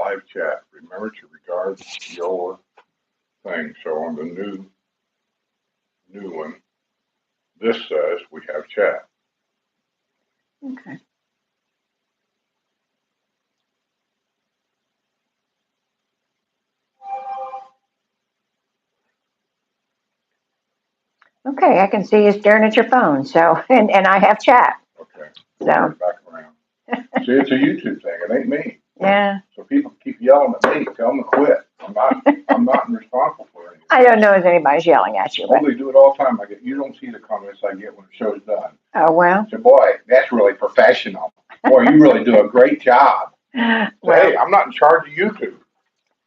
live chat. Remember to regard your thing. So on the new one, this says we have chat. Okay. Okay, I can see you staring at your phone. So, and I have chat. Okay. So. Back around. See, it's a YouTube thing. It ain't me. Yeah. So people keep yelling at me. Tell them to quit. I'm not responsible for anything. I don't know if anybody's yelling at you. Oh, they do it all the time. You don't see the comments I get when the show's done. Oh, well. So, boy, that's really professional. Boy, you really do a great job. So, well, hey, I'm not in charge of YouTube.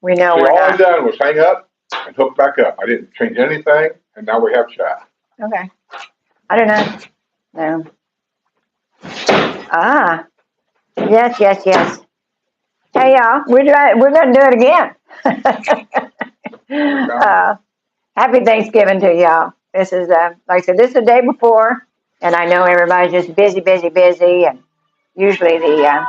We know See, we're all not. I done was hang up and hook back up. I didn't change anything, and now we have chat. Okay. I don't know. No. Ah. Yes. Hey, y'all. We're going to do it again. Happy Thanksgiving to y'all. This is, like I said, this is the day before, and I know everybody's just busy, and usually the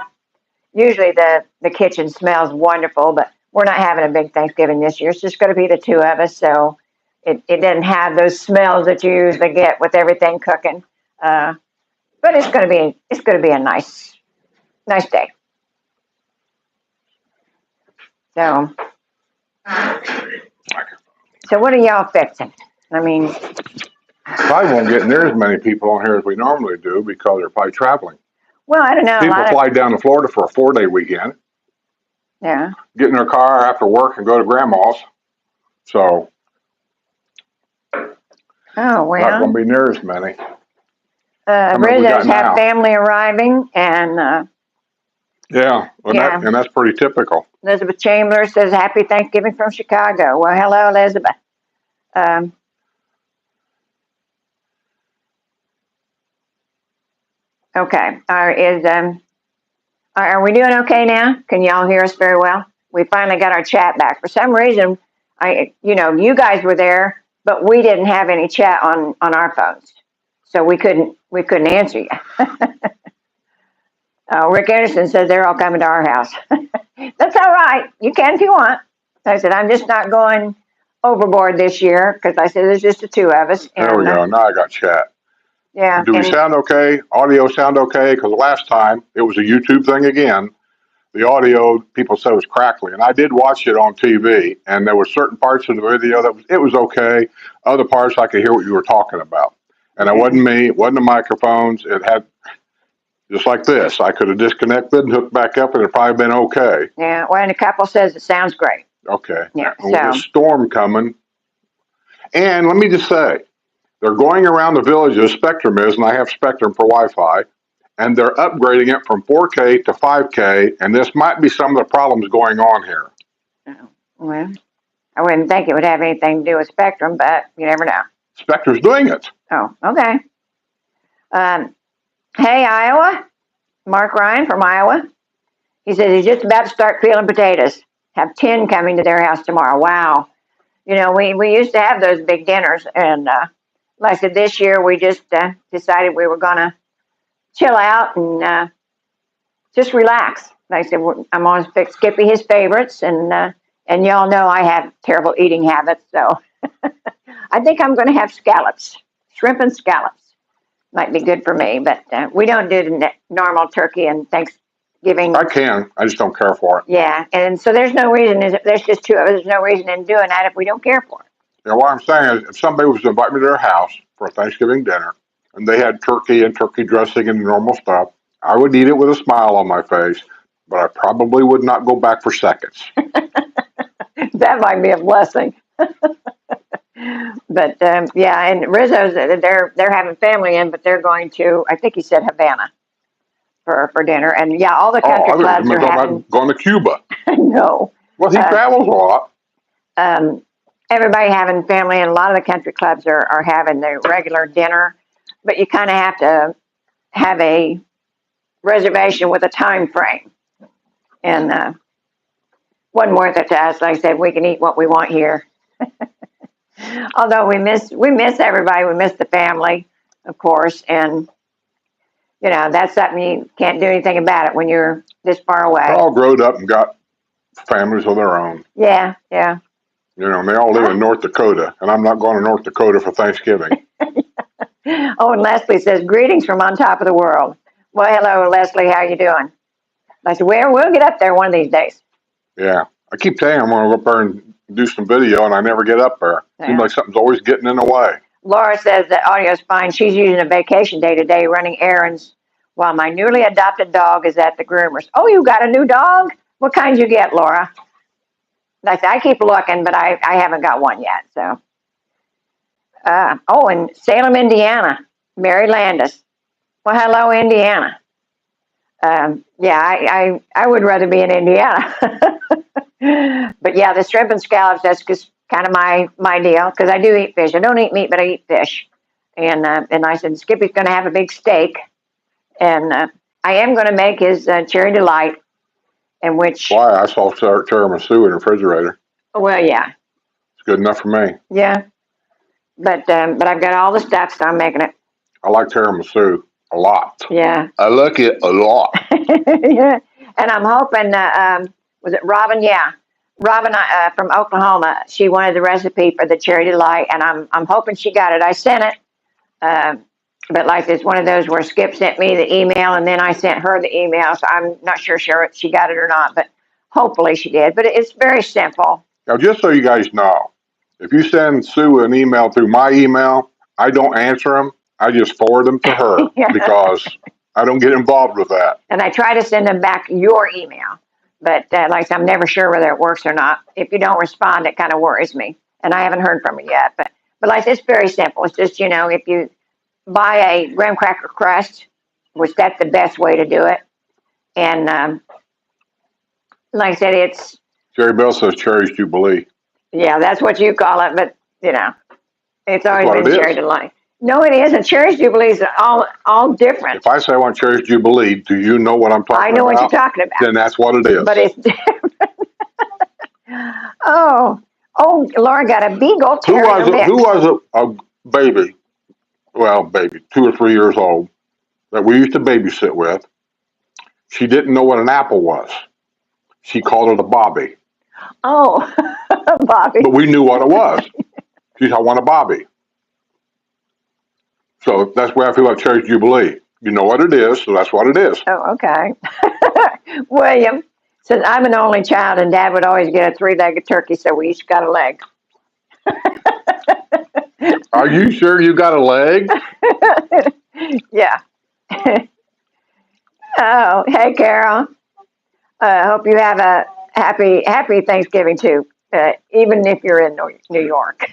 kitchen smells wonderful, but we're not having a big Thanksgiving this year. It's just going to be the two of us, so it doesn't have those smells that you usually get with everything cooking. But it's going to be a nice day. So what are y'all fixing? I mean, probably won't get near as many people on here as we normally do because they're probably traveling. Well, I don't know. People fly down to Florida for a 4-day weekend. Yeah. Get in their car after work and go to grandma's. So. Oh, well. Not going to be near as many. Rizzo's have family arriving, and and that's pretty typical. Elizabeth Chambers says, "Happy Thanksgiving from Chicago." Well, hello, Elizabeth. Okay. Are we doing okay now? Can y'all hear us very well? We finally got our chat back. For some reason, you guys were there, but we didn't have any chat on our phones, so we couldn't answer you. Rick Anderson says they're all coming to our house. That's all right. You can if you want. I said, I'm just not going overboard this year because I said there's just the two of us. There we go. Now I got chat. Yeah. Do we sound okay? Audio sound okay? Because last time it was a YouTube thing again. The audio, people said, was crackly. And I did watch it on TV, and there were certain parts of the video that it was okay. Other parts, I could hear what you were talking about. And it wasn't me. It wasn't the microphones. It had, just like this. I could have disconnected and hooked back up, and it'd probably been okay. Yeah, well, and a couple says it sounds great. Okay. Yeah. With the storm coming. And let me just say, they're going around the villages, Spectrum is, and I have Spectrum for Wi-Fi, and they're upgrading it from 4K to 5K, and this might be some of the problems going on here. Oh, well, I wouldn't think it would have anything to do with Spectrum, but you never know. Spectrum's doing it. Oh, okay. Hey, Iowa. Mark Ryan from Iowa. He says he's just about to start peeling potatoes. Have 10 coming to their house tomorrow. Wow. We used to have those big dinners, and like I said, this year we just decided we were going to chill out and just relax. Like I said, I'm going to fix Skippy his favorites, and y'all know I have terrible eating habits, so I think I'm going to have scallops, shrimp and scallops. Might be good for me, but we don't do the normal turkey and Thanksgiving. I can. I just don't care for it. Yeah, and so there's no reason. There's just two of us. There's no reason in doing that if we don't care for it. Yeah, what I'm saying is, if somebody was to invite me to their house for a Thanksgiving dinner, and they had turkey and turkey dressing and normal stuff, I would eat it with a smile on my face, but I probably would not go back for seconds. That might be a blessing. But yeah, and Rizzo's they're having family in, but they're going to, I think he said Havana for dinner, and yeah, all the country clubs are having. Going to Cuba. No. Well, he travels a lot. Everybody having family, and a lot of the country clubs are having their regular dinner, but you kind of have to have a reservation with a time frame, and wasn't worth it to us. Like I said, we can eat what we want here. Although we miss everybody, we miss the family, of course, and that's something you can't do anything about it when you're this far away. They're all grown up and got families of their own. Yeah, yeah. You know, and they all live in North Dakota, and I'm not going to North Dakota for Thanksgiving. Oh, and Leslie says, greetings from on top of the world. Well, hello, Leslie. How you doing? I said, well, we'll get up there one of these days. Yeah. I keep saying I'm going to go up there and do some video, and I never get up there. Yeah. Seems like something's always getting in the way. Laura says the audio's fine. She's using a vacation day today running errands while my newly adopted dog is at the groomers. Oh, you got a new dog? What kind you get, Laura? I keep looking, but I haven't got one yet. So, oh, in Salem, Indiana, Mary Landis. Well, hello, Indiana. Yeah, I would rather be in Indiana. But yeah, the shrimp and scallops, that's just kind of my deal, because I do eat fish. I don't eat meat, but I eat fish. And I said, Skippy's going to have a big steak. And I am going to make his cherry delight, in which... Why? I saw tiramisu in the refrigerator. Well, yeah. It's good enough for me. Yeah. But I've got all the stuff, so I'm making it. I like tiramisu a lot. Yeah. I like it a lot. Yeah. And I'm hoping, was it Robin? Yeah. Robin from Oklahoma, she wanted the recipe for the cherry delight, and I'm hoping she got it. I sent it, but like it's one of those where Skip sent me the email, and then I sent her the email, so I'm not sure if she got it or not, but hopefully she did. But it's very simple. Now, just so you guys know, if you send Sue an email through my email, I don't answer them. I just forward them to her Yeah. because I don't get involved with that. And I try to send them back your email. But like I'm never sure whether it works or not. If you don't respond, it kind of worries me. And I haven't heard from her yet. But like it's very simple. It's just, if you buy a graham cracker crust, which that's the best way to do it. And like I said, it's... Jerry Bell says Cherry's Jubilee. Yeah, that's what you call it. But, it's always been Cherry Delight. No, it isn't. Cherry's Jubilees are all different. If I say I want Cherry's Jubilee, do you know what I'm talking about? I know what you're talking about. Then that's what it is. But it's different. Oh, Laura got a beagle terrier mix. Who was a baby, 2 or 3 years old, that we used to babysit with? She didn't know what an apple was. She called it a Bobby. Oh, Bobby. But we knew what it was. She said, I want a Bobby. So that's where I feel like Cherry's Jubilee. You know what it is, so that's what it is. Oh, okay. William says, I'm an only child, and Dad would always get a 3-legged turkey, so we each got a leg. Are you sure you got a leg? Yeah. Oh, hey, Carol. Hope you have a happy Thanksgiving, too, even if you're in New York.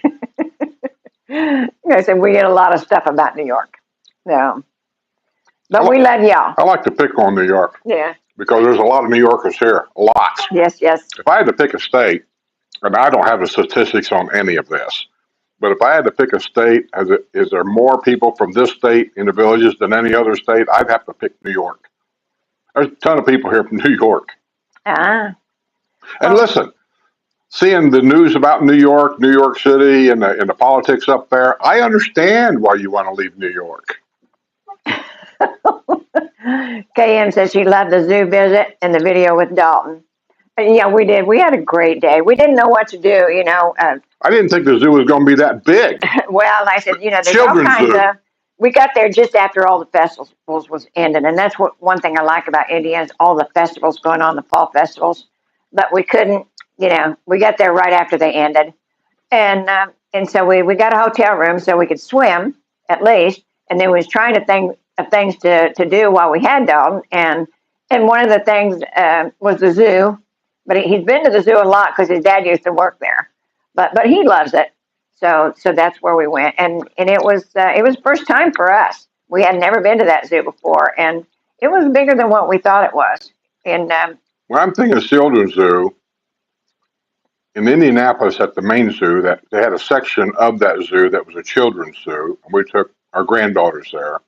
I said we get a lot of stuff about New York. No. But we love y'all. I like to pick on New York. Yeah. Because there's a lot of New Yorkers here. Lots. Yes. If I had to pick a state, and I don't have the statistics on any of this, but if I had to pick a state, is there more people from this state in the villages than any other state? I'd have to pick New York. There's a ton of people here from New York. Ah. And listen, seeing the news about New York City, and the politics up there, I understand why you want to leave New York. KM says she loved the zoo visit and the video with Dalton. Yeah, we did. We had a great day. We didn't know what to do, I didn't think the zoo was going to be that big. Well, I said, there's all Children's kinds zoo. of... We got there just after all the festivals was ended, and that's one thing I like about Indiana is all the festivals going on, the fall festivals. But we couldn't, we got there right after they ended, and so we got a hotel room so we could swim at least, and then we was trying to think of things to do while we had Dalton, and one of the things was the zoo, but he's been to the zoo a lot because his dad used to work there, but he loves it. So that's where we went, and it was first time for us. We had never been to that zoo before, and it was bigger than what we thought it was. And Well, I'm thinking of Children's Zoo in Indianapolis at the main zoo. That they had a section of that zoo that was a children's zoo, and we took our granddaughters there,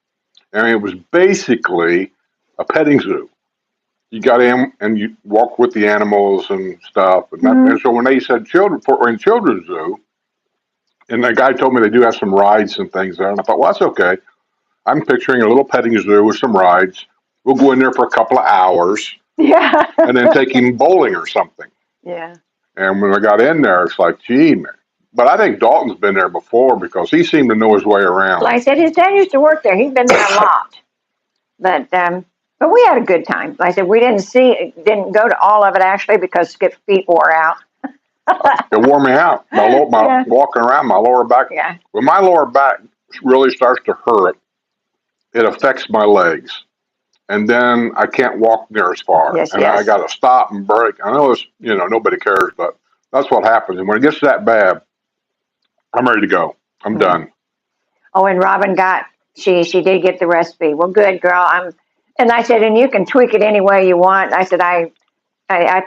and it was basically a petting zoo. You got in and you walk with the animals and stuff, and so when they said we're in Children's Zoo. And the guy told me they do have some rides and things there. And I thought, well, that's okay. I'm picturing a little petting zoo with some rides. We'll go in there for a couple of hours. Yeah. And then take him bowling or something. Yeah. And when I got in there, it's like, gee, man. But I think Dalton's been there before because he seemed to know his way around. Like I said, his dad used to work there. He'd been there a lot. But we had a good time. Like I said, we didn't go to all of it actually because Skip's feet wore out. It wore me out. Yeah. Walking around, my lower back. Yeah. When my lower back really starts to hurt, it affects my legs. And then I can't walk near as far. Yes, And I yes. got to stop and break. I know it's, nobody cares, but that's what happens. And when it gets that bad, I'm ready to go. I'm done. Oh, and Robin she did get the recipe. Well, good girl. And I said, and you can tweak it any way you want. I said, I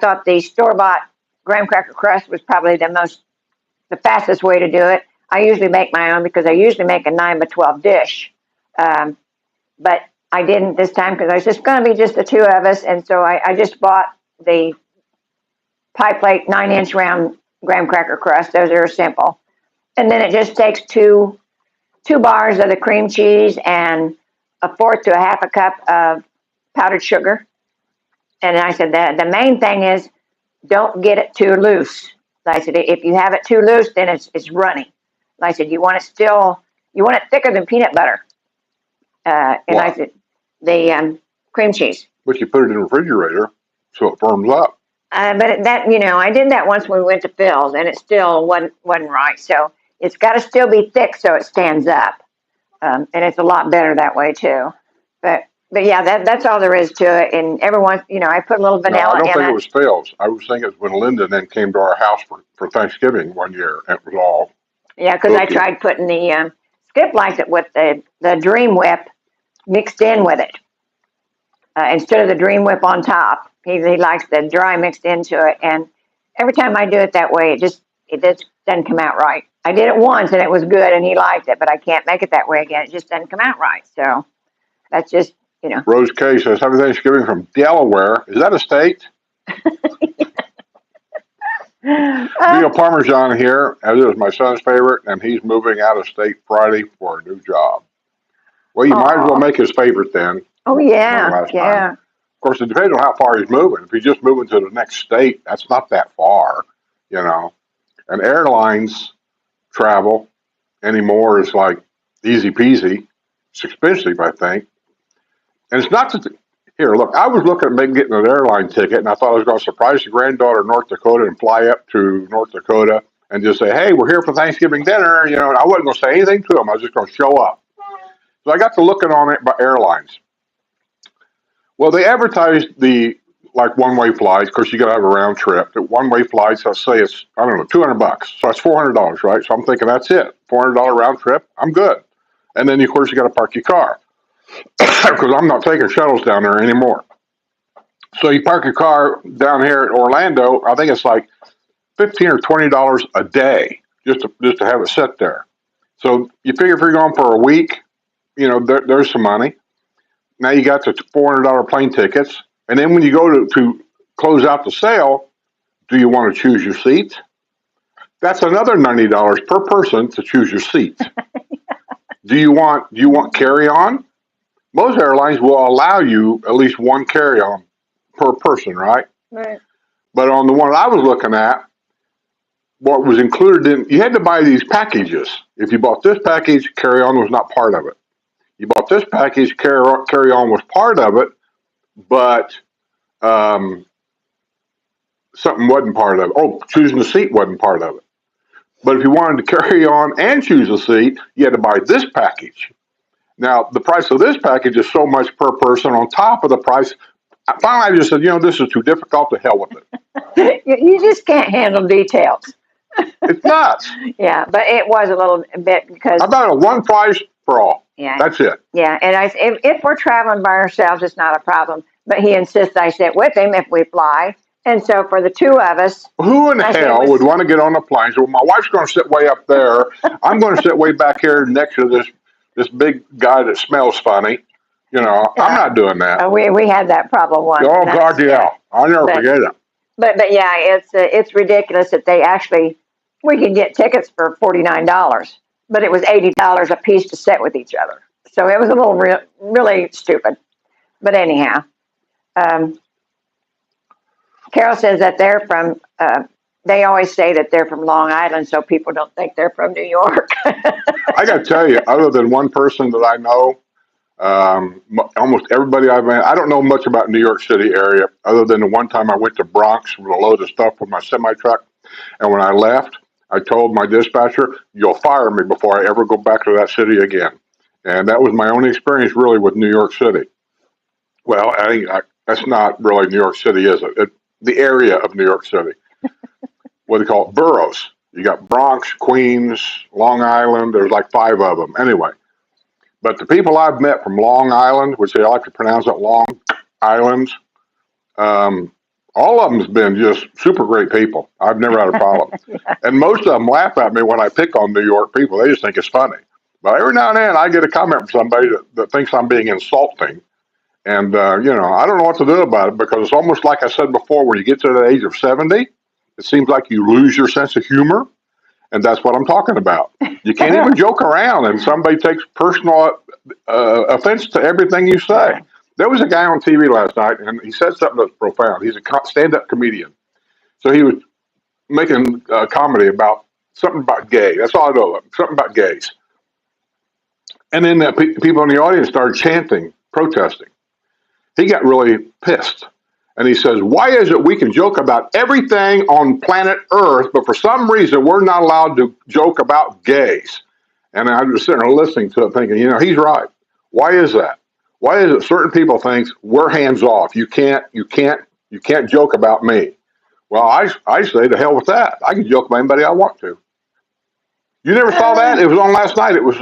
thought the store-bought graham cracker crust was probably the fastest way to do it. I usually make my own because I usually make a 9 by 12 dish. But I didn't this time because I was just going to be just the two of us. And so I just bought the pie plate 9-inch round graham cracker crust. Those are simple. And then it just takes two bars of the cream cheese and a fourth to a half a cup of powdered sugar. And I said that the main thing is don't get it too loose. Like I said, if you have it too loose, then it's runny. Like I said, you want it thicker than peanut butter. And I said the cream cheese. But you put it in the refrigerator so it firms up. But I did that once when we went to Phil's, and it still wasn't right. So it's got to still be thick so it stands up, and it's a lot better that way too. But yeah, that's all there is to it. And everyone, I put a little vanilla No, I don't in think it was Phil's. I was thinking it was when Linda then came to our house for Thanksgiving one year. And it was all. Yeah, because I tried putting the Skip likes it with the Dream Whip mixed in with it instead of the Dream Whip on top. He likes the dry mixed into it, and every time I do it that way, it just doesn't come out right. I did it once and it was good, and he liked it, but I can't make it that way again. It just doesn't come out right. So that's just Rose K says, "Happy Thanksgiving from Delaware. Is that a state?" Veal Parmesan here, as is my son's favorite, and he's moving out of state Friday for a new job. Well, you might as well make his favorite then. Oh yeah, yeah. Of course, it depends on how far he's moving. If he's just moving to the next state, that's not that far, And airlines travel anymore is like easy peasy. It's expensive, I think. And it's not that, here, look, I was looking at getting an airline ticket, and I thought I was going to surprise the granddaughter in North Dakota and fly up to North Dakota and just say, hey, we're here for Thanksgiving dinner. And I wasn't going to say anything to them. I was just going to show up. So I got to looking on it by airlines. Well, they advertised the one-way flights. Of course, you got to have a round trip. The one-way flights, let's say it's, I don't know, $200. So that's $400, right? So I'm thinking that's it. $400 round trip. I'm good. And then, of course, you got to park your car because I'm not taking shuttles down there anymore. So you park your car down here at Orlando. I think it's like $15 or $20 a day just to have it sit there. So you figure if you're going for a week, there's some money. Now you got the $400 plane tickets. And then when you go to close out the sale, do you want to choose your seat? That's another $90 per person to choose your seat. Do you want carry-on? Most airlines will allow you at least one carry-on per person, right? Right. But on the one I was looking at, what was included you had to buy these packages. If you bought this package, carry-on was not part of it. You bought this package, carry-on was part of it, but something wasn't part of it. Oh, choosing the seat wasn't part of it. But if you wanted to carry on and choose a seat, you had to buy this package. Now, the price of this package is so much per person on top of the price. Finally, I just said, this is too difficult. To hell with it. You just can't handle details. It's nuts. Yeah, but it was a little bit because. How about a one price for all? Yeah. That's it. Yeah, and if we're traveling by ourselves, it's not a problem. But he insists I sit with him if we fly. And so for the two of us. Who in hell would want to get on a plane? So well, my wife's going to sit way up there. I'm going to sit way back here next to this big guy that smells funny. I'm not doing that. We had that problem once. Oh, God, yeah. I'll never forget it. But yeah, it's ridiculous that we could get tickets for $49, but it was $80 a piece to sit with each other. So it was a little really stupid. But anyhow. Carol says that they're from, they always say that they're from Long Island, so people don't think they're from New York. I got to tell you, other than one person that I know, almost everybody I've met, I don't know much about New York City area, other than the one time I went to Bronx with a load of stuff with my semi truck. And when I left, I told my dispatcher, "You'll fire me before I ever go back to that city again." And that was my only experience really with New York City. Well, that's not really New York City, is it? The area of New York City. What do they call it? Boroughs. You got Bronx, Queens, Long Island. There's like 5 of them. Anyway, but the people I've met from Long Island, which they like to pronounce it Long Islands, all of them's been just super great people. I've never had a problem. Yeah. And most of them laugh at me when I pick on New York people. They just think it's funny. But every now and then I get a comment from somebody that thinks I'm being insulting. And, I don't know what to do about it, because it's almost like I said before, when you get to the age of 70, it seems like you lose your sense of humor. And that's what I'm talking about. You can't even joke around, and somebody takes personal offense to everything you say. There was a guy on TV last night, and he said something that's profound. He's a stand-up comedian. So he was making a comedy about something about gay. That's all I know. Something about gays. And then people in the audience started chanting, protesting. He got really pissed. And he says, "Why is it we can joke about everything on planet Earth, but for some reason we're not allowed to joke about gays?" And I'm just sitting there listening to it thinking, he's right. Why is that? Why is it certain people think we're hands off? You can't joke about me. Well, I say to hell with that. I can joke about anybody I want to. You never saw that? It was on last night. It was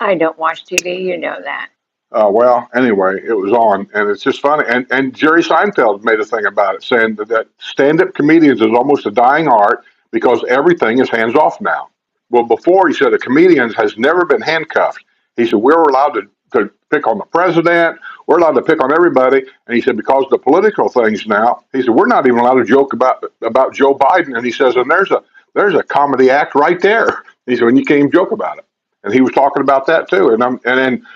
I don't watch TV, you know that. well, anyway, it was on, and it's just funny. And Jerry Seinfeld made a thing about it, saying that stand-up comedians is almost a dying art because everything is hands-off now. Well, before, he said, a comedian has never been handcuffed. He said, we're allowed to pick on the president. We're allowed to pick on everybody. And he said, because of the political things now, he said, we're not even allowed to joke about Joe Biden. And he says, and there's a comedy act right there. He said, when you can't even joke about it. And he was talking about that too. And then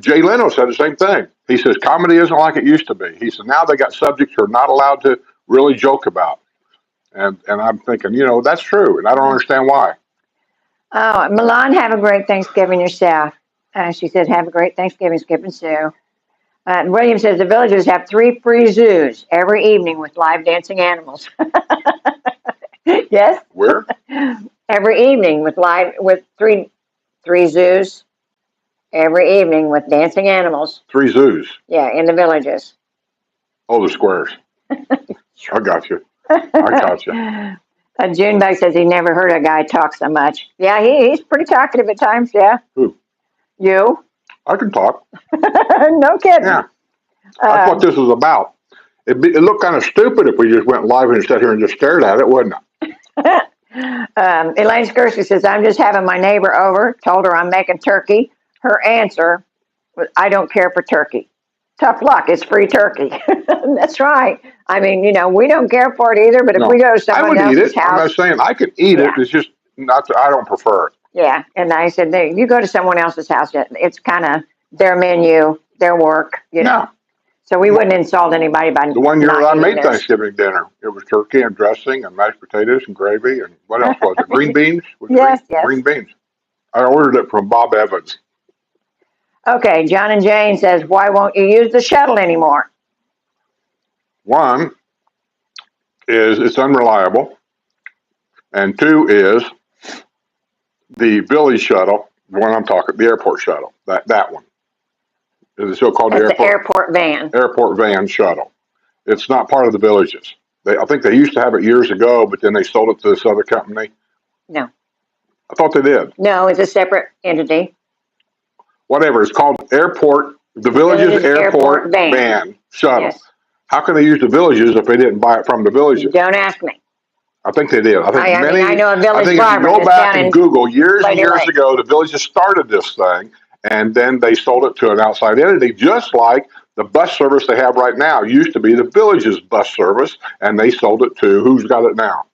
Jay Leno said the same thing. He says, comedy isn't like it used to be. He said, now they got subjects you're not allowed to really joke about. And I'm thinking, that's true. And I don't understand why. Oh, Milan, have a great Thanksgiving yourself. She said, have a great Thanksgiving, Skip and Sue. William says, the villagers have 3 free zoos every evening with live dancing animals. Yes? Where? Every evening with three zoos. Every evening with dancing animals. 3 zoos? Yeah, in the villages. Oh, the squares. I got you. Junebug says he never heard a guy talk so much. Yeah, he's pretty talkative at times, yeah. Who? You. I can talk. No kidding. Yeah. That's what this is about. It looked kind of stupid if we just went live and sat here and just stared at it, wouldn't it? Elaine Skirsky says, I'm just having my neighbor over, told her I'm making turkey. Her answer was, I don't care for turkey. Tough luck, it's free turkey. That's right. I mean, we don't care for it either, but if we go to someone else's house. I'm not saying I could eat it. It's just not that I don't prefer it. Yeah, and I said, you go to someone else's house, it's kind of their menu, their work, No. So we wouldn't insult anybody by the one year I made Thanksgiving dinner. It was turkey and dressing and mashed potatoes and gravy and what else was it? Green beans? Yes. Green beans. I ordered it from Bob Evans. Okay, John and Jane says, why won't you use the shuttle anymore? One is it's unreliable. And 2 is the village shuttle, the one I'm talking, the airport shuttle, that one. Is the so-called airport van. Airport van shuttle. It's not part of the villages. I think they used to have it years ago, but then they sold it to this other company. No. I thought they did. No, it's a separate entity. Whatever. It's called the villages airport van shuttle. Yes. How can they use the villages if they didn't buy it from the villages? Don't ask me. I think they did. I know a village farmer. If you go back and Google years and years ago, the villages started this thing, and then they sold it to an outside entity, just like the bus service they have right now used to be the village's bus service, and they sold it to who's got it now?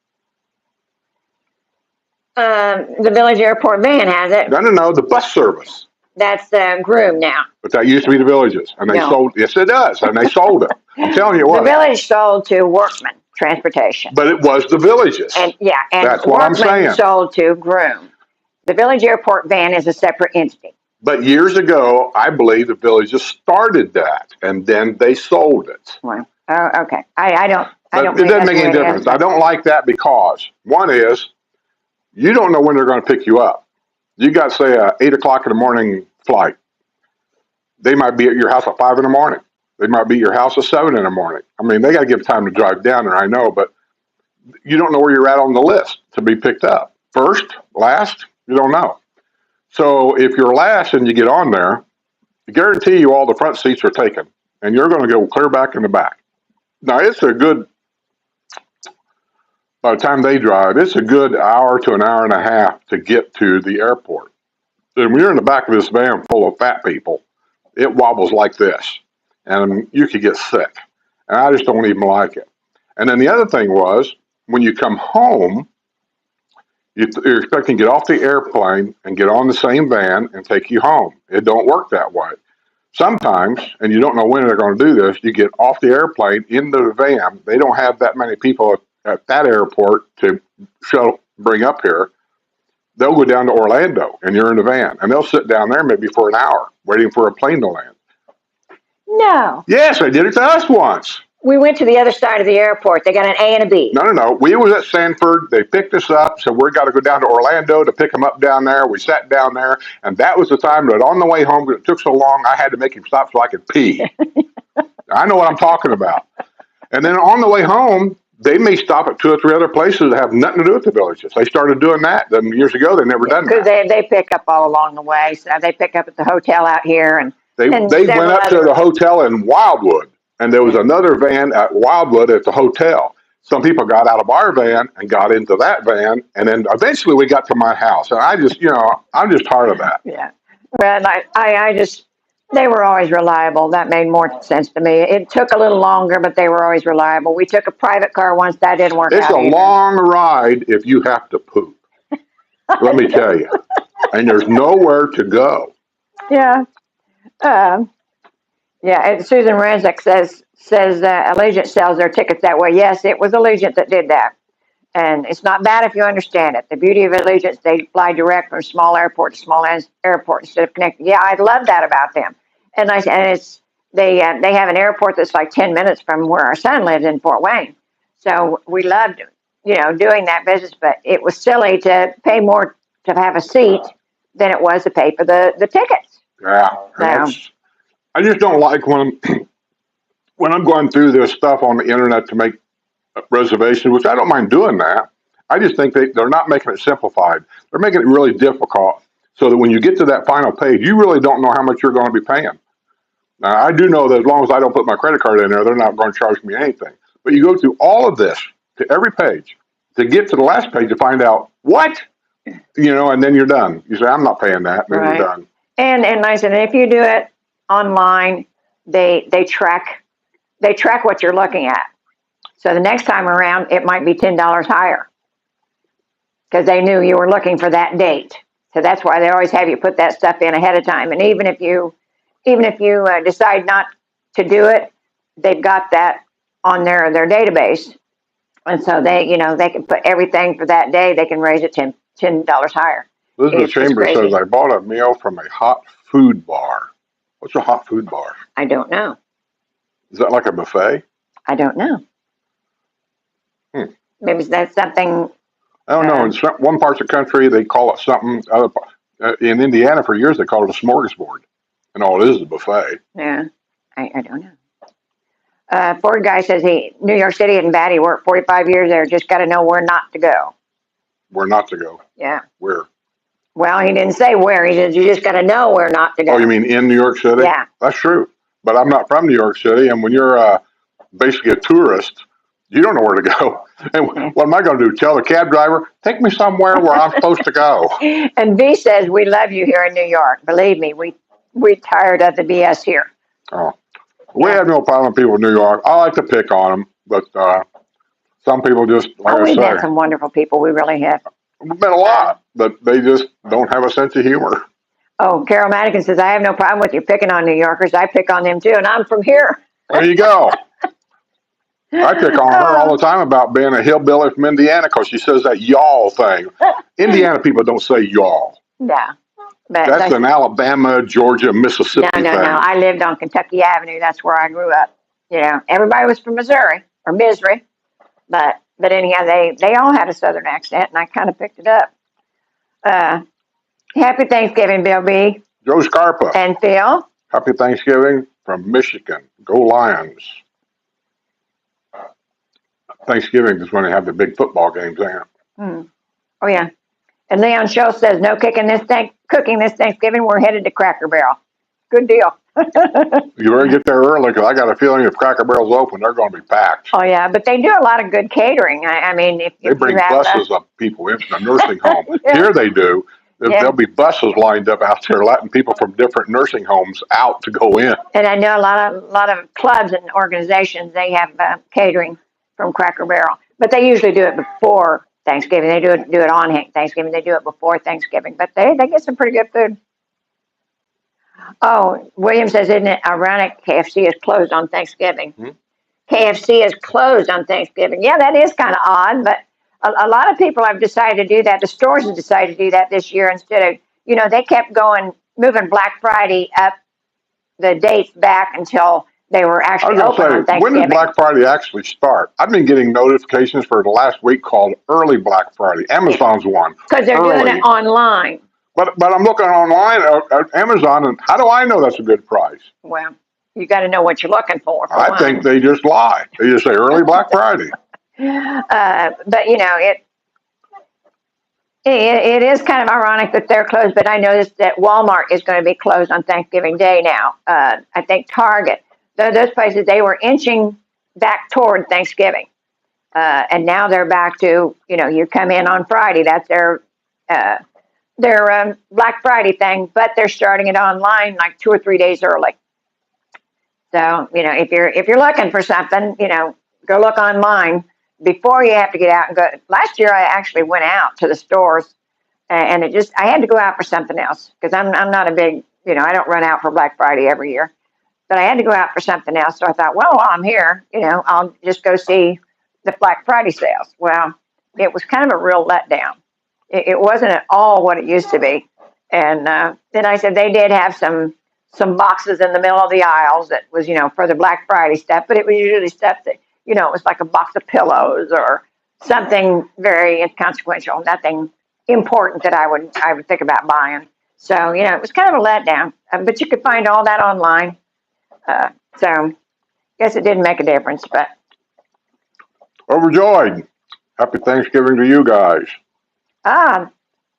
The village airport van has it. No, the bus service. That's Groom now. But that used to be the Villages, and they No. sold. Yes, it does, and they sold it. I'm telling you The what. Village sold to Workman Transportation. But it was the Villages. And That's what I'm Workman saying. sold to Groom. The Village Airport van is a separate entity. But years ago, I believe the Villages started that, and then they sold it. Well, okay. I don't. I don't. But it believe doesn't that's make any the way it difference. is. I don't like that because one is you don't know when they're going to pick you up. You got, say, a 8 o'clock in the morning flight. They might be at your house at 5 in the morning. They might be at your house at 7 in the morning. I mean, they got to give time to drive down there, I know, but you don't know where you're at on the list to be picked up. First, last, you don't know. So if you're last and you get on there, I guarantee you all the front seats are taken, and you're going to go clear back in the back. Now, it's a good, by the time they drive, it's a good hour to an hour and a half to get to the airport. And when you're in the back of this van full of fat people, it wobbles like this, and you could get sick. And I just don't even like it. And then the other thing was, when you come home, you're expecting to get off the airplane and get on the same van and take you home. It don't work that way. Sometimes, and you don't know when they're going to do this, you get off the airplane into the van. They don't have that many people at that airport to bring up here. They'll go down to Orlando, and you're in the van, and they'll sit down there maybe for an hour waiting for a plane to land. No. Yes, they did it to us once. We went to the other side of the airport. They got an A and a B. No. We was at Sanford. They picked us up, so we got to go down to Orlando to pick them up down there. We sat down there, and that was the time that on the way home, because it took so long, I had to make him stop so I could pee. I know what I'm talking about. And then on the way home, they may stop at 2 or 3 other places that have nothing to do with the Villages. They started doing that. Then years ago, they never done that. Because they pick up all along the way. So they pick up at the hotel out here, and They went up to the hotel in Wildwood, and there was another van at Wildwood at the hotel. Some people got out of our van and got into that van, and then eventually we got to my house. And I just, I'm just tired of that. Yeah. Well, I just, they were always reliable. That made more sense to me. It took a little longer, but they were always reliable. We took a private car once. That didn't work out. It's a long ride if you have to poop. Let me tell you. And there's nowhere to go. Yeah. And Susan Renzick says Allegiant sells their tickets that way. Yes, it was Allegiant that did that. And it's not bad if you understand it. The beauty of Allegiant, they fly direct from small airport to small airport instead of connecting. Yeah, I love that about them. And they have an airport that's like 10 minutes from where our son lives in Fort Wayne. So we loved, doing that business, but it was silly to pay more to have a seat than it was to pay for the tickets. Yeah. I just don't like when I'm going through this stuff on the internet to make reservations, which I don't mind doing that. I just think they're not making it simplified. They're making it really difficult so that when you get to that final page, you really don't know how much you're going to be paying. Now, I do know that as long as I don't put my credit card in there, they're not going to charge me anything. But you go through all of this to every page to get to the last page to find out what, and then you're done. You say, I'm not paying that. Then Right. You're done. And I said, if you do it online, they track what you're looking at. So the next time around, it might be $10 higher because they knew you were looking for that date. So that's why they always have you put that stuff in ahead of time. And even if you decide not to do it, they've got that on their database, and so they can put everything for that day. They can raise it $10 higher. Elizabeth Chambers says, I bought a meal from a hot food bar. What's a hot food bar? I don't know. Is that like a buffet? I don't know. Maybe that's something. I don't know. In one part of the country, they call it something. In Indiana, for years, they called it a smorgasbord. And all it is a buffet. Yeah, I don't know. Ford guy says New York City isn't bad. He worked 45 years there. Just got to know where not to go. Where not to go? Yeah. Where? Well, he didn't say where. He said you just got to know where not to go. Oh, you mean in New York City? Yeah. That's true. But I'm not from New York City. And when you're basically a tourist, you don't know where to go. And what am I going to do? Tell the cab driver, take me somewhere where I'm supposed to go. And V says, we love you here in New York. Believe me, we tired of the BS here. Oh, we have no problem with people in New York. I like to pick on them, but some people just, like I we've say, met some wonderful people. We really have. we've met a lot, but they just don't have a sense of humor. Oh, Carol Madigan says, I have no problem with you picking on New Yorkers. I pick on them too, and I'm from here. There you go. I pick on her all the time about being a hillbilly from Indiana because she says that y'all thing. Indiana people don't say y'all. Yeah. But That's an Alabama, Georgia, Mississippi no. thing. I lived on Kentucky Avenue. That's where I grew up. You know, everybody was from Missouri or Missouri, but anyhow, they all had a Southern accent, and I kind of picked it up. Happy Thanksgiving, Bill B. Joe Scarpa. And Phil. Happy Thanksgiving from Michigan. Go Lions. Thanksgiving is when they have the big football games there. Oh, yeah. And Leon Schultz says, no cooking this Thanksgiving. We're headed to Cracker Barrel. Good deal. You better get there early because I got a feeling if Cracker Barrel's open, they're going to be packed. Oh, yeah. But they do a lot of good catering. I mean, if they bring buses of people into the nursing home. Yeah. Here they do. There'll be buses lined up out there letting people from different nursing homes out to go in. And I know a lot of clubs and organizations, they have catering from Cracker Barrel. But they usually do it before Thanksgiving. They do it on Thanksgiving. They do it before Thanksgiving. But they get some pretty good food. Oh, William says, isn't it ironic KFC is closed on Thanksgiving? KFC is closed on Thanksgiving. Yeah, that is kind of odd, but a lot of people have decided to do that. The stores have decided to do that this year instead of, they kept moving Black Friday up the dates back until they were actually open on Thanksgiving. When did Black Friday actually start? I've been getting notifications for the last week called Early Black Friday. Amazon's one. Because they're doing it online. But I'm looking online at Amazon, and how do I know that's a good price? Well, you got to know what you're looking for I think they just lie. They just say Early Black Friday. But it is kind of ironic that they're closed. But I noticed that Walmart is going to be closed on Thanksgiving Day now. I think Target, those places, they were inching back toward Thanksgiving, and now they're back to you come in on Friday. That's their Black Friday thing, but they're starting it online like 2 or 3 days early. So if you're looking for something, go look online before you have to get out and go. Last year I actually went out to the stores, and I had to go out for something else because I'm not a big I don't run out for Black Friday every year, but I had to go out for something else. So I thought, well, while I'm here, I'll just go see the Black Friday sales. Well, it was kind of a real letdown. It wasn't at all what it used to be. And then I said they did have some boxes in the middle of the aisles that was, for the Black Friday stuff, but it was usually stuff that, it was like a box of pillows or something very inconsequential, nothing important that I would think about buying. So, it was kind of a letdown, but you could find all that online. So I guess it didn't make a difference, but. Overjoyed. Happy Thanksgiving to you guys.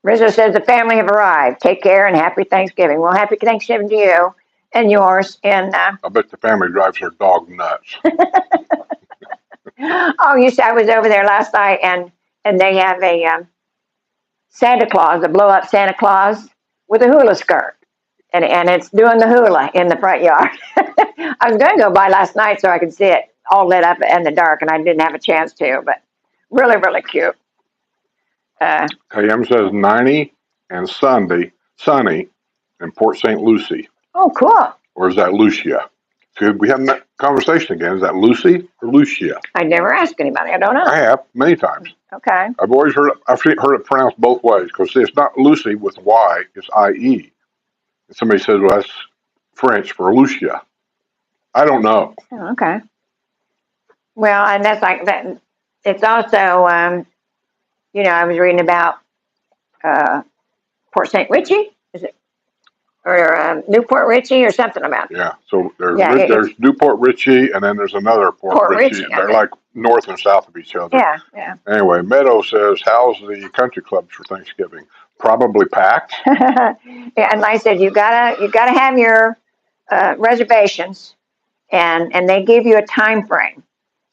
Rizzo says the family have arrived. Take care and happy Thanksgiving. Well, happy Thanksgiving to you and yours. And I bet the family drives their dog nuts. Oh, you see, I was over there last night, and they have a Santa Claus, a blow-up Santa Claus with a hula skirt, and it's doing the hula in the front yard. I was going to go by last night so I could see it all lit up in the dark, and I didn't have a chance to, but really, really cute. KM says 90 and sunny in Port St. Lucie. Oh, cool. Or is that Lucia? Could we have that conversation again? Is that Lucy or Lucia? I never asked anybody. I don't know. I have many times. Okay. I've always heard it pronounced both ways because it's not Lucy with Y, it's I-E. And somebody says, well, that's French for Lucia. I don't know. Oh, okay. Well, and that's like that. It's also, I was reading about Port St. Richie, is it? Or Newport Richie or something about it. Yeah, so there's Newport Richie, and then there's another Port Richie. They're like north and south of each other. Yeah. Anyway, Meadow says, how's the country clubs for Thanksgiving? Probably packed. Yeah, and like I said, you gotta have your reservations, and they give you a time frame.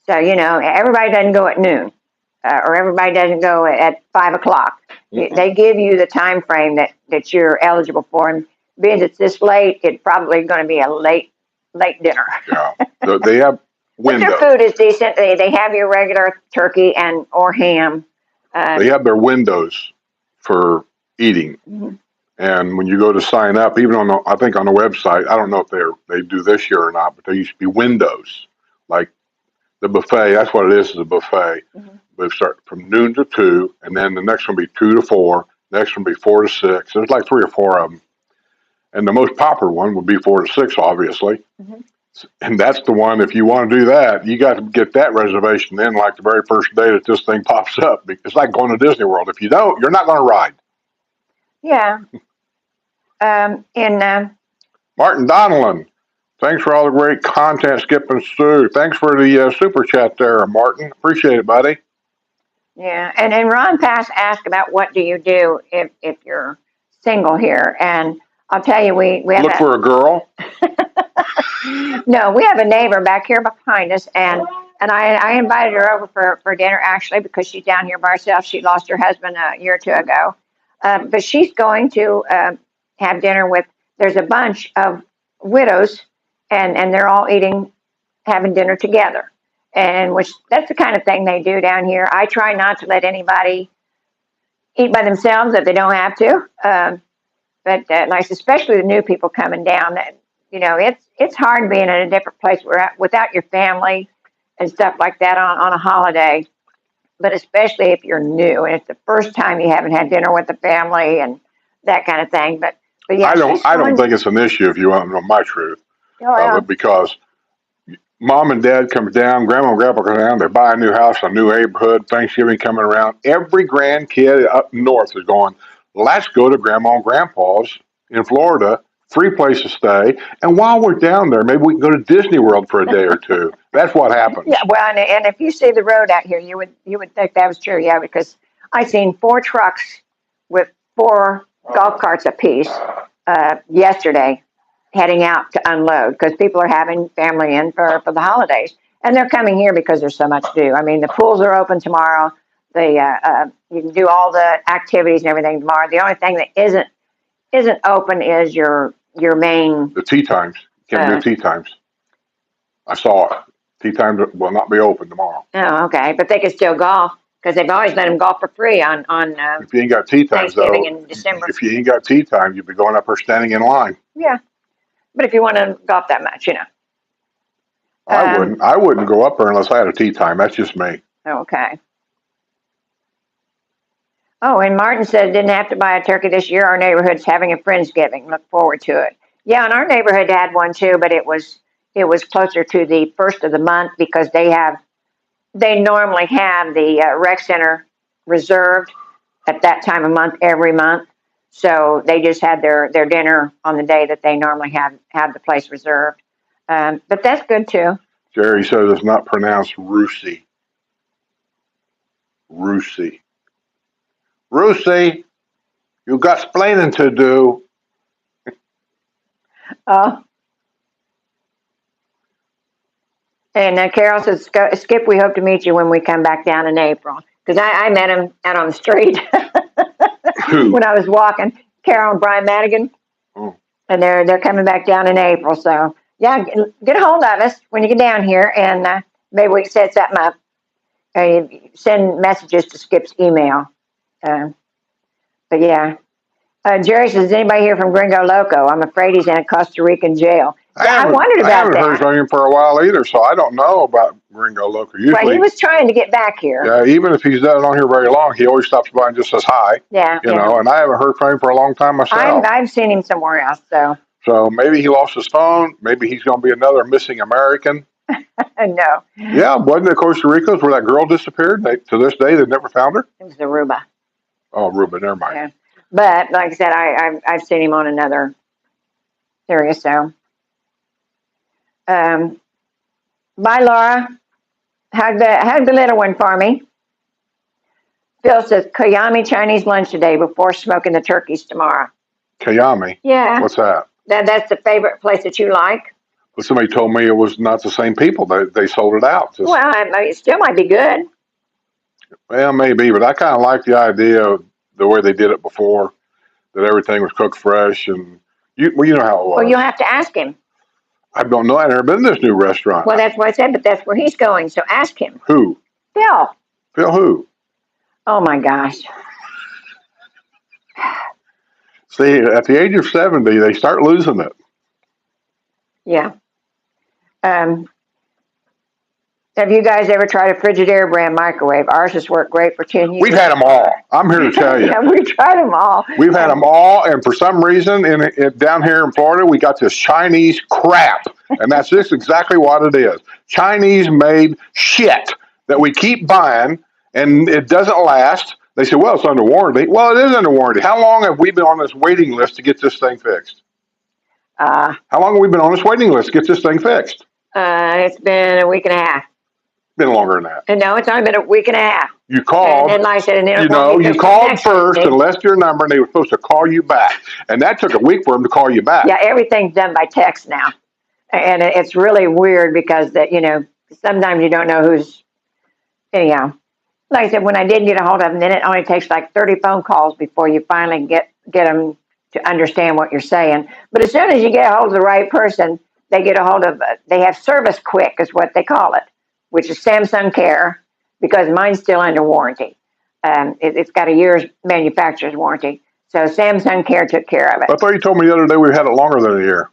So everybody doesn't go at noon, or everybody doesn't go at 5 o'clock. Mm-hmm. They give you the time frame that you're eligible for, and being it's this late, it's probably going to be a late dinner. Yeah, so they have windows. But their food is decent. They have your regular turkey or ham. They have their windows for eating. Mm-hmm. And when you go to sign up, even on the, I think on the website, I don't know if they do this year or not, but there used to be windows, like the buffet. That's what it is a buffet. Mhm. But start from noon to 2, and then the next one will be 2 to 4. Next one will be 4 to 6. There's like 3 or 4 of them, and the most popular one would be 4 to 6, obviously. Mhm. And that's the one. If you want to do that, you got to get that reservation in like the very first day that this thing pops up. It's like going to Disney World. If you don't, you're not going to ride. Yeah. And Martin Donnellan, thanks for all the great content, Skip and Sue. Thanks for the super chat there, Martin. Appreciate it, buddy. yeah, and Ron Pass asked about what do you do if you're single here, and I'll tell you, we have Look for a girl. no, we have a neighbor back here behind us, and I invited her over for dinner actually because she's down here by herself. She lost her husband a year or two ago, but she's going to have dinner with. There's a bunch of widows, and they're all having dinner together, and which that's the kind of thing they do down here. I try not to let anybody eat by themselves if they don't have to, but like especially the new people coming down. That it's hard being in a different place without your family and stuff like that on a holiday. But especially if you're new and it's the first time you haven't had dinner with the family and that kind of thing. But yeah, I don't think it's an issue if you want to know my truth, Oh yeah. because mom and dad come down, grandma and grandpa come down, they buy a new house, a new neighborhood, Thanksgiving coming around. Every grandkid up north is going, let's go to grandma and grandpa's in Florida, free place to stay. And while we're down there, maybe we can go to Disney World for a day or two. That's what happens. Yeah, well, and if you see the road out here, you would think that was true, yeah, because I seen 4 trucks with 4 golf carts apiece yesterday heading out to unload because people are having family in for the holidays, and they're coming here because there's so much to do. I mean, the pools are open tomorrow. You can do all the activities and everything tomorrow. The only thing that isn't open is your main. The tea times. Can't do tea times. I saw it. Tea times will not be open tomorrow. Oh, okay, but they can still golf because they've always let them golf for free on If you ain't got tea times, though, Thanksgiving in December. if you ain't got tea time, you'd be going up there standing in line. Yeah, but if you want to golf that much, I wouldn't go up there unless I had a tea time. That's just me. Okay. Oh, and Martin said didn't have to buy a turkey this year. Our neighborhood's having a Friendsgiving. Look forward to it. Yeah, and our neighborhood had one too, but it was closer to the first of the month because they normally have the rec center reserved at that time of month every month. So they just had their dinner on the day that they normally have the place reserved. But that's good too. Jerry says it's not pronounced Rusey. Rusey. Rusey, you got splaining to do. And Carol says, Skip, we hope to meet you when we come back down in April. Because I met him out on the street when I was walking. Carol and Brian Madigan. Oh. And they're coming back down in April. So, yeah, get a hold of us when you get down here, and maybe we can set something up. Send messages to Skip's email. But, yeah. Jerry says, anybody here from Gringo Loco? I'm afraid he's in a Costa Rican jail. Yeah, I wondered about that. I haven't heard from him for a while either, so I don't know about Gringo Loco. Usually, well, he was trying to get back here. Yeah, even if he's not on here very long, he always stops by and just says hi. Yeah. You know, and I haven't heard from him for a long time myself. I've seen him somewhere else, so. So maybe he lost his phone. Maybe he's going to be another missing American. No. Yeah, wasn't it Costa Rica where that girl disappeared? To this day, they've never found her? It was Aruba. Oh, Aruba, never mind. Yeah. But like I said, I've seen him on another area. So, bye, Laura. Hug the little one for me. Phil says Kayami Chinese lunch today before smoking the turkeys tomorrow. Kayami. Yeah. What's that? That's the favorite place that you like. Well, somebody told me it was not the same people. They sold it out. Well, it still might be good. Well, maybe, but I kind of like the idea of the way they did it before, that everything was cooked fresh, and you know how it was. Well, you'll have to ask him. I don't know. I've never been to this new restaurant. Well, that's what I said, but that's where he's going, so ask him. Who? Phil. Phil who? Oh, my gosh. See, at the age of 70, they start losing it. Yeah. Um, have you guys ever tried a Frigidaire brand microwave? Ours has worked great for 10 years. We've had them all. I'm here to tell you. Yeah, we tried them all. We've had them all, and for some reason, down here in Florida, we got this Chinese crap, and that's just exactly what it is. Chinese-made shit that we keep buying, and it doesn't last. They say, well, it's under warranty. Well, it is under warranty. How long have we been on this waiting list to get this thing fixed? How long have we been on this waiting list to get this thing fixed? It's been a week and a half. Been longer than that. And no, it's only been a week and a half. You called. And like I said, you called first and left your number, and they were supposed to call you back. And that took a week for them to call you back. Yeah, everything's done by text now. And it's really weird because sometimes you don't know who's, anyhow. Like I said, when I did get a hold of them, then it only takes like 30 phone calls before you finally get them to understand what you're saying. But as soon as you get a hold of the right person, they get a hold of, they have Service Quick is what they call it, which is Samsung Care, because mine's still under warranty. It's got a year's manufacturer's warranty. So Samsung Care took care of it. I thought you told me the other day we had it longer than a year.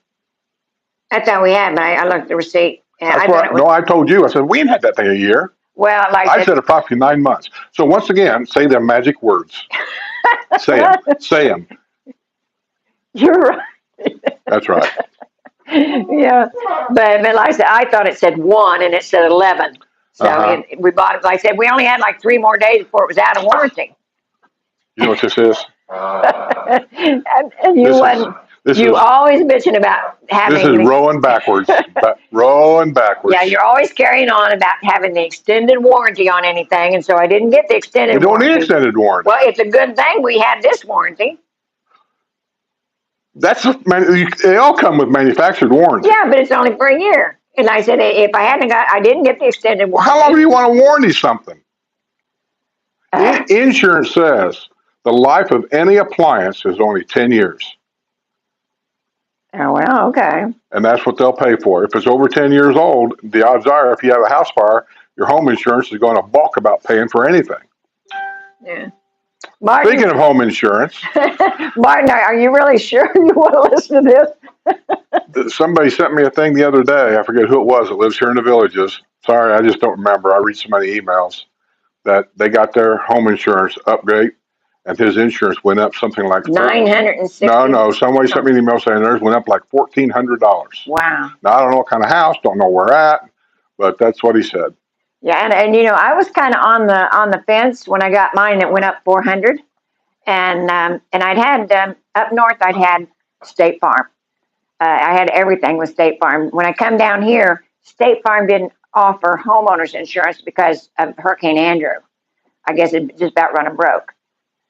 I thought we had, but I looked at the receipt. I told you. I said, we ain't had that thing a year. Well, I said approximately 9 months. So once again, say the magic words. Say them. Say them. You're right. That's right. Yeah. But like I said, I thought it said 1 and it said 11. So we bought it. Like I said, we only had like 3 more days before it was out of warranty. You know what this is? and you wasn't. You always bitching about having. This is rolling backwards. Rolling backwards. Yeah, you're always carrying on about having the extended warranty on anything, and so I didn't get the extended warranty. We don't need extended warranty. Well, it's a good thing we had this warranty. They all come with manufactured warranty. Yeah, but it's only for a year. And I said, if I didn't get the extended warranty. How long do you want to warranty something? Insurance says the life of any appliance is only 10 years. Oh, well, okay. And that's what they'll pay for. If it's over 10 years old, the odds are if you have a house fire, your home insurance is going to balk about paying for anything. Yeah. Martin, speaking of home insurance. Martin, are you really sure you want to listen to this? Somebody sent me a thing the other day. I forget who it was that lives here in the Villages. Sorry, I just don't remember. I read so many emails that they got their home insurance upgrade. And his insurance went up something like $960. No. Somebody sent me an email saying theirs went up like $1,400. Wow. Now I don't know what kind of house, don't know where at, but that's what he said. Yeah, and I was kind of on the fence when I got mine. It went up $400, and I'd had up north. I'd had State Farm. I had everything with State Farm. When I come down here, State Farm didn't offer homeowners insurance because of Hurricane Andrew. I guess it just about run them broke.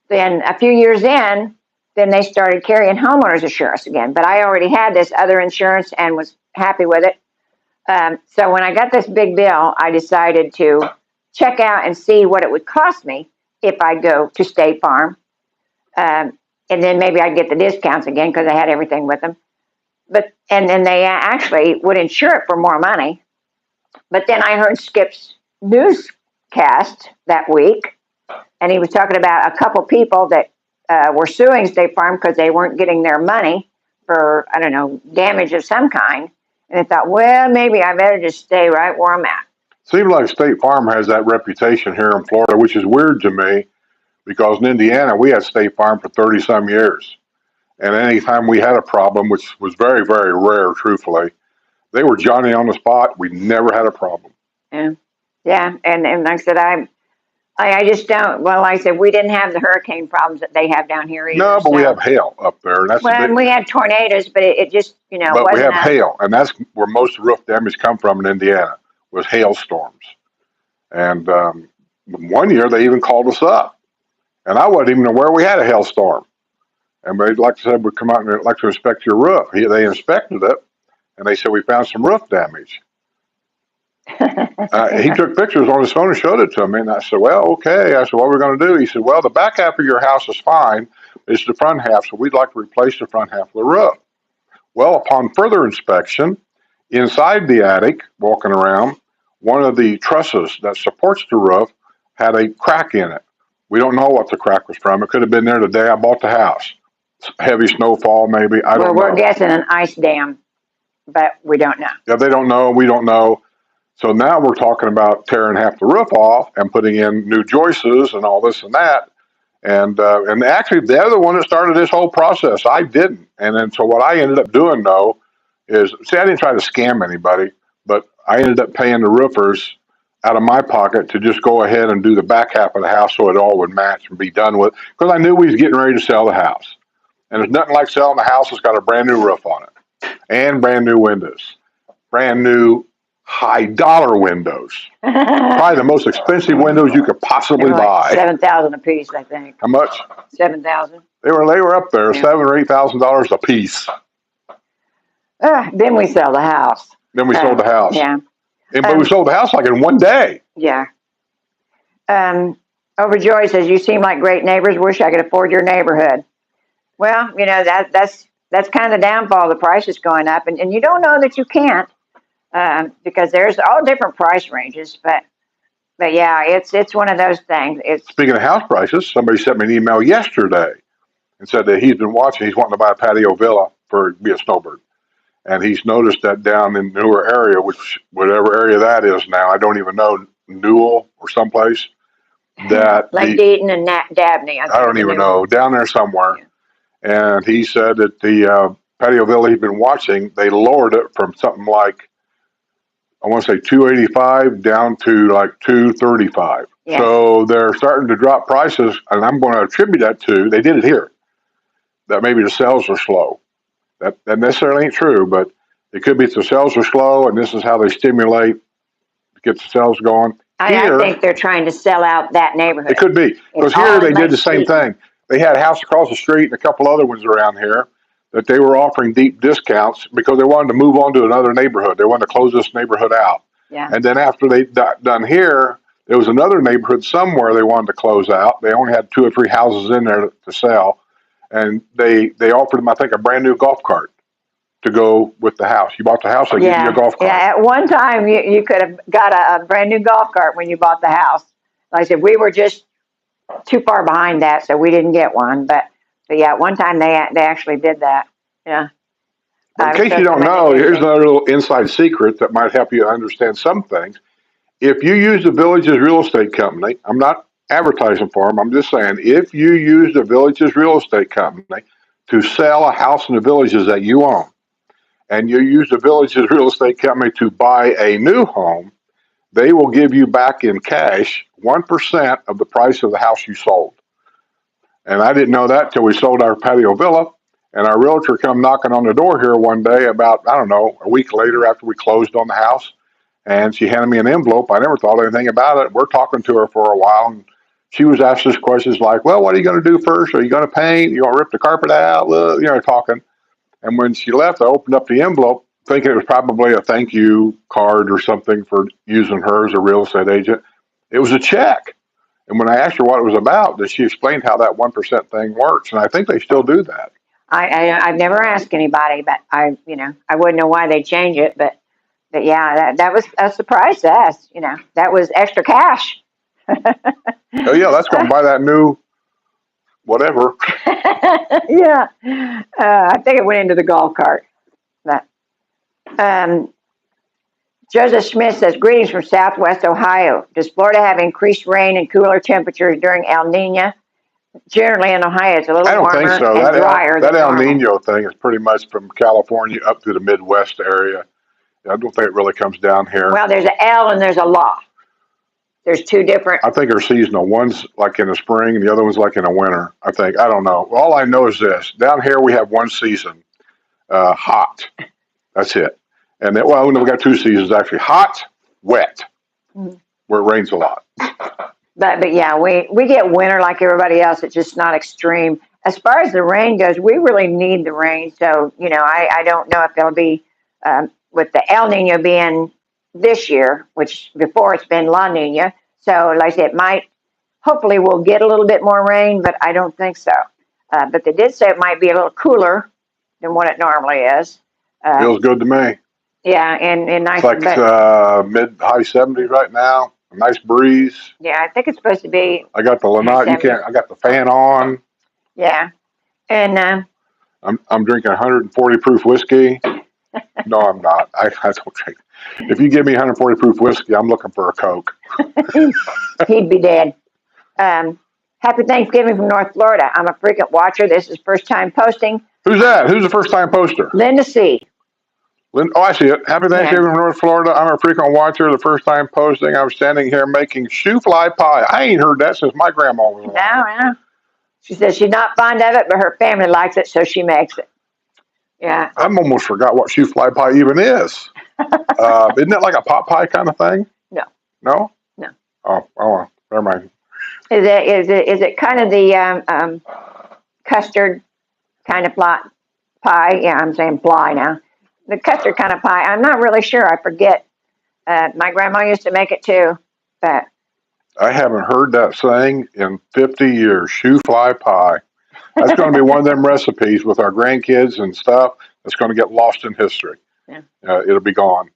Then a few years in, then they started carrying homeowners insurance again. But I already had this other insurance and was happy with it. So when I got this big bill, I decided to check out and see what it would cost me if I go to State Farm. And then maybe I'd get the discounts again because I had everything with them. And then they actually would insure it for more money. But then I heard Skip's newscast that week. And he was talking about a couple people that were suing State Farm because they weren't getting their money for, I don't know, damage of some kind. And I thought, well, maybe I better just stay right where I'm at. Seems like State Farm has that reputation here in Florida, which is weird to me because in Indiana, we had State Farm for 30-some years. And anytime we had a problem, which was very, very rare, truthfully, they were Johnny on the spot. We never had a problem. Yeah. And like I said, I just don't. Well, like I said, we didn't have the hurricane problems that they have down here either. No, but we have hail up there. And and we had tornadoes, but it just, But we have hail, and that's where most roof damage come from in Indiana, was hailstorms. And 1 year, they even called us up. And I wasn't even aware we had a hailstorm. And they, like I said, would come out and they'd like to inspect your roof. They inspected it, and they said, we found some roof damage. He took pictures on his phone and showed it to me, and I said, well, okay. I said, what are we going to do? He said, well, the back half of your house is fine. It's the front half, so we'd like to replace the front half of the roof. Well, upon further inspection, inside the attic, walking around, one of the trusses that supports the roof had a crack in it. We don't know what the crack was from. It could have been there the day I bought the house. heavy snowfall, maybe. I Well, don't we're know. guessing an ice dam, but we don't know. Yeah, they don't know. We don't know. So now we're talking about tearing half the roof off and putting in new joists and all this and that. And actually, they're the one that started this whole process. I didn't. And then so what I ended up doing though is, see, I didn't try to scam anybody, but I ended up paying the roofers out of my pocket to just go ahead and do the back half of the house so it all would match and be done with. Because I knew we was getting ready to sell the house, and there's nothing like selling a house that's got a brand new roof on it and brand new windows, brand new high dollar windows. Probably the most expensive windows you could possibly buy. 7,000 a piece, I think. How much? 7,000. They were up there, Yeah. $7,000 or $8,000 a piece. Then we sell the house. Then we sold the house. Yeah. But we sold the house like in one day. Yeah. Overjoy says, you seem like great neighbors. Wish I could afford your neighborhood. Well, you know, that's kind of the downfall. The price is going up, and you don't know that you can't, because there's all different price ranges. But yeah, it's one of those things. Speaking of house prices, somebody sent me an email yesterday and said that he's been watching. He's wanting to buy a patio villa for be a snowbird, and he's noticed that down in newer area, which whatever area that is now, I don't even know, Newell or someplace. That like Deaton and Dabney. I don't even know, down there somewhere. Yeah. And he said that the patio villa he's been watching, they lowered it from something like, I want to say 285 down to like 235. Yes. So they're starting to drop prices, and I'm going to attribute that to, they did it here, that maybe the sales are slow. That necessarily ain't true, but it could be the sales are slow, and this is how they stimulate to get the sales going. I think they're trying to sell out that neighborhood. It could be, because here they did the same thing. They had a house across the street and a couple other ones around here that they were offering deep discounts because they wanted to move on to another neighborhood. They wanted to close this neighborhood out. Yeah. And then after they done here, there was another neighborhood somewhere they wanted to close out. They only had 2 or 3 houses in there to sell. And they offered them, I think, a brand new golf cart to go with the house. You bought the house, they give you a golf cart. Yeah, at one time you could have got a brand new golf cart when you bought the house. Like I said, we were just too far behind that, so we didn't get one. But yeah, at one time they actually did that. Yeah. In case you don't know, here's another little inside secret that might help you understand some things. If you use the Villages Real Estate Company, I'm not advertising for them, I'm just saying, if you use the Villages Real Estate Company to sell a house in the Villages that you own, and you use the Villages Real Estate Company to buy a new home, they will give you back in cash 1% of the price of the house you sold. And I didn't know that till we sold our patio villa. And our realtor come knocking on the door here one day about, I don't know, a week later after we closed on the house. And she handed me an envelope. I never thought anything about it. We're talking to her for a while. And she was asking us questions like, well, what are you going to do first? Are you going to paint? You going to rip the carpet out? You know, talking. And when she left, I opened up the envelope thinking it was probably a thank you card or something for using her as a real estate agent. It was a check. And when I asked her what it was about, she explained how that 1% thing works. And I think they still do that. I've never asked anybody, but I wouldn't know why they change it, but yeah, that was a surprise to us. You know, that was extra cash. Oh yeah, that's going to buy that new whatever. Yeah, I think it went into the golf cart. But Joseph Smith says, greetings from Southwest Ohio. Does Florida have increased rain and cooler temperatures during El Nino? Generally in Ohio, it's a little warmer and drier. That El Nino thing is pretty much from California up to the Midwest area. I don't think it really comes down here. Well, there's an L and there's a law. There's 2 different. I think they're seasonal. One's like in the spring and the other one's like in the winter, I think. I don't know. All I know is this. Down here we have one season, hot. That's it. And then, well, we got 2 seasons actually. Hot, wet, where it rains a lot. But yeah, we get winter like everybody else. It's just not extreme. As far as the rain goes, we really need the rain. So, you know, I don't know if it'll be, with the El Nino being this year, which before it's been La Nina. So like I said, hopefully we'll get a little bit more rain, but I don't think so. But they did say it might be a little cooler than what it normally is. Feels good to me. Yeah, and nice. It's like mid-high 70s right now. A nice breeze. Yeah, I think it's supposed to be. I got the Lanai. I got the fan on. Yeah, and I'm drinking 140 proof whiskey. No, I'm not. I don't drink. If you give me 140 proof whiskey, I'm looking for a Coke. He'd be dead. Happy Thanksgiving from North Florida. I'm a frequent watcher. This is first time posting. Who's that? Who's the first time poster? Linda C. Oh, I see it. Happy Thanksgiving from North Florida. I'm a frequent watcher. The first time posting. I'm standing here making shoe fly pie. I ain't heard that since my grandma was alive. No. She says she's not fond of it, but her family likes it, so she makes it. Yeah. I almost forgot what shoe fly pie even is. Isn't it like a pot pie kind of thing? No. No? No. Oh, never mind. Is it kind of the custard kind of pie? Yeah, I'm saying fly now. The custard kind of pie. I'm not really sure. I forget. My grandma used to make it too, but I haven't heard that saying in 50 years. Shoe fly pie. That's going to be one of them recipes with our grandkids and stuff that's going to get lost in history. Yeah. It'll be gone.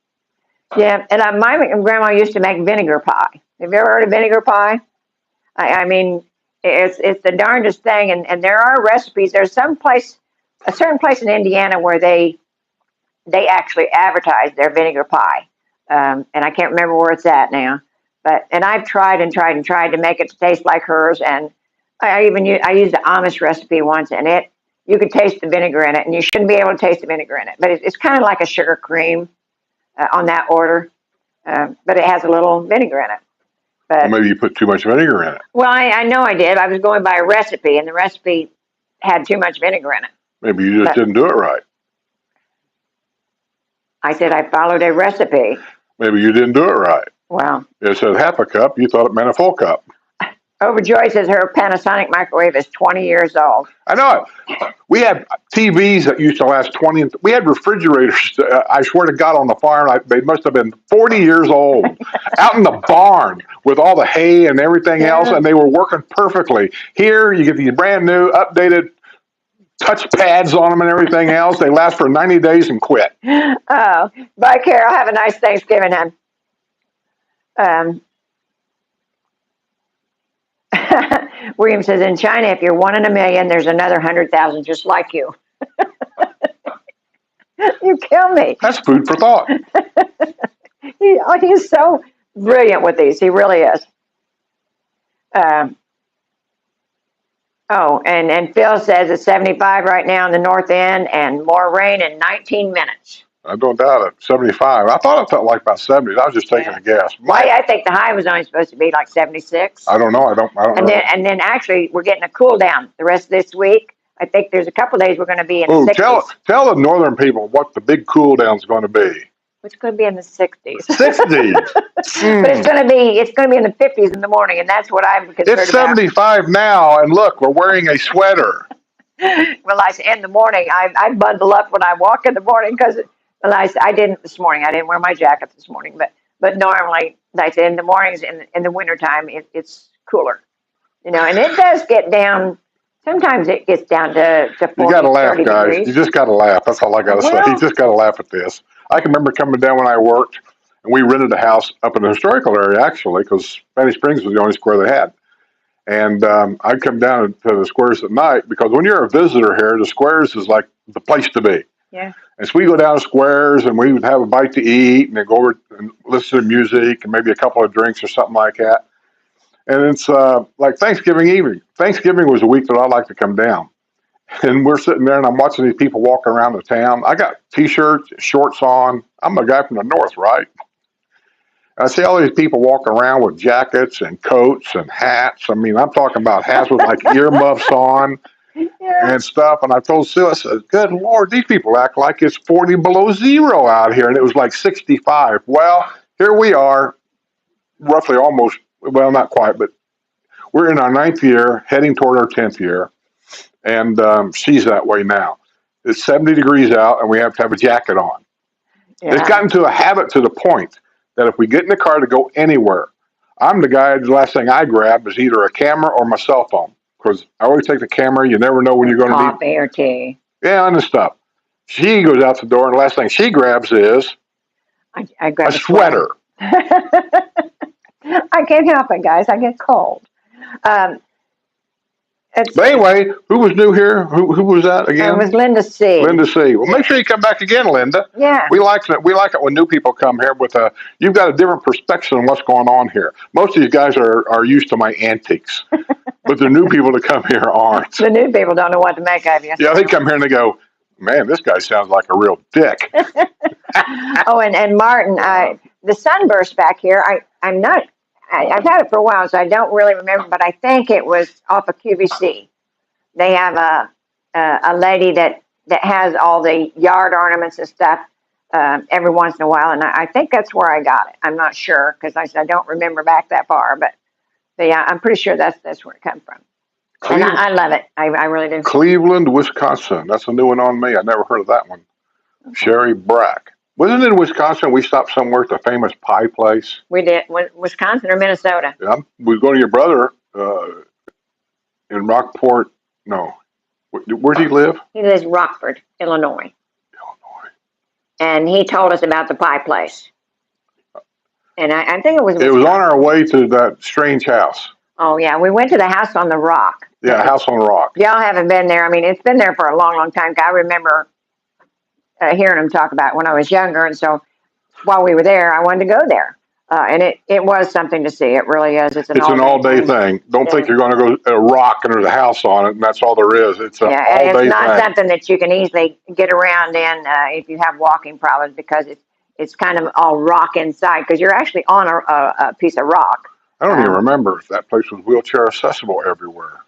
Yeah, and my grandma used to make vinegar pie. Have you ever heard of vinegar pie? I mean, it's the darndest thing, and there are recipes. There's a certain place in Indiana where they actually advertise their vinegar pie, and I can't remember where it's at now. And I've tried to make it to taste like hers, and I used the Amish recipe once, and you could taste the vinegar in it, and you shouldn't be able to taste the vinegar in it, but it's kind of like a sugar cream on that order, but it has a little vinegar in it. But well, maybe you put too much vinegar in it. Well, I know I did. I was going by a recipe, and the recipe had too much vinegar in it. Maybe you just didn't do it right. I said I followed a recipe. Maybe you didn't do it right. Well, it said half a cup. You thought it meant a full cup. Overjoy says her Panasonic microwave is 20 years old. I know it. We had TVs that used to last 20. We had refrigerators, I swear to God, on the farm. They must have been 40 years old out in the barn with all the hay and everything else, and they were working perfectly. Here, you get these brand new, updated touch pads on them and everything else. They last for 90 days and quit. Oh, bye, Carol. Have a nice Thanksgiving, hon. William says, in China, if you're one in a million, there's another 100,000 just like you. You kill me. That's food for thought. He's so brilliant with these. He really is. And Phil says it's 75 right now in the north end and more rain in 19 minutes. I don't doubt it. 75. I thought it felt like about 70. I was just taking a guess. I think the high was only supposed to be like 76. I don't know. I don't know. And then actually we're getting a cool down the rest of this week. I think there's a couple of days we're going to be in the 60s. Tell the northern people what the big cool down is going to be. It's going to be in the 60s. 60s. But it's going to be in the 50s in the morning, and that's what I'm concerned about. It's 75 now, and look, we're wearing a sweater. Well, in the morning, I bundle up when I walk in the morning because. Well, I didn't this morning. I didn't wear my jacket this morning, but normally, like I said, in the mornings, in the wintertime, it's cooler, and it does get down. Sometimes it gets down to 40, you got to laugh, 30 guys. degrees. You just got to laugh. That's all I got to say. You just got to laugh at this. I can remember coming down when I worked, and we rented a house up in the historical area, actually, because Spanish Springs was the only square they had. And I'd come down to the squares at night because when you're a visitor here, the squares is like the place to be. Yeah. And so we go down to squares and we would have a bite to eat and then go over and listen to music and maybe a couple of drinks or something like that. And it's like Thanksgiving evening. Thanksgiving was a week that I like to come down. And we're sitting there and I'm watching these people walking around the town. I got T-shirts, shorts on. I'm a guy from the north, right? I see all these people walking around with jackets and coats and hats. I mean, I'm talking about hats with like earmuffs on. Yeah. And stuff. And I told Sue, I said, good Lord, these people act like it's 40 below zero out here. And it was like 65. Well, here we are, roughly almost, well, not quite, but we're in our 9th year, heading toward our 10th year. And she's that way now. It's 70 degrees out, and we have to have a jacket on. Yeah. It's gotten to a habit to the point that if we get in the car to go anywhere, I'm the guy, the last thing I grab is either a camera or my cell phone. Because I always take the camera. You never know when you're going to be. Coffee or tea. Yeah, and stuff. She goes out the door, and the last thing she grabs is I grab a sweater. I can't help it, guys. I get cold. But anyway, who was new here? Who was that It again? was Linda C. Linda C. Well, make sure you come back again, Linda. Yeah. We like it. We like it when new people come here with a. You've got a different perspective on what's going on here. Most of these guys are used to my antics, but the new people that come here aren't. The new people don't know what to make of you. Yeah, they come here and they go, "Man, this guy sounds like a real dick." Oh, and Martin, the sunburst back here. I'm not. I've had it for a while, so I don't really remember. But I think it was off of QVC. They have a lady that has all the yard ornaments and stuff every once in a while, and I think that's where I got it. I'm not sure because I don't remember back that far, but yeah, I'm pretty sure that's where it comes from. And I love it. I really do. Cleveland, Wisconsin. That's a new one on me. I never heard of that one. Okay. Sherry Brack. Wasn't it in Wisconsin? We stopped somewhere at the famous pie place. We did. Wisconsin or Minnesota? Yeah, we go to your brother in Rockport. No, where does he live? He lives in Rockford, Illinois. And he told us about the pie place. And I think it was. It was on our way to that strange house. Oh yeah, we went to the house on the rock. Yeah, House on the Rock. Y'all haven't been there. I mean, it's been there for a long, long time. I remember hearing him talk about it when I was younger, and so while we were there, I wanted to go there. And it was something to see. It really is. It's an all-day thing. Don't think you're going to go a rock and there's a house on it, and that's all there is. It's an all-day thing. It's not something that you can easily get around in if you have walking problems because it's kind of all rock inside because you're actually on a piece of rock. I don't even remember if that place was wheelchair accessible everywhere.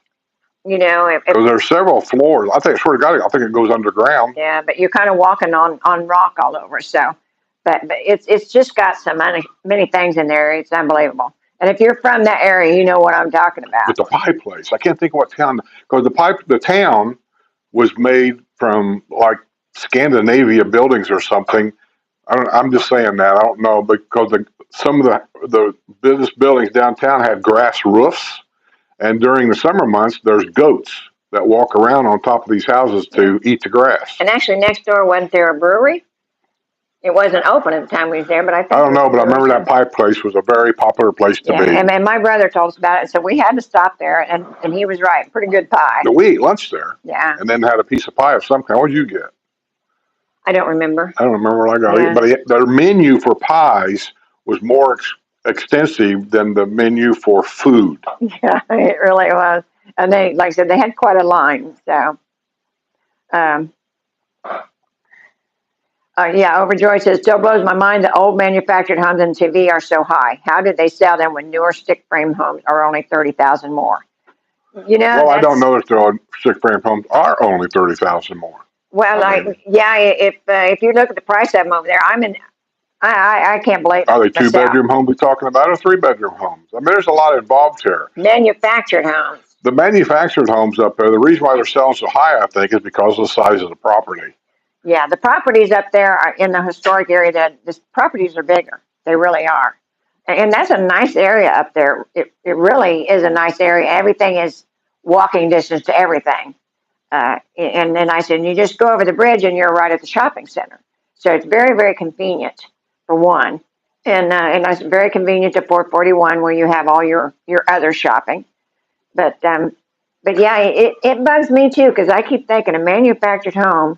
You know, because there's several floors. I think, swear to God, I think it goes underground. Yeah, but you're kind of walking on rock all over. So, but it's just got so many things in there. It's unbelievable. And if you're from that area, you know what I'm talking about. It's a pie place. I can't think of what town because the town was made from like Scandinavia buildings or something. I'm just saying that. I don't know because some of the business buildings downtown had grass roofs. And during the summer months, there's goats that walk around on top of these houses to eat the grass. And actually, next door, wasn't there a brewery? It wasn't open at the time we was there, but I think. I don't know, but I remember that pie place was a very popular place to be. And my brother told us about it, so we had to stop there, and he was right. Pretty good pie. We ate lunch there. Yeah. And then had a piece of pie of some kind. What did you get? I don't remember. I don't remember what I got. But their menu for pies was more extensive than the menu for food. Yeah, it really was. And they, like I said, they had quite a line. So, Overjoy says, still blows my mind that old manufactured homes in TV are so high. How did they sell them when newer stick frame homes are only 30,000 more? You know. Well, I don't know that the stick frame homes are only 30,000 more. Well, if you look at the price of them over there, I can't believe it. Are they 2-bedroom homes we're talking about or 3-bedroom homes? I mean, there's a lot involved here. Manufactured homes. The manufactured homes up there, the reason why they're selling so high, I think, is because of the size of the property. Yeah, the properties up there are in the historic area. The properties are bigger. They really are. And that's a nice area up there. It really is a nice area. Everything is walking distance to everything. And then I said, you just go over the bridge and you're right at the shopping center. So it's very, very convenient. For one, and it's very convenient to 441 where you have all your other shopping, but yeah, it bugs me too because I keep thinking a manufactured home,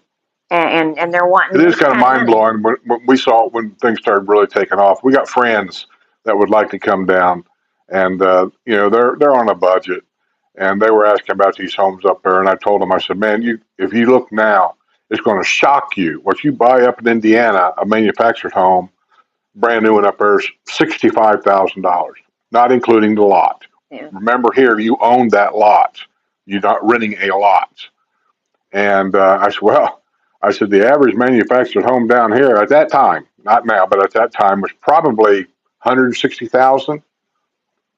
and they're wanting. It is kind of mind blowing when we saw it when things started really taking off. We got friends that would like to come down, and they're on a budget, and they were asking about these homes up there, and I told them, I said, man, if you look now, it's going to shock you. What you buy up in Indiana, a manufactured home. Brand new one up there is $65,000, not including the lot. Yeah. Remember here, you own that lot. You're not renting a lot. And I said, the average manufactured home down here at that time, not now, but at that time was probably $160,000.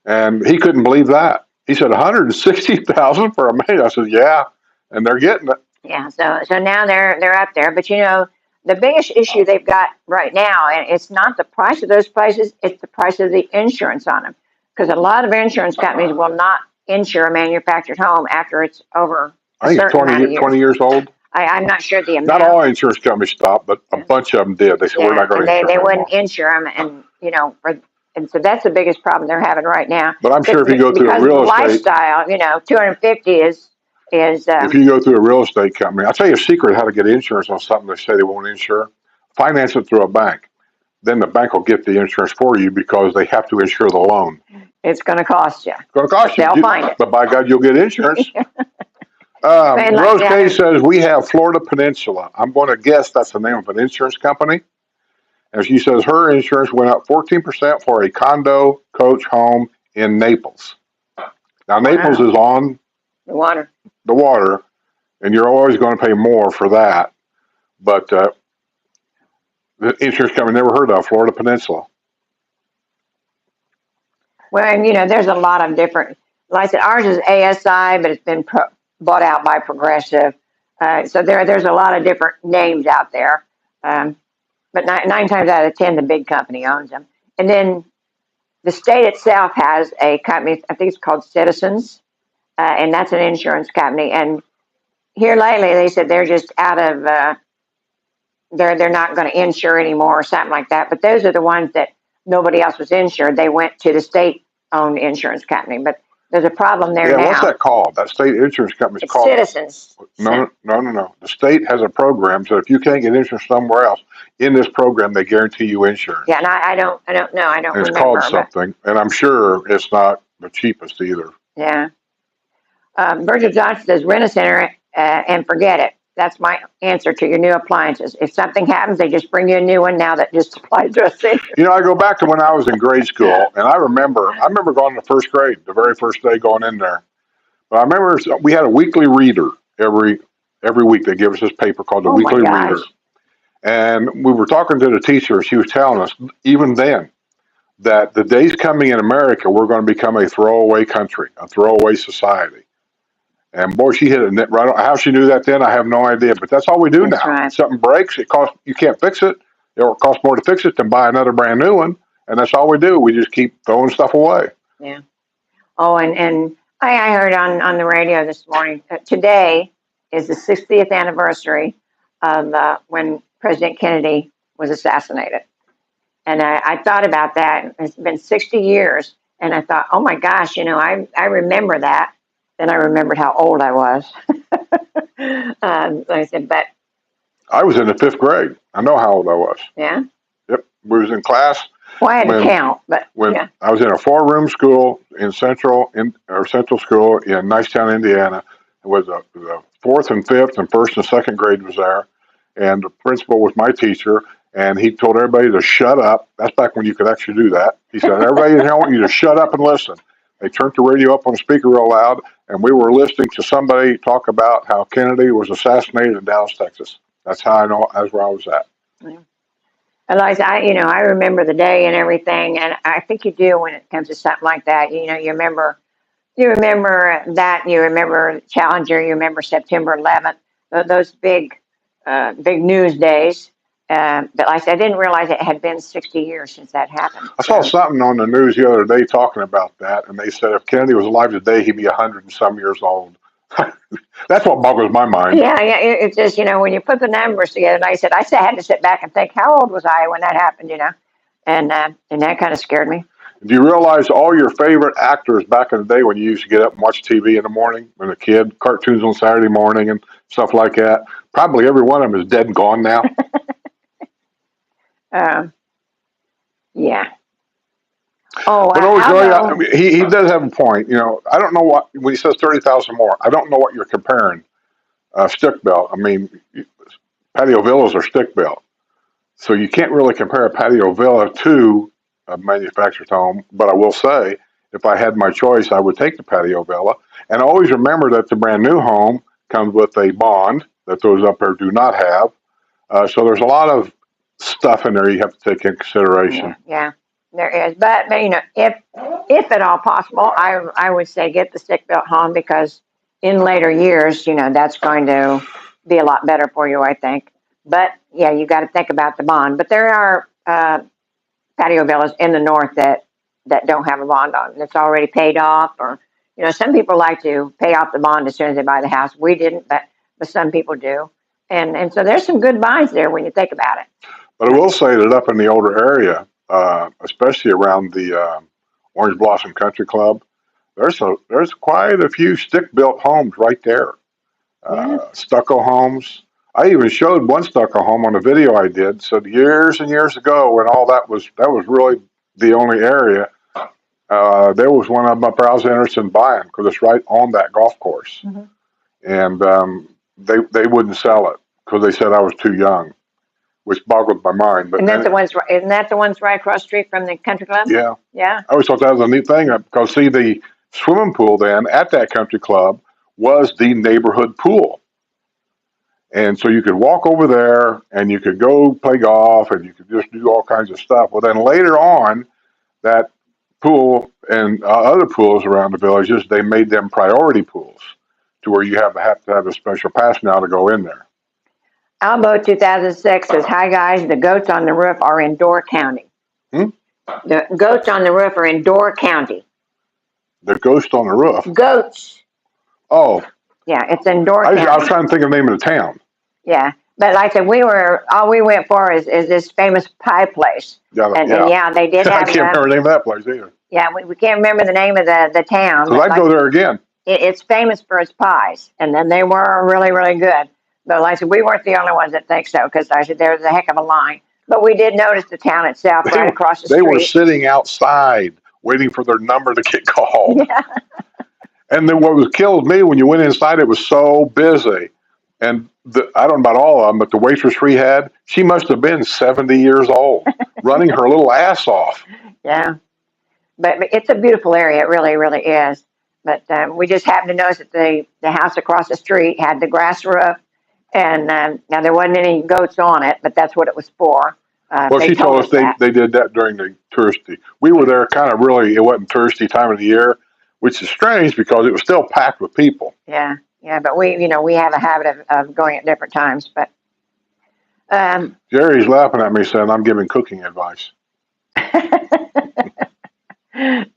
And he couldn't believe that. He said, $160,000 for a man. I said, yeah, and they're getting it. Yeah, so now they're up there, but the biggest issue they've got right now, and it's not the price of those places, it's the price of the insurance on them. Because a lot of insurance companies will not insure a manufactured home after it's over I think it's 20 years old. I'm not sure the amount. Not all insurance companies stopped, but a bunch of them did. They said, we're not going to insure they wouldn't insure them, and, and so that's the biggest problem they're having right now. But I'm sure if you go through a Because of real the estate, lifestyle, 250 is if you go through a real estate company, I'll tell you a secret how to get insurance on something they say they won't insure. Finance it through a bank. Then the bank will get the insurance for you because they have to insure the loan. it's going to cost you. It's going to cost you. They'll find it. But by God, you'll get insurance. Man, like Rose that. K says, we have Florida Peninsula. I'm going to guess that's the name of an insurance company. And she says her insurance went up 14% for a condo coach home in Naples. Now, Naples is on The water. the water, and you're always going to pay more for that. But the insurance company never heard of Florida Peninsula. Well, and there's a lot of different. Like I said, ours is ASI, but it's been bought out by Progressive. So there's a lot of different names out there. But nine times out of 10, the big company owns them. And then the state itself has a company, I think it's called Citizens, and that's an insurance company. And here lately, they said they're just out of, they're not going to insure anymore or something like that. But those are the ones that nobody else was insured. They went to the state-owned insurance company. But there's a problem there now. Yeah, what's that called? That state insurance company's It's called Citizens. No. The state has a program, so if you can't get insurance somewhere else, in this program, they guarantee you insurance. Yeah, and I don't know. I don't And it's remember. called something, and I'm sure it's not the cheapest either. Yeah. Virgil Johnson says, rent a center and forget it. That's my answer to your new appliances. If something happens, they just bring you a new one now that just applies to a senior. I go back to when I was in grade school, and I remember going to first grade, the very first day going in there. But I remember we had a weekly reader every week. They give us this paper called the Weekly Reader. And we were talking to the teacher. She was telling us, even then, that the days coming in America, we're going to become a throwaway country, a throwaway society. And boy, she hit it right on. How she knew that then, I have no idea. But that's all we do now. Right. Something breaks, you can't fix it. It will cost more to fix it than buy another brand new one. And that's all we do. We just keep throwing stuff away. Yeah. Oh, and I heard on the radio this morning, today is the 60th anniversary of when President Kennedy was assassinated. And I thought about that. It's been 60 years. And I thought, oh my gosh, I remember that. Then I remembered how old I was. I said, but. I was in the 5th grade. I know how old I was. Yeah? Yep. We was in class. Well, I had to count, but. When I was in a 4-room school in Central School in Nicetown, Indiana. It was the 4th and 5th and 1st and 2nd grade was there. And the principal was my teacher. And he told everybody to shut up. That's back when you could actually do that. He said, everybody, I want you to shut up and listen. They turned the radio up on the speaker real loud, and we were listening to somebody talk about how Kennedy was assassinated in Dallas, Texas. That's how I know. That's where I was at. Yeah. Eliza, I remember the day and everything, and I think you do when it comes to something like that. You remember that. You remember Challenger. You remember September 11th. Those big news days. But like I said, I didn't realize it had been 60 years since that happened. I saw something on the news the other day talking about that, and they said if Kennedy was alive today, he'd be 100 and some years old. That's what boggles my mind. Yeah. It's just, when you put the numbers together, and I had to sit back and think, how old was I when that happened, And that kind of scared me. Do you realize all your favorite actors back in the day when you used to get up and watch TV in the morning when a kid, cartoons on Saturday morning and stuff like that, probably every one of them is dead and gone now? Yeah. Oh, but he does have a point. I don't know when he says 30,000 more. I don't know what you're comparing. Stick built. I mean, patio villas are stick built, so you can't really compare a patio villa to a manufactured home. But I will say, if I had my choice, I would take the patio villa. And always remember that the brand new home comes with a bond that those up there do not have. So there's a lot of stuff in there you have to take in consideration. Yeah, there is. But if at all possible, I would say get the stick-built home because in later years, that's going to be a lot better for you, I think. But yeah, you got to think about the bond. But there are patio villas in the north that don't have a bond on it. It's already paid off, or some people like to pay off the bond as soon as they buy the house. We didn't, but some people do. And so there's some good buys there when you think about it. But I will say that up in the older area, especially around the Orange Blossom Country Club. There's quite a few stick-built homes right there, Yeah. stucco homes. I even showed one stucco home on a video I did. So years and years ago, when all that was really the only area. There was one of them up there I was interested in buying because it's right on that golf course, Mhm. and they wouldn't sell it because they said I was too young, which boggled my mind. But And that's then, the ones. Isn't that the ones right across the street from the country club? yeah, Yeah. I always thought that was a neat thing because see the swimming pool then at that country club was the neighborhood pool. And so you could walk over there and you could go play golf and you could just do all kinds of stuff. Well, then later on, that pool and other pools around the villages, they made them priority pools to where you have to have a special pass now to go in there. Albo 2006 says, "Hi guys, the goats on the roof are in Door County. Hmm? The goats on the roof are in Door County. The ghost on the roof. Goats. Oh, Yeah, it's in Door I County. was trying to think of the name of the town. Yeah, but like I said, all we went for is this famous pie place, Yeah, and yeah. yeah, they did I have. can't remember the name of that place either. Yeah, we can't remember the name of the town. Because But I'd like, go there again. it's famous for its pies, and then they were really, really good. But like I said, we weren't the only ones that think so, because I said there's a heck of a line. But we did notice the town itself right across the They street. were sitting outside waiting for their number to get called. Yeah. And then what was killed me when you went inside, it was so busy. And I don't know about all of them, but the waitress we had, she must have been 70 years old, running her little ass off. Yeah, but it's a beautiful area. It really, really is. But we just happened to notice that the house across the street had the grass roof, and now there wasn't any goats on it, but that's what it was for. Well, They she told us that. they did that during the touristy. We were there kind of really, it wasn't touristy time of the year, which is strange because it was still packed with people. Yeah, yeah, but we have a habit of going at different times. But Jerry's laughing at me saying I'm giving cooking advice.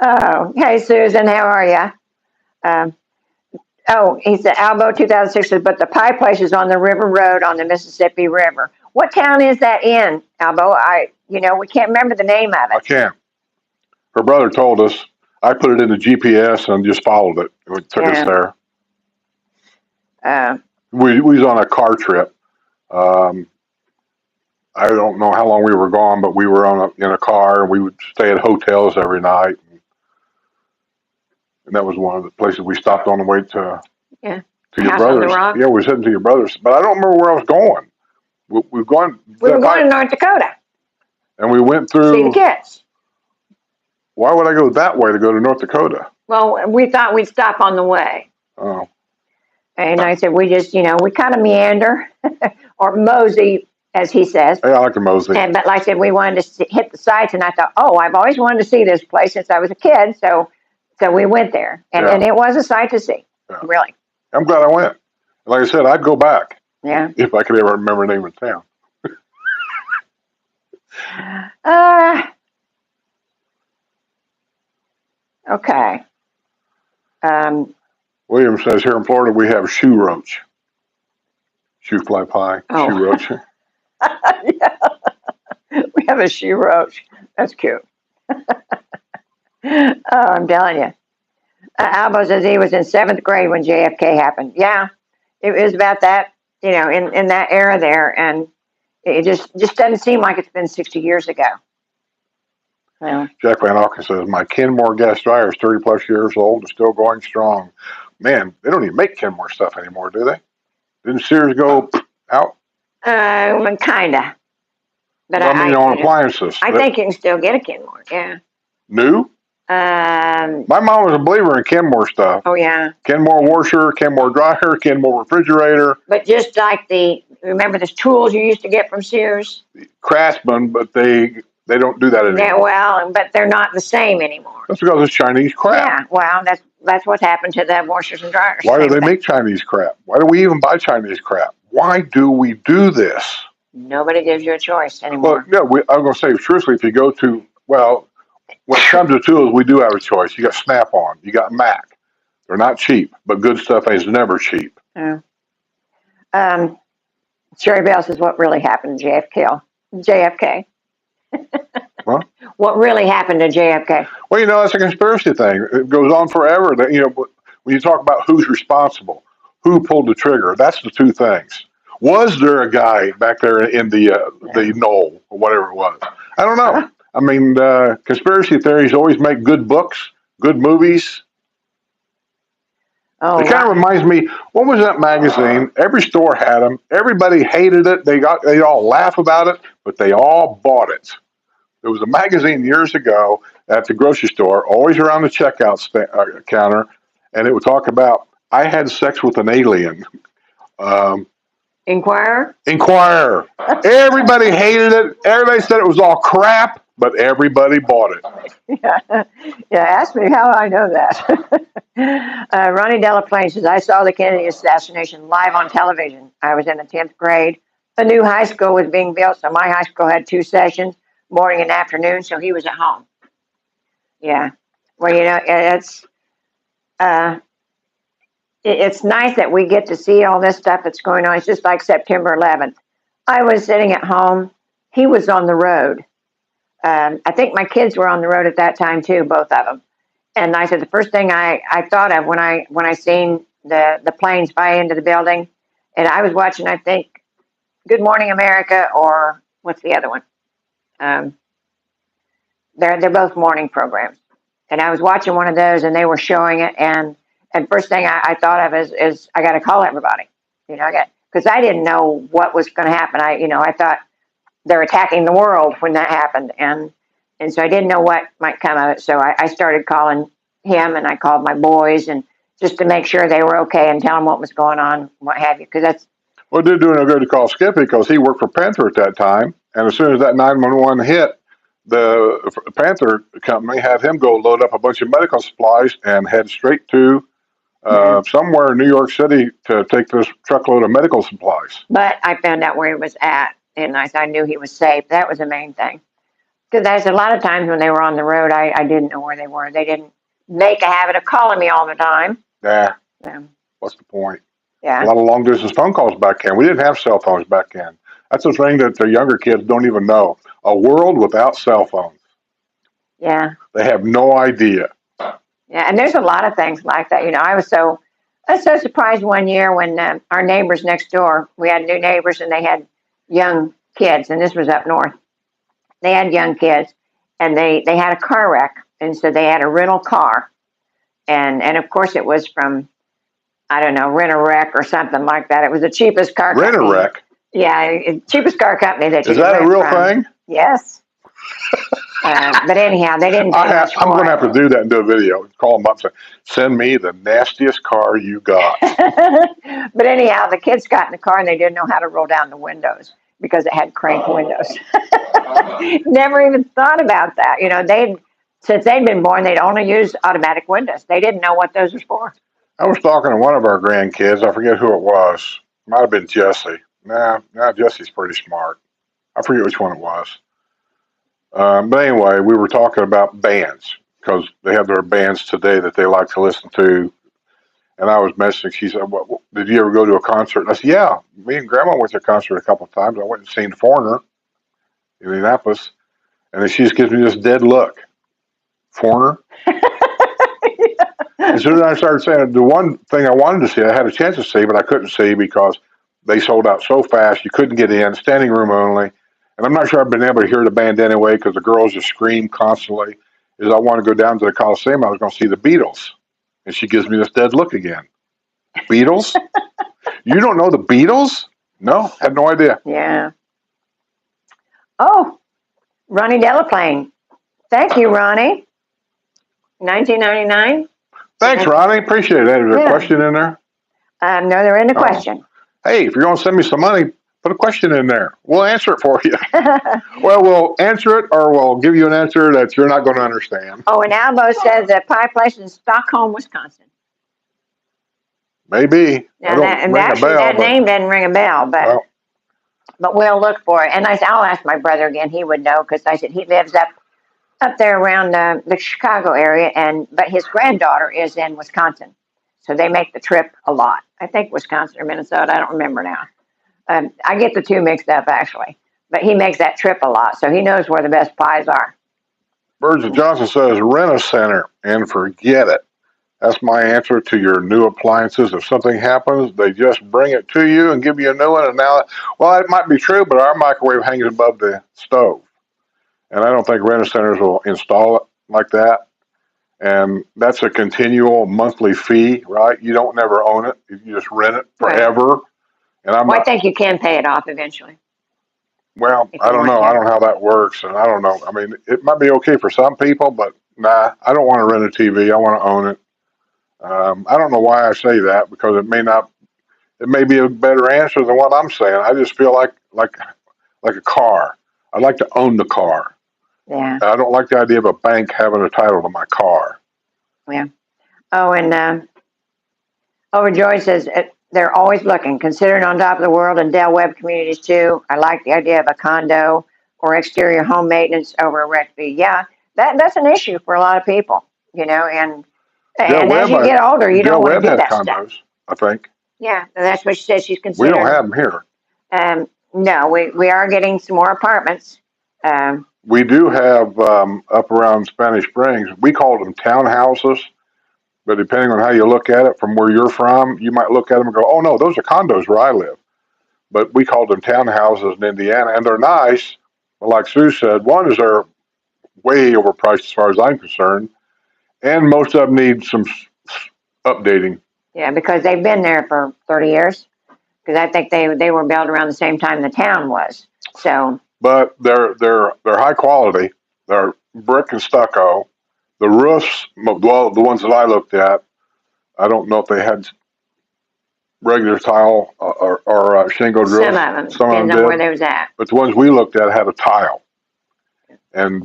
Oh, hey Susan, how are you? Oh, he said Albo 2006 says, but the pie place is on the River Road on the Mississippi River. What town is that in, Albo? We can't remember the name of I it. can't. Her brother told us. I put it in the GPS and just followed it. It took us there. We was on a car trip. I don't know how long we were gone, but we were in a car and we would stay at hotels every night. And that was one of the places we stopped on the way to your House brother's. on the Rock? Yeah, we was heading to your brother's, but I don't remember where I was going. We were going to North Dakota. And we went through. See the kids. Why would I go that way to go to North Dakota? Well, we thought we'd stop on the way. Oh. And I said, we just, we kind of meander or mosey, as he says. Hey, I like to mosey. But like I said, we wanted to hit the sites, and I thought, I've always wanted to see this place since I was a kid. So we went there, and it was a sight to see, really. I'm glad I went. Like I said, I'd go back. Yeah. If I could ever remember the name of the town. Okay. William says here in Florida we have shoe roach. Shoe fly pie, shoe roach. Yeah. We have a shoe roach. That's cute. I'm telling you. Albo says he was in 7th grade when JFK happened. Yeah, it was about that, in that era there, and it just doesn't seem like it's been 60 years ago. So. Jack Van Auken says, my Kenmore gas dryer is 30 plus years old and still going strong. Man, they don't even make Kenmore stuff anymore, do they? Didn't Sears go out? Kinda. But I mean, on appliances. I think you can still get a Kenmore, yeah. New? My mom was a believer in Kenmore stuff. Oh, yeah. Kenmore washer, Kenmore dryer, Kenmore refrigerator. But just like remember the tools you used to get from Sears? Craftsman, but they don't do that anymore. Yeah, well, but they're not the same anymore. That's because it's Chinese crap. Yeah, well, that's what's happened to the washers and dryers. Why do they make Chinese crap? Why do we even buy Chinese crap? Why do we do this? Nobody gives you a choice anymore. Well, yeah, I'm going to say, truthfully, if you go to, when it comes to tools, we do have a choice. You got Snap-on, you got Mac. They're not cheap, but good stuff is never cheap. Yeah. Sherry Bell says, what really happened to JFK? Huh? What really happened to JFK? Well, it's a conspiracy thing. It goes on forever. That when you talk about who's responsible, who pulled the trigger, that's the two things. Was there a guy back there in the knoll or whatever it was? I don't know. Huh? I mean, conspiracy theories always make good books, good movies. Oh, It kind of right. reminds me. What was that magazine? Every store had them. Everybody hated it. They all laugh about it, but they all bought it. There was a magazine years ago at the grocery store, always around the checkout counter, and it would talk about I had sex with an alien. Um, Inquirer? Inquirer. Everybody hated it. Everybody said it was all crap, but everybody bought it. Yeah, yeah. Ask me how I know that. Ronnie Delaplane says, I saw the Kennedy assassination live on television. I was in the 10th grade. A new high school was being built, so my high school had 2 sessions, morning and afternoon, so he was at home. Yeah. Well, uh, it's nice that we get to see all this stuff that's going on. It's just like September 11th. I was sitting at home. He was on the road. I think my kids were on the road at that time too, both of them. And I said the first thing I thought of when I seen the planes fly into the building, and I was watching, I think, Good Morning America, or what's the other one? Um, they're both morning programs, and I was watching one of those, and they were showing it, and first thing I thought of is I got to call everybody, because I didn't know what was going to happen. I thought they're attacking the world when that happened, and so I didn't know what might come of it. So I started calling him, and I called my boys, and just to make sure they were okay and tell them what was going on, what have you, because that's Well, it did do no good to call Skippy because he worked for Panther at that time, and as soon as that 911 hit, the Panther company had him go load up a bunch of medical supplies and head straight to somewhere in New York City to take this truckload of medical supplies. But I found out where he was at, and I knew he was safe. That was the main thing. Because there's a lot of times when they were on the road, I didn't know where they were. They didn't make a habit of calling me all the time. Yeah, Um, what's the point? A yeah, lot of long distance phone calls back then. We didn't have cell phones back then. That's the thing that the younger kids don't even know. A world without cell phones. yeah, They have no idea. yeah. And there's a lot of things like that. I was so surprised one year when our neighbors next door, we had new neighbors, and they had young kids, and this was up north. They had young kids, and they had a car wreck, and so they had a rental car, and of course it was from, I don't know, Rent a Wreck or something like that. It was the cheapest car Rent a company. wreck. Yeah, cheapest car company that you Is could that a rent real from. thing? Yes. But anyhow, they didn't pay much I'm for going to have to do that and do a video. Call them up and say, send me the nastiest car you got. it. But anyhow, the kids got in the car and they didn't know how to roll down the windows because it had crank windows. Never even thought about that. Since they'd been born, they'd only used automatic windows. They didn't know what those were for. I was talking to one of our grandkids. I forget who it was. Might have been Jesse. Nah, Jesse's pretty smart. I forget which one it was. But anyway, we were talking about bands because they have their bands today that they like to listen to. And I was messaging. She said, well, did you ever go to a concert? And I said, yeah. Me and Grandma went to a concert a couple of times. I went and seen Foreigner in Indianapolis. And then she just gives me this dead look. Foreigner? As soon as I started saying the one thing I wanted to see, I had a chance to see, but I couldn't see because they sold out so fast. You couldn't get in, standing room only. And I'm not sure I've been able to hear the band anyway because the girls just scream constantly. Is I want to go down to the Coliseum. I was going to see the Beatles. And she gives me this dead look again. Beatles? You don't know the Beatles? No, had no idea. Yeah. Oh, Ronnie Delaplane. Thank you, Ronnie. 1999. Thanks, Ronnie. Appreciate it. Is there a question in there? No, they're in the question. Hey, if you're going to send me some money, put a question in there. We'll answer it for you. Well, we'll answer it or we'll give you an answer that you're not going to understand. Oh, and Albo says a pie place in Stockholm, Wisconsin. Maybe. Now that name doesn't ring a bell, but we'll look for it. And I'll ask my brother again. He would know because I said he lives up there around the Chicago area, but his granddaughter is in Wisconsin, so they make the trip a lot. I think Wisconsin or Minnesota. I don't remember now. I get the two mixed up actually, but he makes that trip a lot, so he knows where the best pies are. Birds Johnson says, rent a center and forget it. That's my answer to your new appliances. If something happens, they just bring it to you and give you a new one. And now, well, it might be true, but our microwave hangs above the stove. And I don't think rent a centers will install it like that. And that's a continual monthly fee, right? You don't never own it. You just rent it forever. Right. And I think you can pay it off eventually. Well, I don't know. I don't know how that works. And I don't know. I mean, it might be okay for some people, but nah, I don't want to rent a TV. I want to own it. I don't know why I say that, because it may be a better answer than what I'm saying. I just feel like a car. I'd like to own the car. Yeah. I don't like the idea of a bank having a title to my car. Yeah. Oh, and Overjoy says they're always looking, considering on top of the world and Del Webb communities too. I like the idea of a condo or exterior home maintenance over a rec fee. Yeah, that's an issue for a lot of people, and as you get older, you don't want to do that condos, stuff. I think. Yeah, that's what she says she's considering. We don't have them here. No, we are getting some more apartments. We do have up around Spanish Springs. We called them townhouses, but depending on how you look at it from where you're from, you might look at them and go, "Oh no, those are condos where I live." But we called them townhouses in Indiana, and they're nice. But like Sue said, one is they're way overpriced as far as I'm concerned, and most of them need some updating. Yeah, because they've been there for 30 years. Because I think they were built around the same time the town was. So. But they're high quality. They're brick and stucco. The roofs, well, the ones that I looked at, I don't know if they had regular tile or shingled roofs. Some of them, depends on where they was at. But the ones we looked at had a tile, and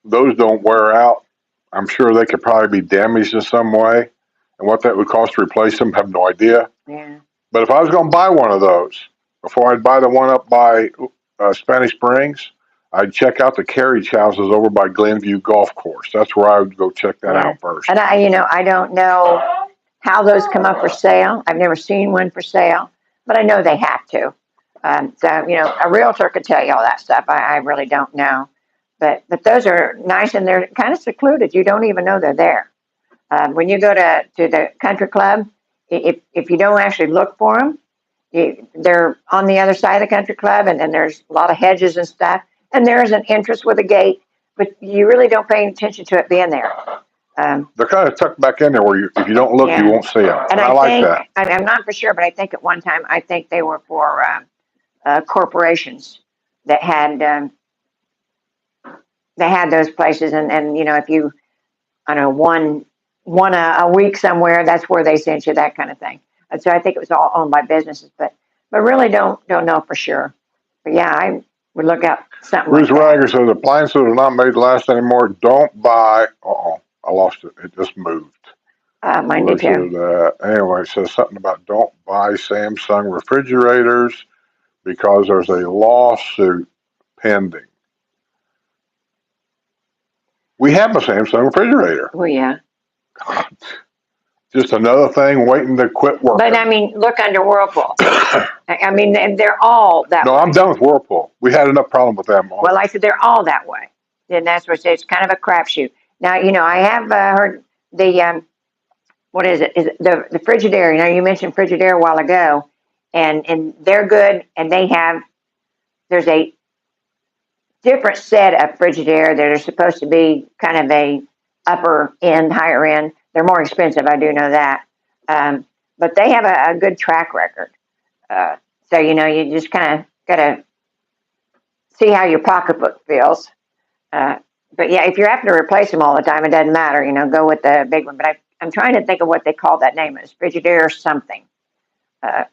those don't wear out. I'm sure they could probably be damaged in some way, and what that would cost to replace them, have no idea. Yeah. But if I was going to buy one of those, before I'd buy the one up by Spanish Springs, I'd check out the carriage houses over by Glenview Golf Course. That's where I would go check that out first. And I don't know how those come up for sale. I've never seen one for sale, but I know they have to. So, a realtor could tell you all that stuff. I really don't know. But those are nice, and they're kind of secluded. You don't even know they're there. When you go to the country club, if you don't actually look for them, they're on the other side of the country club, and there's a lot of hedges and stuff. And there's an entrance with a gate, but you really don't pay attention to it being there. They're kind of tucked back in there where if you don't look, you won't see them. And I like that. I'm not for sure, but I think at one time, they were for corporations that had those places. And if you, I don't know, one a week somewhere, that's where they sent you, that kind of thing. And so I think it was all owned by businesses, but really don't know for sure. But yeah, I would look up something. Bruce like that. Reiger says appliances are not made to last anymore. Don't buy. I lost it. It just moved. Mine did too. Anyway, it says something about don't buy Samsung refrigerators because there's a lawsuit pending. We have a Samsung refrigerator. Oh yeah. God. Just another thing waiting to quit working. But I mean, look under Whirlpool. I mean, they're all that way. No, I'm done with Whirlpool. We had enough problem with them. Well, I said they're all that way. And that's what it's kind of a crapshoot. Now, I have heard the, what is it? Is it the Frigidaire? You mentioned Frigidaire a while ago, and they're good. And there's a different set of Frigidaire that are supposed to be kind of a upper end, higher end. They're more expensive, I do know that. But they have a good track record. So, you just kind of got to see how your pocketbook feels. But yeah, if you're having to replace them all the time, it doesn't matter, go with the big one. But I'm trying to think of what they call that name. It's Frigidaire something.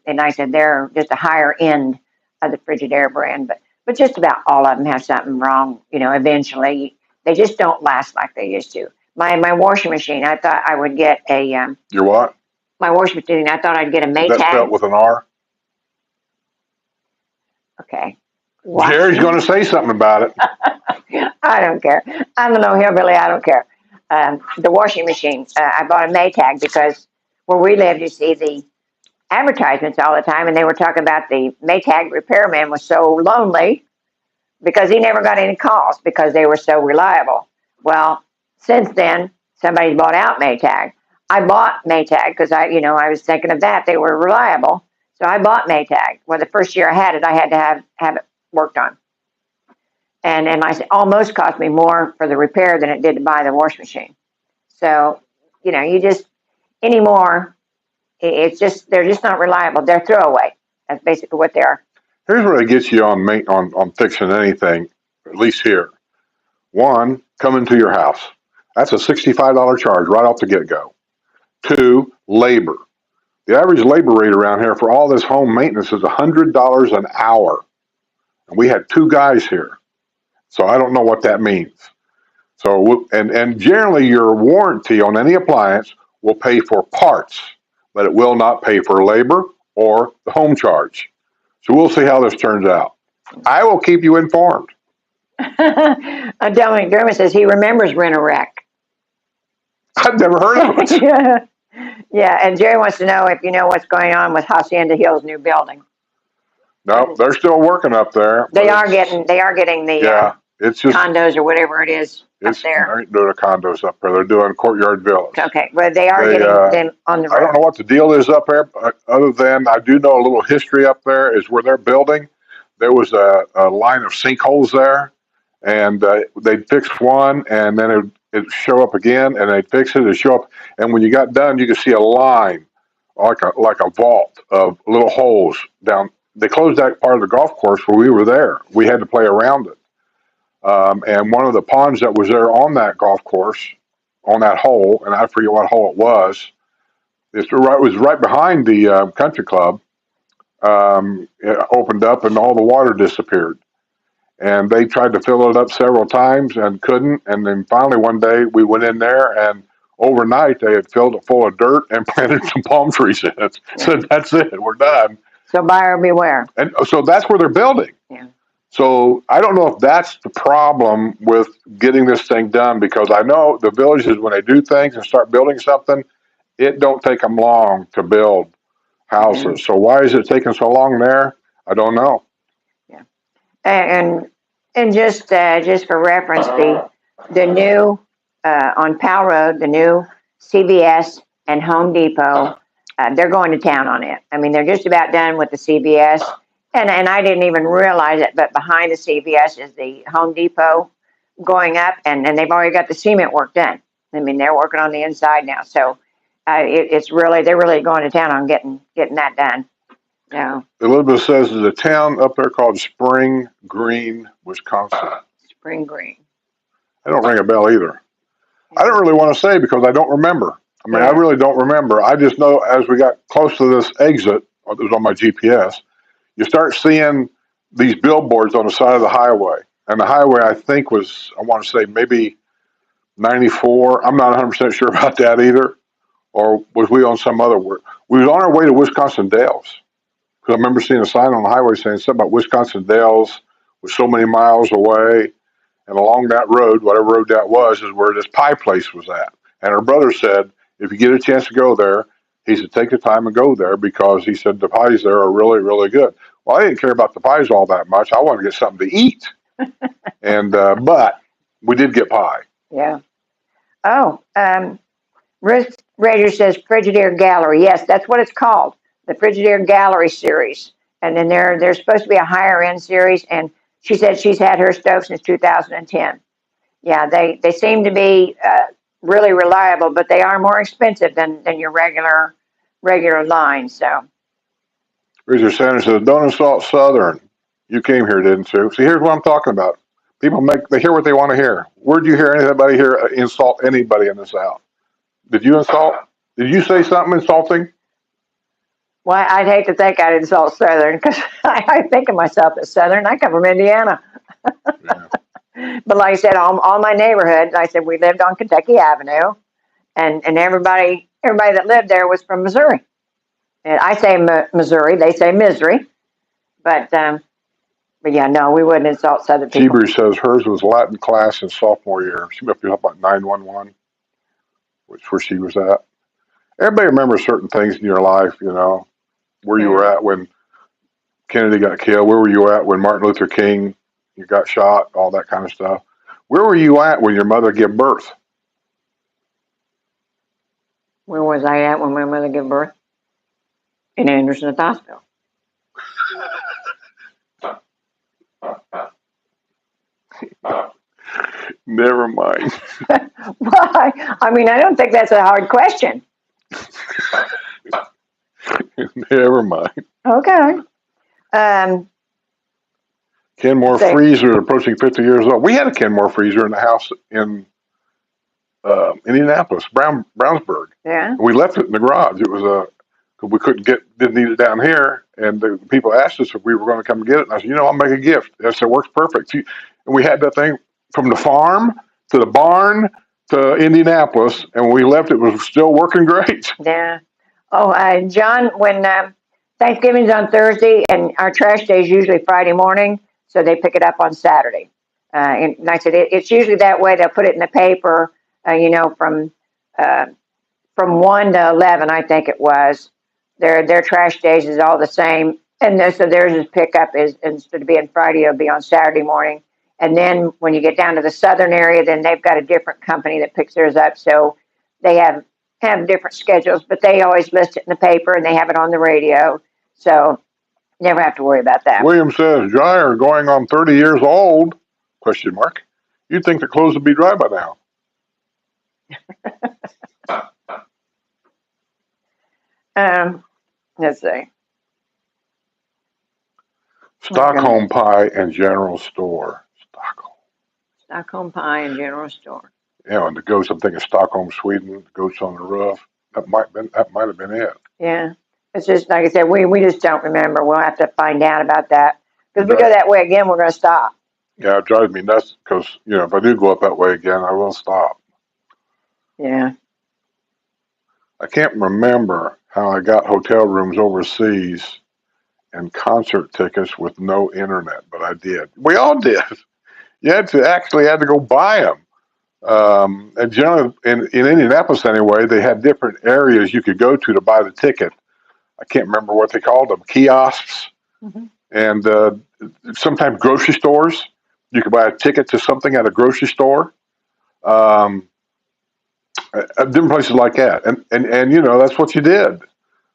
And I said they're just a higher end of the Frigidaire brand. But just about all of them have something wrong, eventually. They just don't last like they used to. My washing machine, I thought I would get a... Your what? My washing machine, I thought I'd get a Maytag. That's spelled with an R? Okay. Jerry's going to say something about it. I don't care. I'm a little hillbilly. I don't care. The washing machine, I bought a Maytag because where we live, you see the advertisements all the time, and they were talking about the Maytag repairman was so lonely because he never got any calls because they were so reliable. Well, since then, somebody bought out Maytag. I bought Maytag because I was thinking of that. They were reliable. So I bought Maytag. Well, the first year I had it, I had to have it worked on. And it almost cost me more for the repair than it did to buy the wash machine. So, you just, anymore, they're just not reliable. They're throwaway. That's basically what they are. Here's where it gets you on fixing anything, at least here. One, coming to your house. That's a $65 charge right off the get-go. Two, labor. The average labor rate around here for all this home maintenance is $100 an hour. And we had 2 guys here. So I don't know what that means. So, and generally your warranty on any appliance will pay for parts, but it will not pay for labor or the home charge. So we'll see how this turns out. I will keep you informed. Dominic Dermott says he remembers Rent-A-Wreck. I've never heard of it. Yeah, and Jerry wants to know if you know what's going on with Hacienda Hills' new building. No, they're still working up there. They are getting the it's just condos or whatever it is up there. They ain't doing condos up there. They're doing Courtyard Villas. Okay, well they are getting them on the road. I don't know what the deal is up there, other than I do know a little history up there is where they're building. There was a line of sinkholes there, and they'd fix one, and then it'd show up again, and they'd fix it, it'd show up, and when you got done, you could see a line, like a vault of little holes down. They closed that part of the golf course where we were there. We had to play around it. And one of the ponds that was there on that golf course, on that hole, and I forget what hole it was, it was right behind the country club. It opened up and all the water disappeared. And they tried to fill it up several times and couldn't. And then finally one day we went in there, and overnight they had filled it full of dirt and planted some palm trees in it. So that's it. We're done. So buyer beware. And so that's where they're building. Yeah. So I don't know if that's the problem with getting this thing done, because I know the villages, when they do things and start building something, it don't take them long to build houses. Mm-hmm. So why is it taking so long there? I don't know. Yeah. And just for reference, the new on Powell Road, the new CVS and Home Depot, they're going to town on it. I mean, they're just about done with the CVS. And I didn't even realize it, but behind the CVS is the Home Depot going up, and they've already got the cement work done. I mean, they're working on the inside now. So they're really going to town on getting that done. So Elizabeth says there's a town up there called Spring Green, Wisconsin. Spring Green. I don't ring a bell either. I don't really want to say because I don't remember. I mean, I really don't remember. I just know as we got close to this exit, it was on my GPS, you start seeing these billboards on the side of the highway. And the highway, I think, was, I want to say maybe 94. I'm not 100% sure about that either. Or was we on some other word? We was on our way to Wisconsin Dells. Because I remember seeing a sign on the highway saying something about Wisconsin Dells was so many miles away. And along that road, whatever road that was, is where this pie place was at. And her brother said, if you get a chance to go there, he said, take the time and go there, because he said the pies there are really, really good. Well, I didn't care about the pies all that much. I wanted to get something to eat. And but we did get pie. Yeah. Oh, Ruth Rager says Frigidaire Gallery. Yes, that's what it's called, the Frigidaire Gallery series. And then there's supposed to be a higher end series. And she said she's had her stove since 2010. Yeah, they seem to be really reliable, but they are more expensive than your regular line. So Richard Sanders says, don't insult Southern. You came here, didn't you? See, here's what I'm talking about. People they hear what they want to hear. Where'd you hear anybody here insult anybody in the South? Did you insult? Did you say something insulting? Well, I'd hate to think I'd insult Southern, because I think of myself as Southern. I come from Indiana. Yeah. But like I said, all my neighborhoods, I said we lived on Kentucky Avenue, and everybody that lived there was from Missouri. And I say Missouri, they say misery. But yeah, no, we wouldn't insult Southern people. Hebrew says hers was Latin class in sophomore year. She must be up like 911, which where she was at. Everybody remembers certain things in your life, you know, where you were at when Kennedy got killed. Where were you at when Martin Luther King, you got shot, all that kind of stuff. Where were you at when your mother gave birth? Where was I at when my mother gave birth? In Anderson Hospital. Never mind. Why? I mean, I don't think that's a hard question. Never mind. Okay. Um, Kenmore say, freezer approaching 50 years old. We had a Kenmore freezer in the house in Indianapolis, Brownsburg. yeah. We left it in the garage. It was cause we didn't need it down here. And the people asked us if we were going to come get it. And I said, I'll make a gift. I said, it works perfect. And we had that thing from the farm to the barn to Indianapolis. And when we left, it was still working great. Yeah. Oh, John, when Thanksgiving's on Thursday and our trash day is usually Friday morning, so they pick it up on Saturday. And I said, it's usually that way. They'll put it in the paper, from 1 to 11, I think it was. Their trash days is all the same. And so theirs pickup is, instead of being Friday, it'll be on Saturday morning. And then when you get down to the southern area, then they've got a different company that picks theirs up. So they have different schedules, but they always list it in the paper and they have it on the radio. So never have to worry about that. William says, dryer going on 30 years old, question mark. You'd think the clothes would be dry by now. Let's see. Stockholm pie and general store. Stockholm pie and general store. Yeah, and the goats, I'm thinking Stockholm, Sweden, the goats on the roof. That might have been it. Yeah. It's just, like I said, we just don't remember. We'll have to find out about that. Because we go that way again, we're going to stop. Yeah, it drives me nuts because, if I do go up that way again, I will stop. Yeah. I can't remember how I got hotel rooms overseas and concert tickets with no internet, but I did. We all did. You had to go buy them. And generally, in Indianapolis anyway, they had different areas you could go to buy the ticket. I can't remember what they called them, kiosks, and sometimes grocery stores. You could buy a ticket to something at a grocery store. Different places like that, and that's what you did.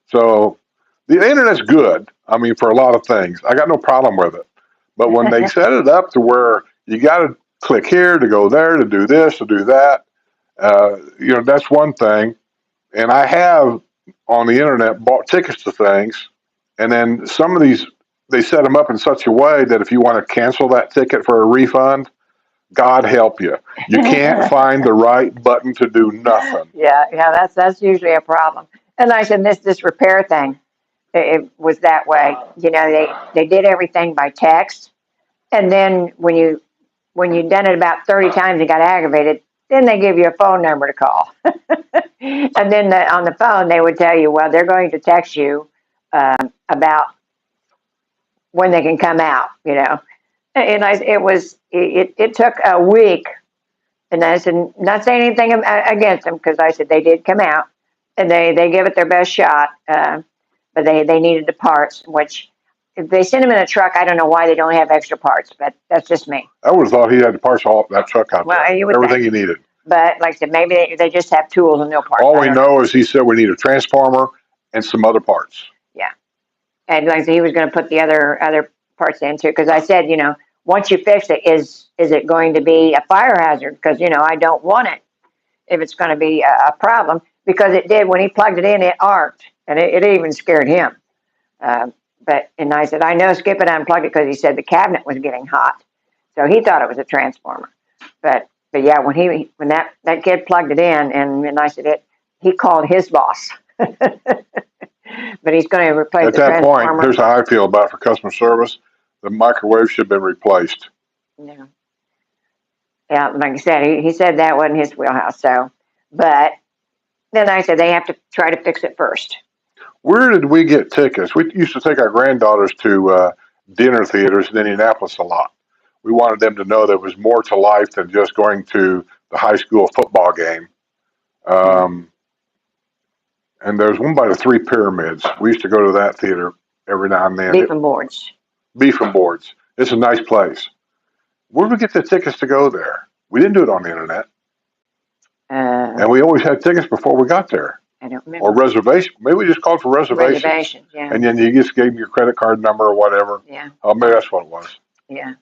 So the internet's good. I mean, for a lot of things, I got no problem with it. But when they set it up to where you got to click here to go there to do this to do that, that's one thing. And I have on the internet bought tickets to things, and then some of these they set them up in such a way that if you want to cancel that ticket for a refund, God help you. You can't find the right button to do nothing. Yeah, that's usually a problem. And I said this repair thing, it was that way. They did everything by text, and then when you'd done it about 30 times and got aggravated, then they give you a phone number to call. And then on the phone they would tell you, well, they're going to text you about when they can come out. And it took a week, and I said, not saying anything against them, because I said they did come out, and they give it their best shot, but they needed the parts, which if they send them in a truck, I don't know why they don't have extra parts, but that's just me. I would have thought he had the parts all that truck out there, everything he needed. But like I said, maybe they just have tools and no parts. All we know is he said we need a transformer and some other parts. Yeah, and like I said, he was going to put the other parts into, because I said, once you fix it, is it going to be a fire hazard? Because, I don't want it if it's going to be a problem, because it did when he plugged it in, it arced, and it even scared him. And I said, I know Skip had unplugged it because he said the cabinet was getting hot, so he thought it was a transformer. But yeah, when that kid plugged it in, and I said he called his boss. But he's going to replace the transformer. At that point, here's how I feel about it for customer service. The microwave should have been replaced. Yeah. Yeah, like I said, he said that wasn't his wheelhouse. So, but then I said they have to try to fix it first. Where did we get tickets? We used to take our granddaughters to dinner theaters in Indianapolis a lot. We wanted them to know there was more to life than just going to the high school football game. And there's one by the Three Pyramids. We used to go to that theater every now and then. Beef and Boards. Beef and Boards. It's a nice place. Where did we get the tickets to go there? We didn't do it on the internet. Uh, And we always had tickets before we got there. I don't remember. Or reservation. Maybe we just called for reservations. Reservations, yeah. And then you just gave them your credit card number or whatever. Yeah. Oh, maybe that's what it was. Yeah.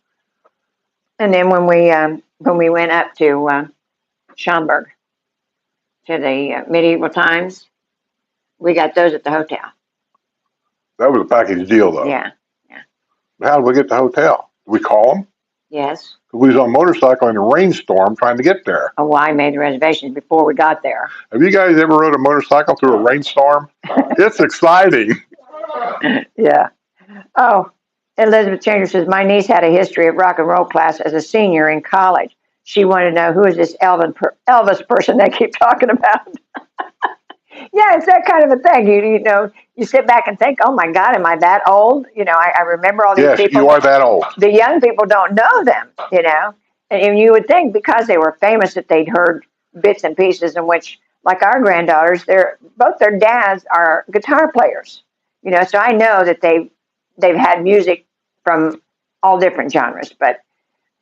And then when we went up to Schaumburg to the medieval times, we got those at the hotel. That was a package deal, though. Yeah. How did we get to the hotel? Did we call them? Yes. We was on a motorcycle in a rainstorm trying to get there. Oh, well, I made the reservations before we got there. Have you guys ever rode a motorcycle through a rainstorm? It's exciting. Yeah. Oh, Elizabeth Changer says, my niece had a history of rock and roll class as a senior in college. She wanted to know, who is this Elvis person they keep talking about? Yeah, it's that kind of a thing. You know, you sit back and think, oh my God, am I that old? You know, I remember all these Yes, people. you are that old. The young people don't know them, you know. And you would think because they were famous that they'd heard bits and pieces in which, like our granddaughters, both their dads are guitar players. You know, so I know that they've had music from all different genres. But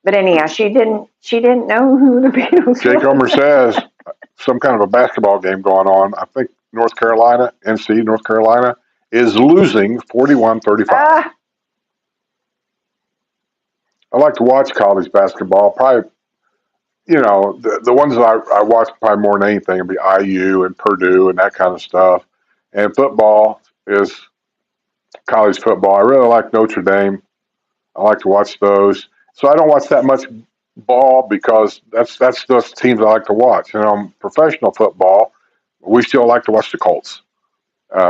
anyhow, she didn't know who the Beatles Jake were. Omer says some kind of a basketball game going on. I think North Carolina, North Carolina, is losing 41-35. Ah, I like to watch college basketball. Probably, you know, the ones that I watch probably more than anything would be IU and Purdue and that kind of stuff. And football is college football. I really like Notre Dame. I like to watch those. So I don't watch that much ball because that's just teams I like to watch. And on professional football, we still like to watch the Colts.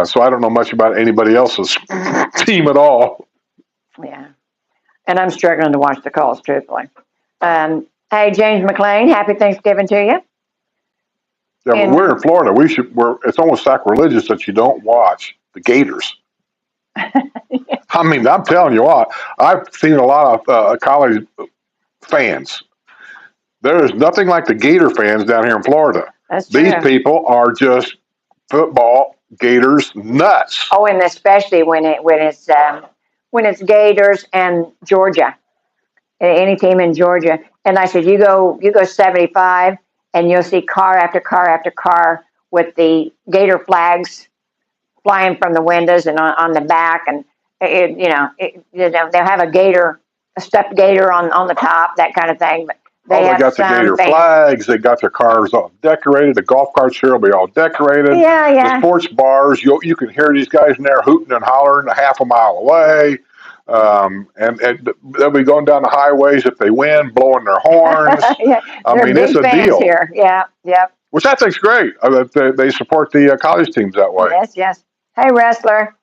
So I don't know much about anybody else's team at all. yeah. And I'm struggling to watch the calls, truthfully. Hey, James McLean, happy Thanksgiving to you. Yeah, but we're in Florida. It's almost sacrilegious that you don't watch the Gators. I mean, I'm telling you what, I've seen a lot of college fans. There is nothing like the Gator fans down here in Florida. That's true. These people are just football Gators nuts. Oh, and especially when it's Gators and Georgia, any team in Georgia. And I said, you go 75, and you'll see car after car after car with the Gator flags flying from the windows and on the back, and they'll have a stuffed gator on the top, that kind of thing. But they got the Gator flags. They got their cars all decorated. The golf carts here will be all decorated. Yeah. The sports bars, you can hear these guys in there hooting and hollering a half a mile away. And they'll be going down the highways if they win, blowing their horns. Yeah, I mean, it's a deal here. Yeah. Which I think's great. They support the college teams that way. Yes. Hey, wrestler.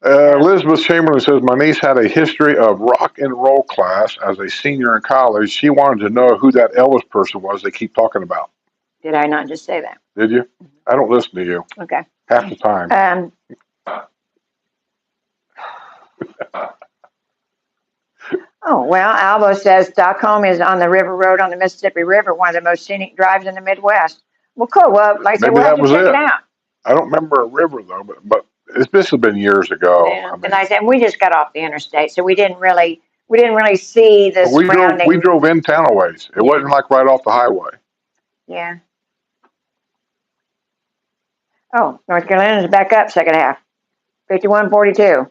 Elizabeth Chamberlain says, my niece had a history of rock and roll class as a senior in college. She wanted to know who that Elvis person was they keep talking about. Did I not just say that? Did you? I don't listen to you. Okay. Half the time. Oh, well, Albo says Stockholm is on the River Road on the Mississippi River, one of the most scenic drives in the Midwest. Well, cool. Well, like I said, we'll have to check it out. I don't remember a river, though, but this has been years ago. Yeah. And I said, we just got off the interstate, so we didn't really see the surrounding. We drove in town a ways. It wasn't like right off the highway. Yeah. Oh, North Carolina's back up second half. 51-42.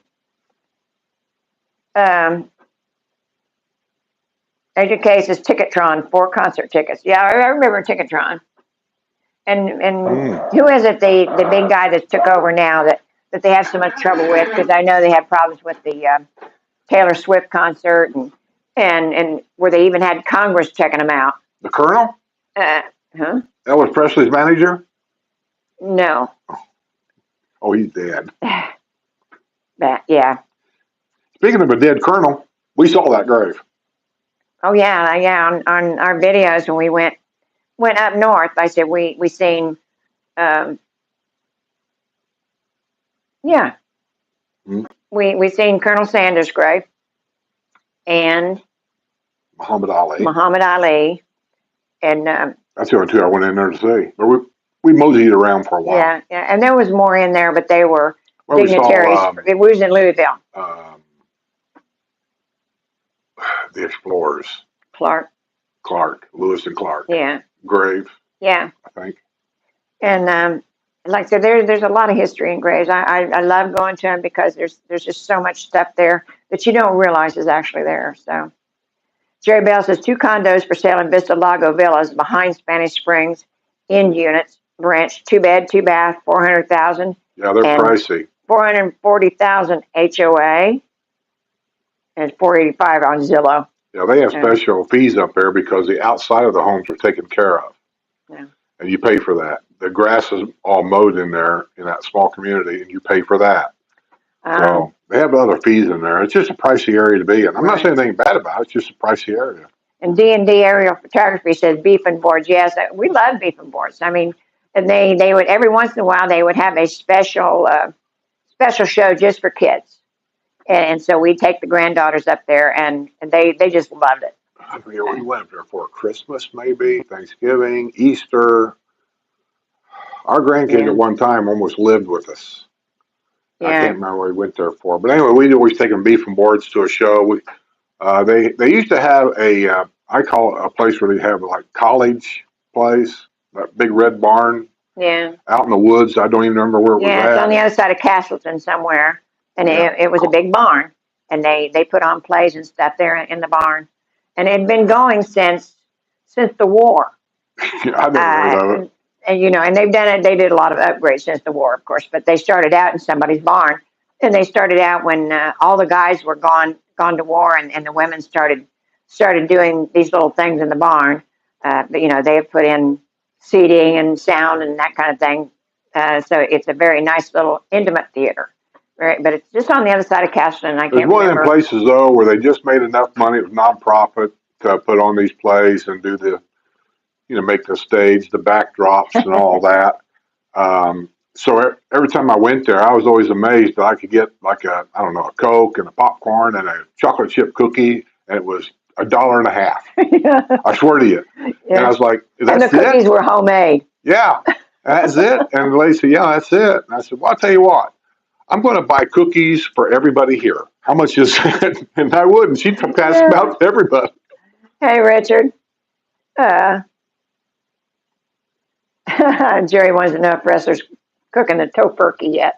Agent K says Ticketron, 4 concert tickets. Yeah, I remember Ticketron. And who is it, the big guy that took over now that they have so much trouble with? Because I know they had problems with the Taylor Swift concert and where they even had Congress checking them out. The Colonel? Huh? That was Presley's manager? No. Oh, he's dead. Yeah. Speaking of a dead colonel, we saw that grave. Oh yeah. On our videos when we went up north, I said we seen, we seen Colonel Sanders' grave and Muhammad Ali, and that's the only 2 I went in there to see. But we moseyed around for a while. Yeah, and there was more in there, but they were dignitaries. It was in Louisville. The Explorers. Clark. Lewis and Clark. Yeah. Grave, Yeah. I think. And like I said, there's a lot of history in graves. I love going to them because there's just so much stuff there that you don't realize is actually there. So Jerry Bell says 2 condos for sale in Vista Lago Villas behind Spanish Springs, in units, ranch, 2 bed, 2 bath, 400,000. Yeah, they're and pricey. 440,000 HOA and 485 on Zillow. Yeah, they have special fees up there because the outside of the homes are taken care of. Yeah. And you pay for that. The grass is all mowed in there in that small community, and you pay for that. So they have other fees in there. It's just a pricey area to be in. I'm not saying anything bad about it. It's just a pricey area. And D&D Aerial Photography says beef and boards. Yes, we love beef and boards. I mean, and they would every once in a while they would have a special show just for kids, and so we'd take the granddaughters up there, and they just loved it. I forget, we went up there for Christmas, maybe Thanksgiving, Easter. Our grandkid at one time almost lived with us. I can't remember what we went there for, but anyway, we'd always take them beef and boards to a show. They used to have I call it a place where they have like college place, that big red barn. Yeah. Out in the woods. I don't even remember where it was at. Yeah, it's on the other side of Castleton somewhere, and it was a big barn, and they put on plays and stuff there in the barn, and it had been going since the war. I never heard of it. And and they did a lot of upgrades since the war, of course, but they started out in somebody's barn, and they started out when all the guys were gone to war, and the women started doing these little things in the barn. But they have put in seating and sound and that kind of thing. So it's a very nice little intimate theater, right? But it's just on the other side of Castleton. I can't remember. There's one of them places though where they just made enough money. It was nonprofit to put on these plays and do the, make the stage, the backdrops, and all that. So every time I went there, I was always amazed that I could get like a Coke and a popcorn and a chocolate chip cookie, and it was $1.50. I swear to you. Yeah. And I was like, and the cookies were homemade. Yeah, that's it. And the lady said, yeah, that's it. And I said, well, I'll tell you what, I'm going to buy cookies for everybody here. How much is it? And I would. And she passed them out to everybody. Hey, Richard. Jerry wants to know if wrestlers cooking the tofurkey yet.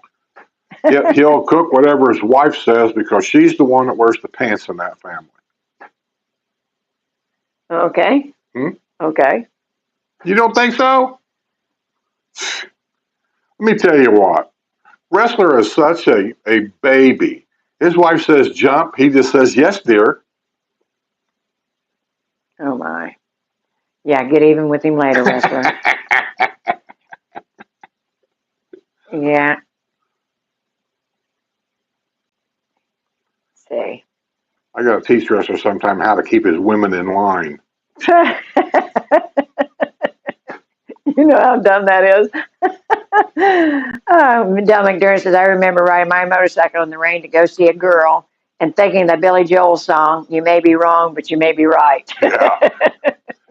Yeah, he'll cook whatever his wife says because she's the one that wears the pants in that family. Okay. Okay. You don't think so? Let me tell you what. Wrestler is such a baby. His wife says jump. He just says, yes, dear. Oh, my. Yeah, get even with him later, Wrestler. Yeah. Let's see. I got to teach Wrestler sometime how to keep his women in line. You know how dumb that is. Del McDermott says, I remember riding my motorcycle in the rain to go see a girl and thinking the Billy Joel song, you may be wrong, but you may be right. Yeah.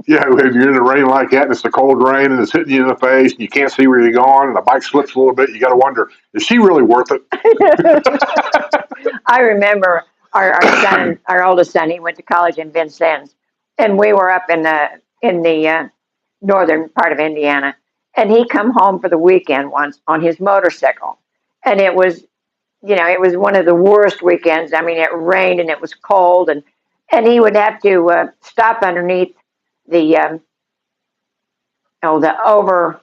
Yeah, if you're in the rain like that and it's the cold rain and it's hitting you in the face and you can't see where you're going and the bike slips a little bit, you got to wonder, is she really worth it? I remember our son, our oldest son, he went to college in Vincennes, and we were up in the northern part of Indiana, and he come home for the weekend once on his motorcycle, and it was, it was one of the worst weekends. I mean, it rained and it was cold, and he would have to stop underneath the over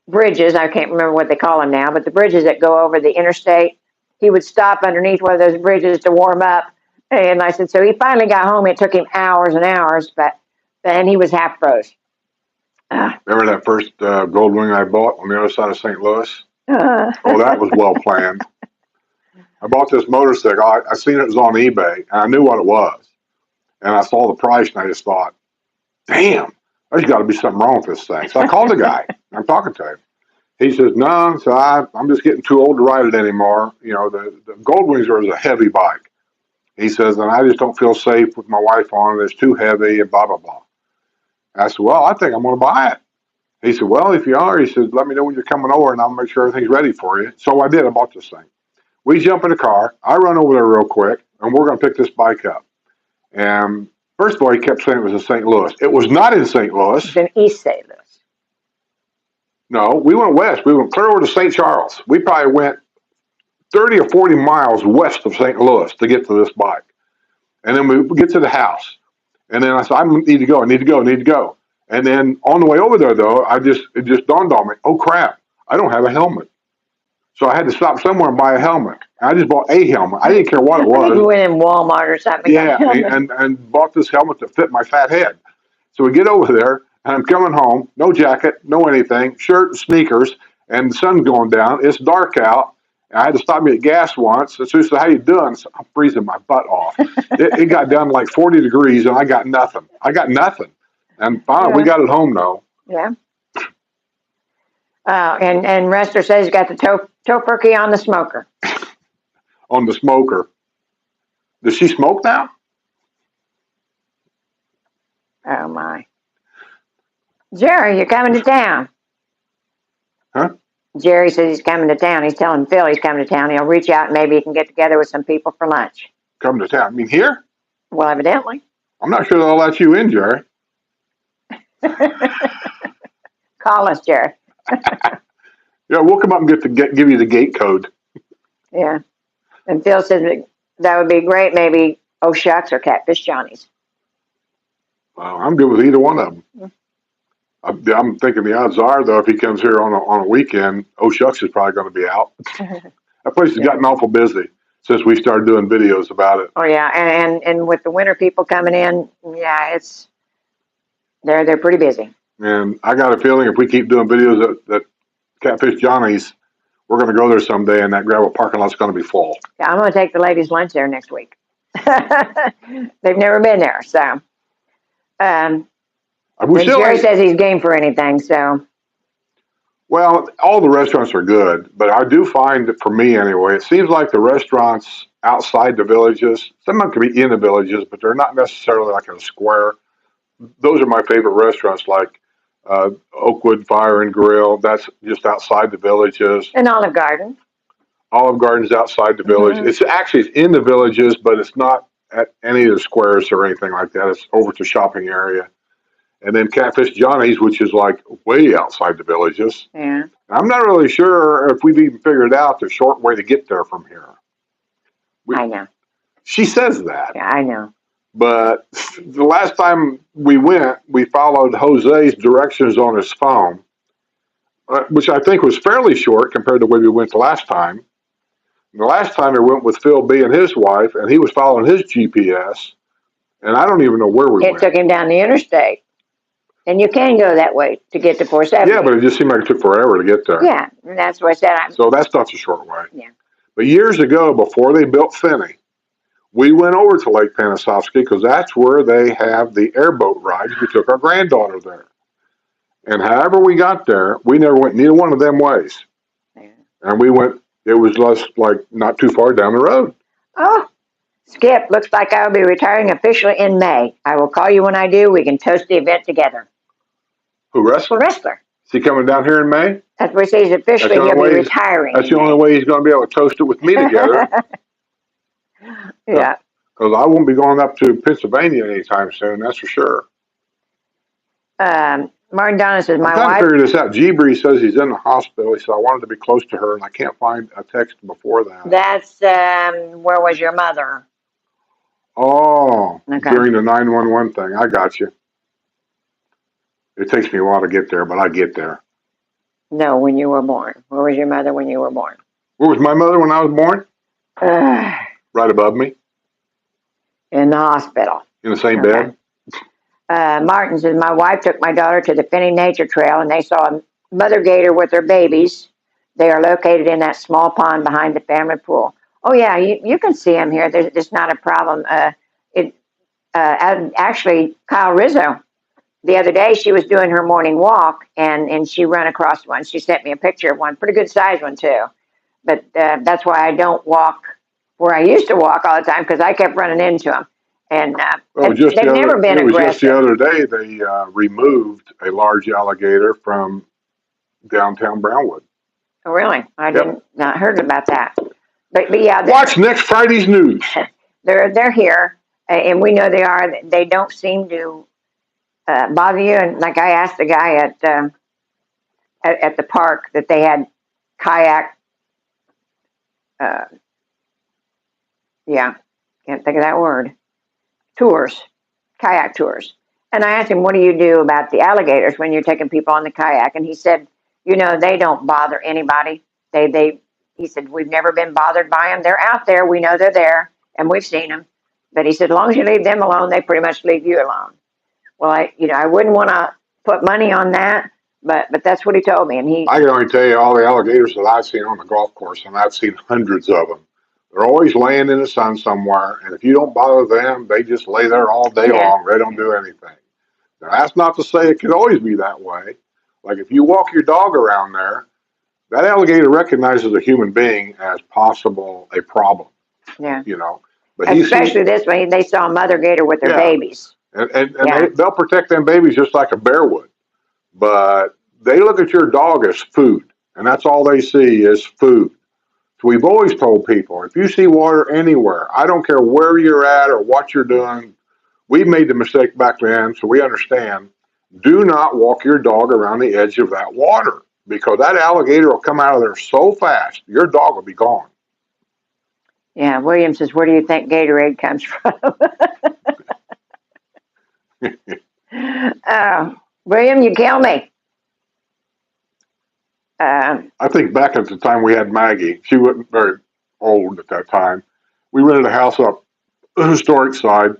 bridges. I can't remember what they call them now, but the bridges that go over the interstate. He would stop underneath one of those bridges to warm up. And I said, so he finally got home. It took him hours and hours, but then he was half froze. Remember that first Goldwing I bought on the other side of St. Louis? Oh, that was well planned. I bought this motorcycle. I seen it was on eBay, and I knew what it was. And I saw the price, and I just thought, damn, there's got to be something wrong with this thing. So I called the guy. I'm talking to him. He says, no, so I'm just getting too old to ride it anymore. The Goldwings are a heavy bike. He says, and I just don't feel safe with my wife on it. It's too heavy and blah, blah, blah. I said, well, I think I'm going to buy it. He said, well, if you are, he said, let me know when you're coming over and I'll make sure everything's ready for you. So I did. I bought this thing. We jump in the car. I run over there real quick and we're going to pick this bike up. And first of all, he kept saying it was in St. Louis. It was not in St. Louis. It's in East St. Louis. No, we went west. We went clear over to St. Charles. We probably went 30 or 40 miles west of St. Louis to get to this bike. And then we get to the house. And then I said, I need to go. I need to go. I need to go. And then on the way over there, though, it just dawned on me, oh, crap, I don't have a helmet. So I had to stop somewhere and buy a helmet. I just bought a helmet. I didn't care what it was. You went in Walmart or something. Yeah, and bought this helmet that fit my fat head. So we get over there, and I'm coming home, no jacket, no anything, shirt and sneakers, and the sun's going down. It's dark out. And I had to stop me at gas once. And so she said, how you doing? So I'm freezing my butt off. It got down to like 40 degrees, and I got nothing. And finally, we got it home, though. Yeah. And Rester says he's got the tofurkey on the smoker. On the smoker. Does she smoke now? Oh, my. Jerry, you're coming to town. Huh? Jerry says he's coming to town. He's telling Phil he's coming to town. He'll reach out and maybe he can get together with some people for lunch. Come to town. I mean, here? Well, evidently. I'm not sure they'll let you in, Jerry. Call us, Jerry. Yeah, we'll come up and give you the gate code. Yeah. And Phil says that would be great. Maybe Oh Shucks or Catfish Johnny's. Well, I'm good with either one of them. I'm thinking the odds are, though, if he comes here on a weekend, Oh Shucks is probably going to be out. That place has gotten awful busy since we started doing videos about it. Oh yeah, and with the winter people coming in, yeah, they're pretty busy. And I got a feeling if we keep doing videos at Catfish Johnny's, we're going to go there someday, and that gravel parking lot's going to be full. Yeah, I'm going to take the ladies' lunch there next week. They've never been there, so. Jerry says he's game for anything, so. Well, all the restaurants are good, but I do find that for me anyway, it seems like the restaurants outside the villages, some of them can be in the villages, but they're not necessarily like in a square. Those are my favorite restaurants, like Oakwood Fire and Grill. That's just outside the villages. And Olive Garden. Olive Garden's outside the village. It's actually in the villages, but it's not at any of the squares or anything like that. It's over to shopping area. And then Catfish Johnny's, which is like way outside the villages. Yeah. I'm not really sure if we've even figured out the short way to get there from here. I know. She says that. Yeah, I know. But the last time we went, we followed Jose's directions on his phone, which I think was fairly short compared to where we went the last time. And the last time we went with Phil B. and his wife, and he was following his GPS, and I don't even know where we went. It took him down the interstate. And you can go that way to get to 470. Yeah, but it just seemed like it took forever to get there. Yeah, and that's what I said. So that's not the short way. Yeah. But years ago, before they built Finney, we went over to Lake Panisovsky because that's where they have the airboat rides. We took our granddaughter there. And however we got there, we never went neither one of them ways. Yeah. And we went, it was just like not too far down the road. Oh, Skip, looks like I will be retiring officially in May. I will call you when I do. We can toast the event together. Who, Wrestler? Wrestler. Is he coming down here in May? That's what he says officially. He'll be retiring. That's the only way he's going to be able to toast it with me together. Yeah. Because I won't be going up to Pennsylvania anytime soon, that's for sure. Martin Donna says, my I'm trying wife. to figure this out. G-Bree says he's in the hospital. He said, I wanted to be close to her, and I can't find a text before that. That's, where was your mother? Oh, okay. During the 911 thing. I got you. It takes me a while to get there, but I get there. No, when you were born. Where was your mother when you were born? Where was my mother when I was born? Right above me. In the hospital. In the same bed? Martin says, my wife took my daughter to the Finney Nature Trail, and they saw a mother gator with her babies. They are located in that small pond behind the family pool. Oh, yeah, you can see them here. It's not a problem. Actually, Kyle Rizzo, the other day, she was doing her morning walk, and she ran across one. She sent me a picture of one, pretty good size one, too. But that's why I don't walk where I used to walk all the time, because I kept running into them. And they've never been aggressive. Just the other day, they removed a large alligator from downtown Brownwood. Oh, really? I didn't not heard about that. But yeah. Watch next Friday's news. They're here. And we know they are. They don't seem to bother you. And like I asked the guy at the park that they had kayak, uh, yeah, can't think of that word, tours, kayak tours. And I asked him, what do you do about the alligators when you're taking people on the kayak? And he said, they don't bother anybody. He said, we've never been bothered by them. They're out there. We know they're there and we've seen them. But he said, as long as you leave them alone, they pretty much leave you alone. Well, I wouldn't want to put money on that, but that's what he told me. And I can only tell you all the alligators that I've seen on the golf course, and I've seen hundreds of them. They're always laying in the sun somewhere, and if you don't bother them, they just lay there all day long. They don't do anything. Now, that's not to say it can always be that way. Like if you walk your dog around there, that alligator recognizes a human being as possible a problem. Yeah. But especially this way, they saw a mother gator with their babies. And they'll protect them babies just like a bear would. But they look at your dog as food, and that's all they see is food. So we've always told people, if you see water anywhere, I don't care where you're at or what you're doing, we made the mistake back then, so we understand, do not walk your dog around the edge of that water, because that alligator will come out of there so fast, your dog will be gone. Yeah, William says, where do you think Gatorade comes from? William, you kill me. I think back at the time we had Maggie, she wasn't very old at that time. We rented a house up the historic side,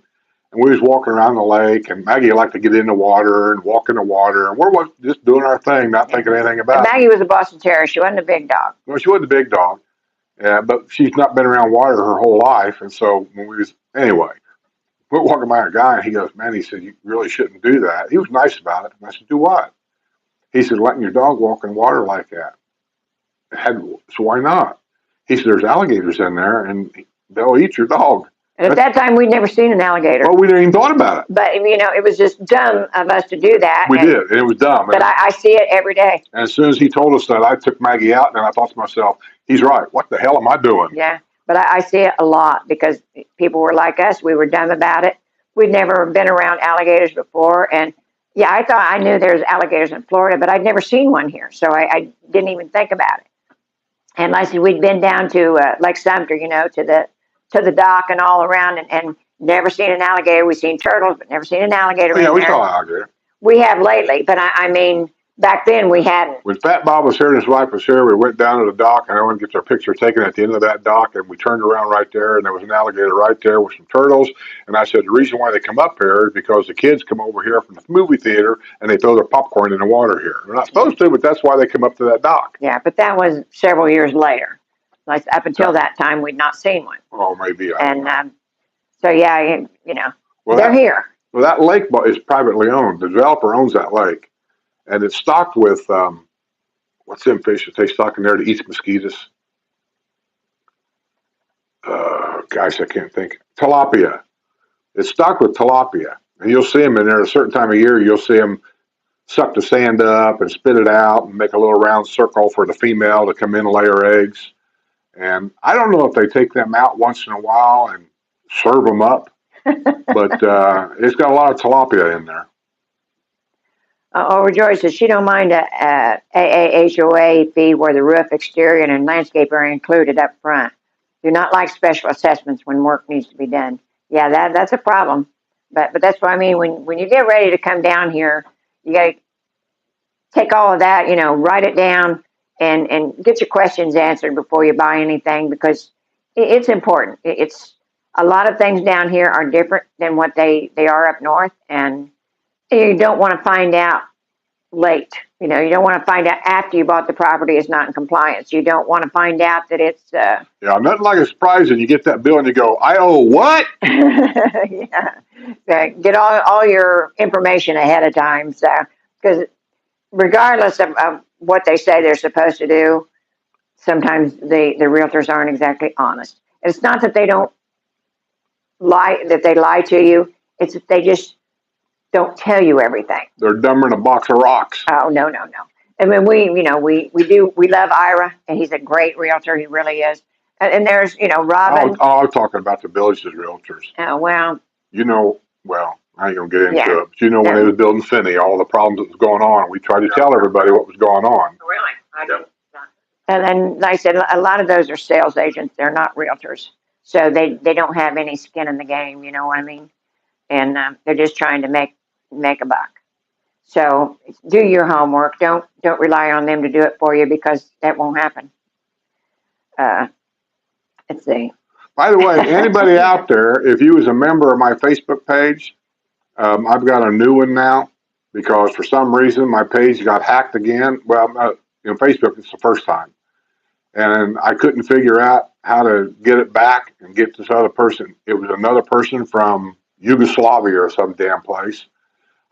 and we was walking around the lake, and Maggie liked to get in the water and walk in the water, and we're just doing our thing, not thinking anything about it. Maggie was a Boston Terrier. She wasn't a big dog. Well, she wasn't a big dog, but she's not been around water her whole life, and so anyway, we're walking by a guy, and he goes, man, he said, you really shouldn't do that. He was nice about it, and I said, do what? He said, letting your dog walk in water like that. So why not? He said, there's alligators in there, and they'll eat your dog. And at that time, we'd never seen an alligator. Well, we didn't even thought about it. But, it was just dumb of us to do that. We did, and it was dumb. But I see it every day. And as soon as he told us that, I took Maggie out, and I thought to myself, he's right. What the hell am I doing? Yeah, but I see it a lot because people were like us. We were dumb about it. We'd never been around alligators before. And, yeah, I thought I knew there's alligators in Florida, but I'd never seen one here. So I didn't even think about it. And like I said, we'd been down to Lake Sumter, to the dock and all around, and never seen an alligator. We've seen turtles, but never seen an alligator. Yeah, we saw an alligator. We have lately, but I mean, back then we hadn't. When Fat Bob was here and his wife was here, we went down to the dock, and everyone gets their picture taken at the end of that dock, and we turned around right there, and there was an alligator right there with some turtles. And I said, the reason why they come up here is because the kids come over here from the movie theater, and they throw their popcorn in the water here. They're not supposed to, but that's why they come up to that dock. Yeah, but that was several years later. Like up until that time, we'd not seen one. Oh, maybe. So yeah, well, they're here. Well, that lake is privately owned. The developer owns that lake, and it's stocked with what's them fish that they stock in there that eats mosquitoes? Gosh, I can't think. Tilapia. It's stocked with tilapia, and you'll see them in there at a certain time of year. You'll see them suck the sand up and spit it out and make a little round circle for the female to come in and lay her eggs. And I don't know if they take them out once in a while and serve them up, but it's got a lot of tilapia in there. Rejoice says she don't mind a AAHOA fee where the roof, exterior, and landscape are included up front. Do not like special assessments when work needs to be done. Yeah, that's a problem. But that's what I mean. When you get ready to come down here, you got to take all of that, write it down. And get your questions answered before you buy anything, because it's important. It's a lot of things down here are different than what they are up north, and you don't want to find out late. You don't want to find out after you bought the property it's not in compliance. You don't want to find out that it's yeah, nothing like a surprise when you get that bill and you go, I owe what? Yeah, get all your information ahead of time, so because regardless of what they say they're supposed to do, sometimes the realtors aren't exactly honest. And it's not that they don't lie, that they lie to you. It's that they just don't tell you everything. They're dumber than a box of rocks. Oh, no. I mean, we love Ira, and he's a great realtor. He really is. And there's, Robin. I'm talking about the village's realtors. Oh, well, you know, well, I ain't gonna get into Yeah. it, but you know, when Yeah. they was building Finney, all the problems that was going on, we tried to tell everybody what was going on. Really? I didn't. And then, like I said, a lot of those are sales agents. They're not realtors. So they don't have any skin in the game, you know what I mean? And they're just trying to make a buck. So do your homework. Don't rely on them to do it for you because that won't happen. Uh, let's see. By the way, anybody out there, if you was a member of my Facebook page, I've got a new one now because for some reason my page got hacked again. Well, Facebook, it's the first time. And I couldn't figure out how to get it back and get this other person. It was another person from Yugoslavia or some damn place.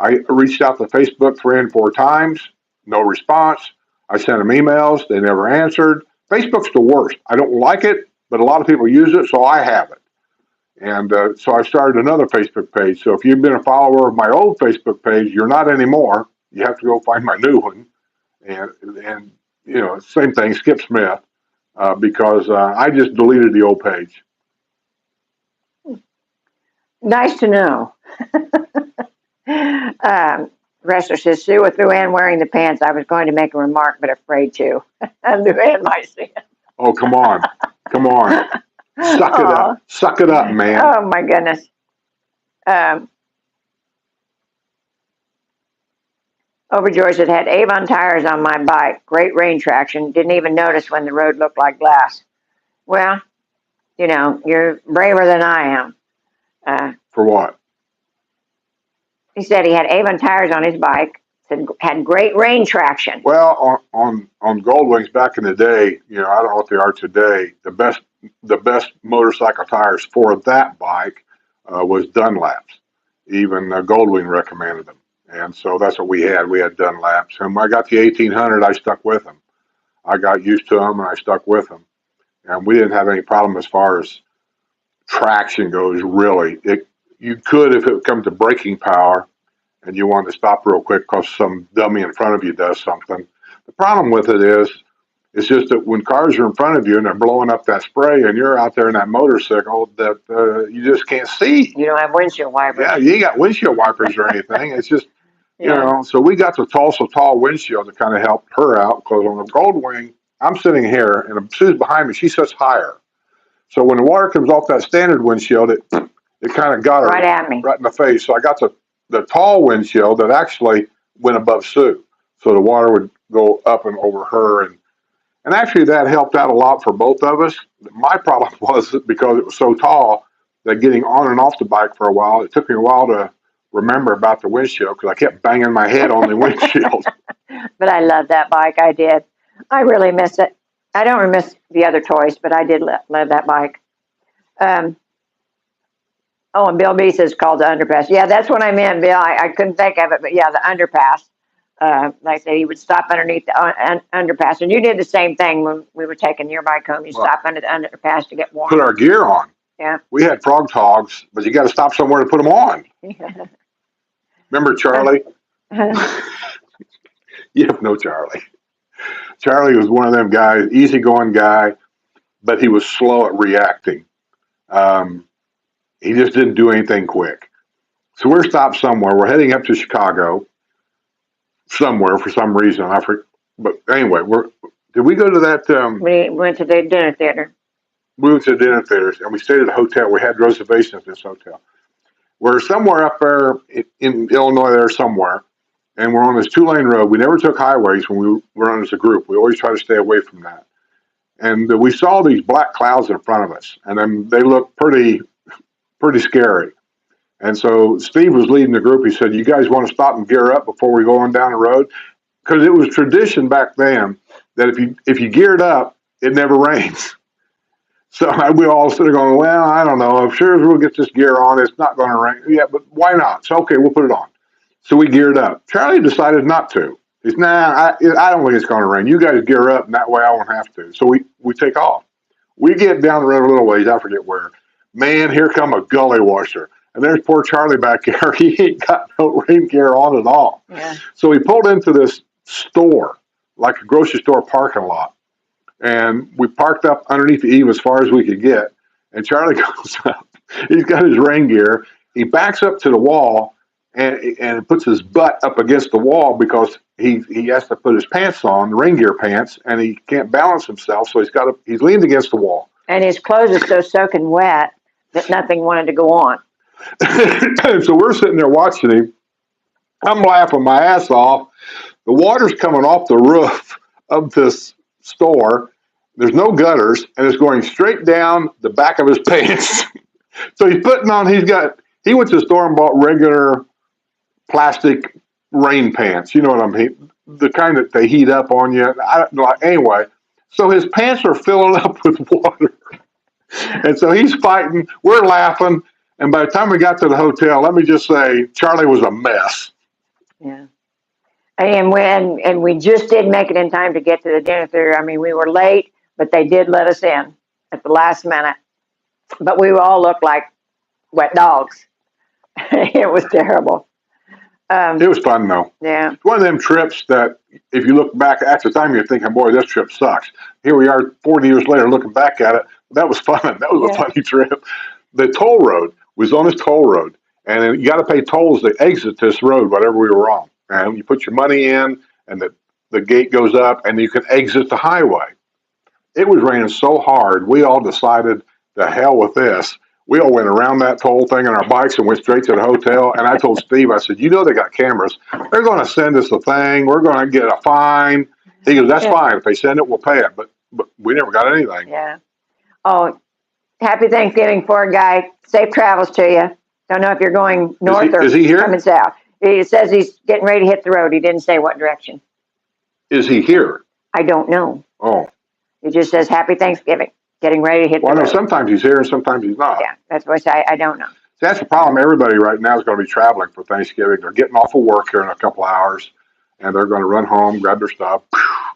I reached out to Facebook 3 and 4 times, no response. I sent them emails, they never answered. Facebook's the worst. I don't like it, but a lot of people use it, so I have it. And so I started another Facebook page. So if you've been a follower of my old Facebook page, you're not anymore. You have to go find my new one. And you know, same thing, Skip Smith, because I just deleted the old page. Nice to know. Wrestler says, Sue, with Luann wearing the pants, I was going to make a remark, but afraid to. Luann might see it. Oh, come on. Come on. Suck it up. Suck it up, man. Oh, my goodness. Overjoyed said, had Avon tires on my bike. Great rain traction. Didn't even notice when the road looked like glass. Well, you know, you're braver than I am. For what? He said he had Avon tires on his bike. Said had great rain traction. Well, on Gold Wings back in the day, you know, I don't know what they are today. The best motorcycle tires for that bike was Dunlap's. Even Goldwing recommended them, and so that's what we had. We had Dunlaps, and when I got the 1800, I stuck with them. I got used to them, and I stuck with them, and we didn't have any problem as far as traction goes. Really, you could if it comes to braking power, and you wanted to stop real quick because some dummy in front of you does something. The problem with it is, it's just that when cars are in front of you and they're blowing up that spray and you're out there in that motorcycle that you just can't see. You don't have windshield wipers. Yeah, you ain't got windshield wipers or anything. It's just, you Yeah. know, so we got the tall windshield to kind of help her out because on the Gold Wing, I'm sitting here and Sue's behind me. She sits higher. So when the water comes off that standard windshield, it kind of got her Right at me. right in the face. So I got the tall windshield that actually went above Sue. So the water would go up and over her. And actually that helped out a lot for both of us. My problem was that because it was so tall that getting on and off the bike for a while, it took me a while to remember about the windshield because I kept banging my head on the windshield. But I love that bike. I did. I really miss it. I don't miss the other toys, but I did love that bike. And Bill B says called the underpass. Yeah, that's what I meant, Bill. I couldn't think of it, but yeah, the underpass. Like I said, he would stop underneath the underpass. And you did the same thing when we were taking your bike home. You stop under the underpass to get warm. Put our gear on. Yeah. We had frog togs, but you got to stop somewhere to put them on. Remember Charlie? You have no Charlie. Charlie was one of them guys, easygoing guy, but he was slow at reacting. He just didn't do anything quick. So we're stopped somewhere. We're heading up to Chicago somewhere for some reason. But anyway, did we go to that? We went to the dinner theater. We went to the dinner theaters and we stayed at a hotel. We had reservations at this hotel. We're somewhere up there in Illinois there somewhere. And we're on this 2-lane road. We never took highways when we were on as a group. We always try to stay away from that. And we saw these black clouds in front of us. And then they looked pretty scary. And so Steve was leading the group. He said, you guys want to stop and gear up before we go on down the road? Because it was tradition back then that if you geared up, it never rains. So we all sort of going, well, I don't know. I'm sure we'll get this gear on. It's not going to rain. Yeah, but why not? So, okay, we'll put it on. So we geared up. Charlie decided not to. He's, I don't think it's going to rain. You guys gear up, and that way I won't have to. So we take off. We get down the road a little ways. I forget where. Man, here come a gully washer. And there's poor Charlie back there. He ain't got no rain gear on at all. Yeah. So we pulled into this store, like a grocery store parking lot. And we parked up underneath the eave as far as we could get. And Charlie goes up. He's got his rain gear. he backs up to the wall and puts his butt up against the wall because he has to put his pants on, ring gear pants, and he can't balance himself, so he's leaned against the wall. And his clothes are so soaking wet that nothing wanted to go on. So we're sitting there watching him. I'm laughing my ass off. The water's coming off the roof of this store. There's no gutters, and it's going straight down the back of his pants. So he's putting on, he went to the store and bought regular plastic rain pants. You know what I mean? The kind that they heat up on you. Anyway, so his pants are filling up with water. And so he's fighting. We're laughing. And by the time we got to the hotel, let me just say, Charlie was a mess. Yeah. And we just didn't make it in time to get to the dinner theater. I mean, we were late, but they did let us in at the last minute. But we all looked like wet dogs. It was terrible. It was fun, though. Yeah. It's one of them trips that, if you look back at the time, you're thinking, boy, this trip sucks. Here we are 40 years later looking back at it. That was fun. That was a funny trip. The toll road was on this toll road, and you got to pay tolls to exit this road, whatever we were on. And you put your money in, and the gate goes up, and you can exit the highway. It was raining so hard, we all decided, the hell with this. We all went around that toll thing on our bikes and went straight to the hotel. And I told Steve, I said, you know they got cameras. They're going to send us a thing. We're going to get a fine. He goes, that's fine. If they send it, we'll pay it. But we never got anything. Yeah. Oh, happy Thanksgiving, poor guy. Safe travels to you. Don't know if you're going north or is he here? Coming south. He says he's getting ready to hit the road. He didn't say what direction. Is he here? I don't know. Oh. He just says happy Thanksgiving. Getting ready to hit the road. Well, I know sometimes he's here and sometimes he's not. Yeah, that's what I don't know. That's the problem. Everybody right now is going to be traveling for Thanksgiving. They're getting off of work here in a couple hours, and they're going to run home, grab their stuff.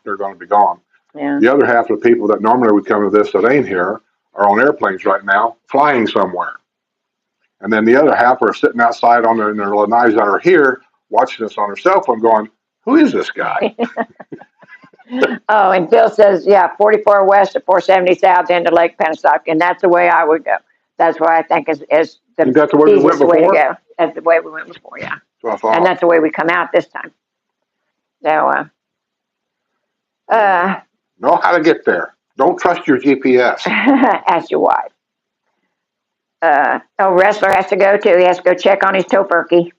They're going to be gone. Yeah. The other half of the people that normally would come to this that ain't here are on airplanes right now, flying somewhere. And then the other half are sitting outside in their lanais that are here, watching us on their cell phone going, who is this guy? Oh, and Phil says, 44 west to 470 south into Lake Pensacola, and that's the way I would go. That's what I think is the Is that the way we went easiest way to before? go. That's the way we went before, yeah. That's what I thought. And that's the way we come out this time. So, know how to get there. Don't trust your GPS. ask your wife. Wrestler has to go too. He has to go check on his tofurkey.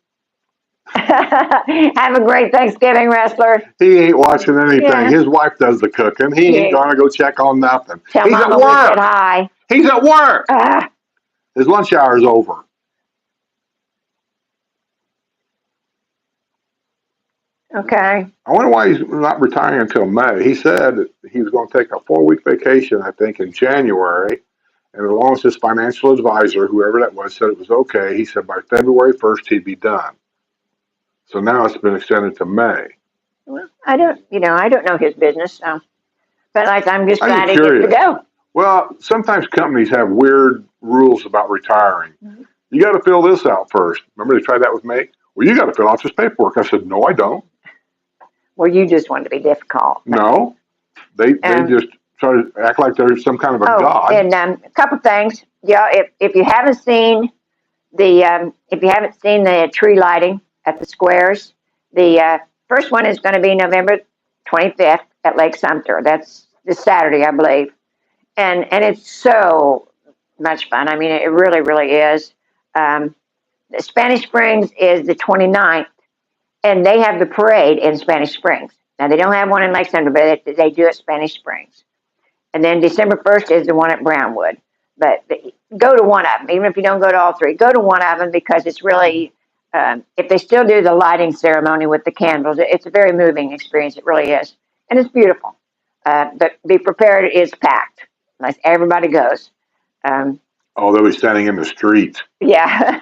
Have a great Thanksgiving, Wrestler. He ain't watching anything. Yeah. His wife does the cooking. He ain't going to go check on nothing. Tell He's Mama at we work. said hi. He's at work. His lunch hour is over. Okay. I wonder why he's not retiring until May. He said that he was going to take a 4-week vacation, I think, in January. And as long as his financial advisor, whoever that was, said it was okay, he said by February 1st he'd be done. So now it's been extended to May. Well, I don't know his business, so. But I'm just I'm glad he curious. gets to go. Well, sometimes companies have weird rules about retiring. Mm-hmm. You got to fill this out first. Remember they tried that with me? Well, you got to fill out this paperwork. I said, no, I don't. Well, you just wanted to be difficult. No, they just try to act like they're some kind of a god. And a couple things. Yeah, if you haven't seen the tree lighting at the squares, the first one is going to be November 25th at Lake Sumter. That's this Saturday, I believe, and it's so much fun. I mean, it really, really is. The Spanish Springs is the 29th. And they have the parade in Spanish Springs. Now, they don't have one in Lake Sumter, but they do at Spanish Springs. And then December 1st is the one at Brownwood. But go to one of them, even if you don't go to all three. Go to one of them because it's really, if they still do the lighting ceremony with the candles, it's a very moving experience. It really is. And it's beautiful. But be prepared, it's packed. Like everybody goes. They'll be standing in the street. Yeah.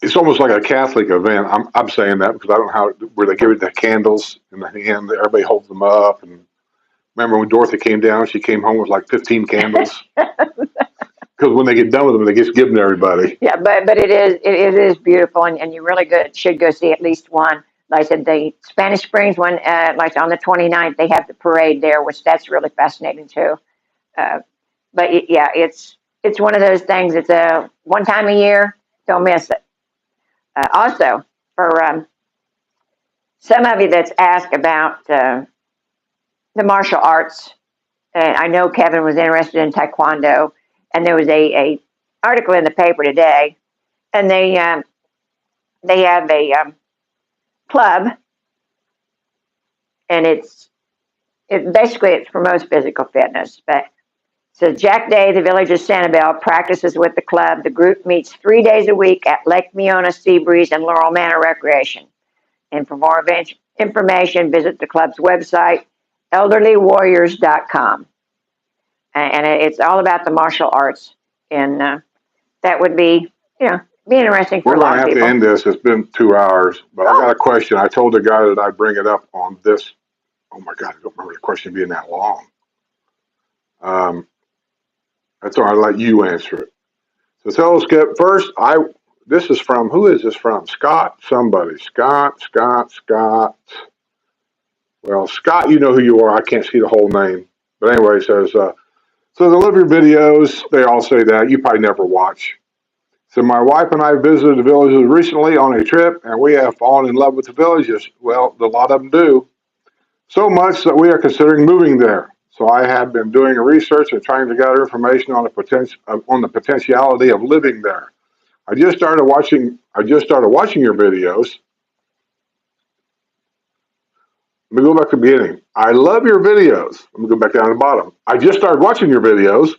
It's almost like a Catholic event. I'm saying that because I don't know where they give it the candles in the hand. Everybody holds them up. And remember when Dorothy came down, she came home with like 15 candles. Because when they get done with them, they just give them to everybody. Yeah, but it is beautiful, and you really should go see at least one. Like I said, the Spanish Springs one, like on the 29th, they have the parade there, which that's really fascinating too. But yeah, it's it's one of those things. It's a one time a year. Don't miss it. Also, for some of you that's asked about the martial arts, I know Kevin was interested in Taekwondo, and there was a article in the paper today, and they have a club, and basically it promotes physical fitness. But so Jack Day, the village of Sanibel, practices with the club. The group meets 3 days a week at Lake Meona, Seabreeze, and Laurel Manor Recreation. And for more information, visit the club's website, elderlywarriors.com. And it's all about the martial arts. And that would be, be interesting for We're a going lot to of have people. to end this. It's been 2 hours, but I got a question. I told the guy that I'd bring it up on this. Oh my God, I don't remember the question being that long. That's all right. I'll let you answer it. So tell us, Skip, first, this is from, who is this from? Scott somebody. Scott. Well, Scott, you know who you are. I can't see the whole name. But anyway, it says, so they love your videos. They all say that. You probably never watch. So my wife and I visited the villages recently on a trip, and we have fallen in love with the villages. Well, a lot of them do. So much that we are considering moving there. So I have been doing research and trying to gather information on the potentiality of living there. I just started watching your videos. Let me go back to the beginning. I love your videos. Let me go back down to the bottom. I just started watching your videos.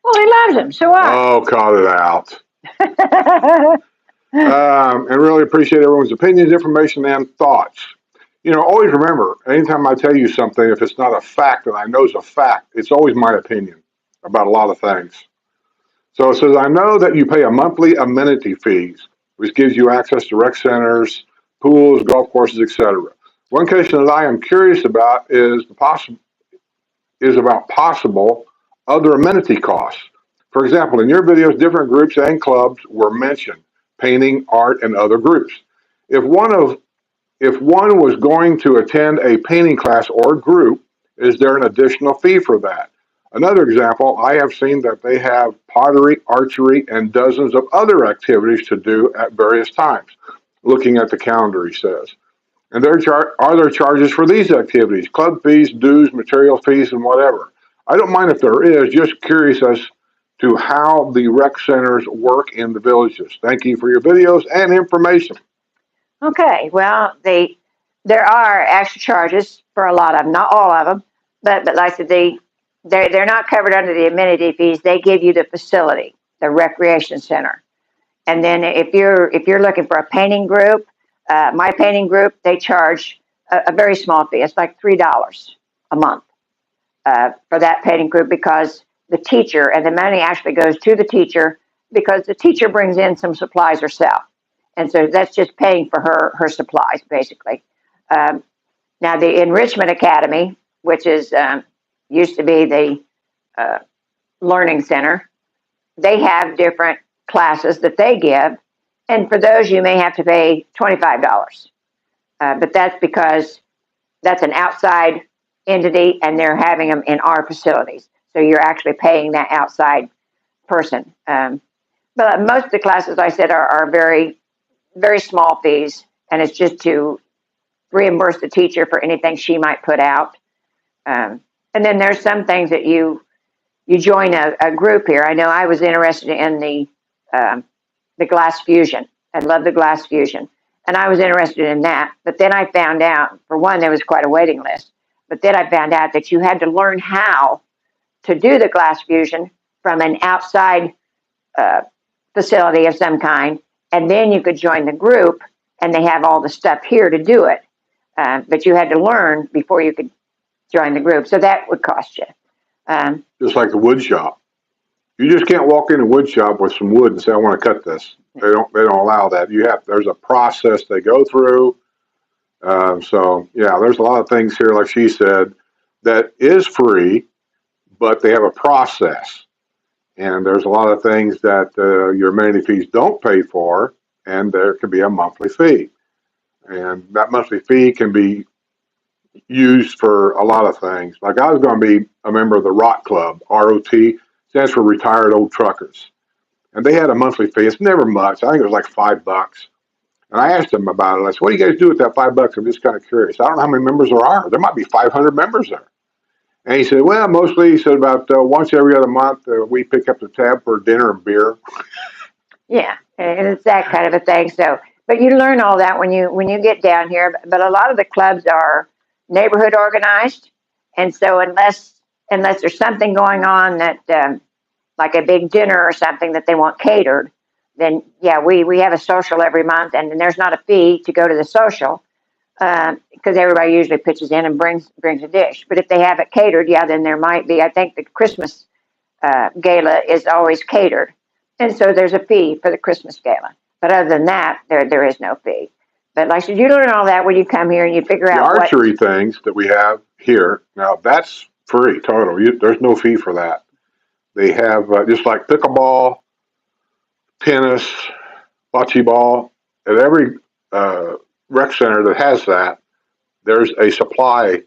Well, he loves them. So what? Oh, cut it out. And really appreciate everyone's opinions, information, and thoughts. Always remember, anytime I tell you something, if it's not a fact that I know is a fact, it's always my opinion about a lot of things. So it says, I know that you pay a monthly amenity fees, which gives you access to rec centers, pools, golf courses, etc. One question that I am curious about is about possible other amenity costs. For example, in your videos, different groups and clubs were mentioned: painting, art, and other groups. If one was going to attend a painting class or group, is there an additional fee for that? Another example, I have seen that they have pottery, archery, and dozens of other activities to do at various times. Looking at the calendar, he says. And are there charges for these activities? Club fees, dues, material fees, and whatever. I don't mind if there is, just curious as to how the rec centers work in the villages. Thank you for your videos and information. Okay, well, there are extra charges for a lot of them, not all of them, but like I said, they're not covered under the amenity fees. They give you the facility, the recreation center, and then if you're looking for a painting group, my painting group, they charge a very small fee. It's like $3 a month for that painting group, because the teacher, and the money actually goes to the teacher because the teacher brings in some supplies herself. And so that's just paying for her supplies, basically. Now, the Enrichment Academy, which is used to be the Learning Center, they have different classes that they give. And for those, you may have to pay $25. But that's because that's an outside entity, and they're having them in our facilities. So you're actually paying that outside person. But most of the classes, I said, are very, very small fees, and it's just to reimburse the teacher for anything she might put out. And then there's some things that you join a group here. I know I was interested in the glass fusion. I love the glass fusion, and I was interested in that. But then I found out, for one, there was quite a waiting list. But then I found out that you had to learn how to do the glass fusion from an outside facility of some kind, and then you could join the group, and they have all the stuff here to do it. But you had to learn before you could join the group, so that would cost you. Just like the wood shop. You just can't walk in a wood shop with some wood and say, I want to cut this. They don't allow that. There's a process they go through. So yeah, there's a lot of things here, like she said, that is free, but they have a process. And there's a lot of things that your amenity fees don't pay for, and there can be a monthly fee. And that monthly fee can be used for a lot of things. Like I was going to be a member of the ROT Club, ROT, Stands for Retired Old Truckers. And they had a monthly fee. It's never much. I think it was like $5. And I asked them about it. I said, "What do you guys do with that $5? I'm just kind of curious. I don't know how many members there are. There might be 500 members there." And he said, "Well, mostly," he said, "about once every other month, we pick up the tab for dinner and beer." Yeah, and it's that kind of a thing. So, but you learn all that when you get down here. But a lot of the clubs are neighborhood organized, and so unless there's something going on that like a big dinner or something that they want catered, then yeah, we have a social every month, and there's not a fee to go to the social because everybody usually pitches in and brings a dish. But if they have it catered, yeah, then there might be. I think the Christmas gala is always catered, and so there's a fee for the Christmas gala. But other than that, there is no fee. But like I said, you learn all that when you come here and you figure The out what. archery things that we have here, now that's free total. There's no fee for that. They have just like pickleball, tennis, bocce ball. At every rec center that has that, there's a supply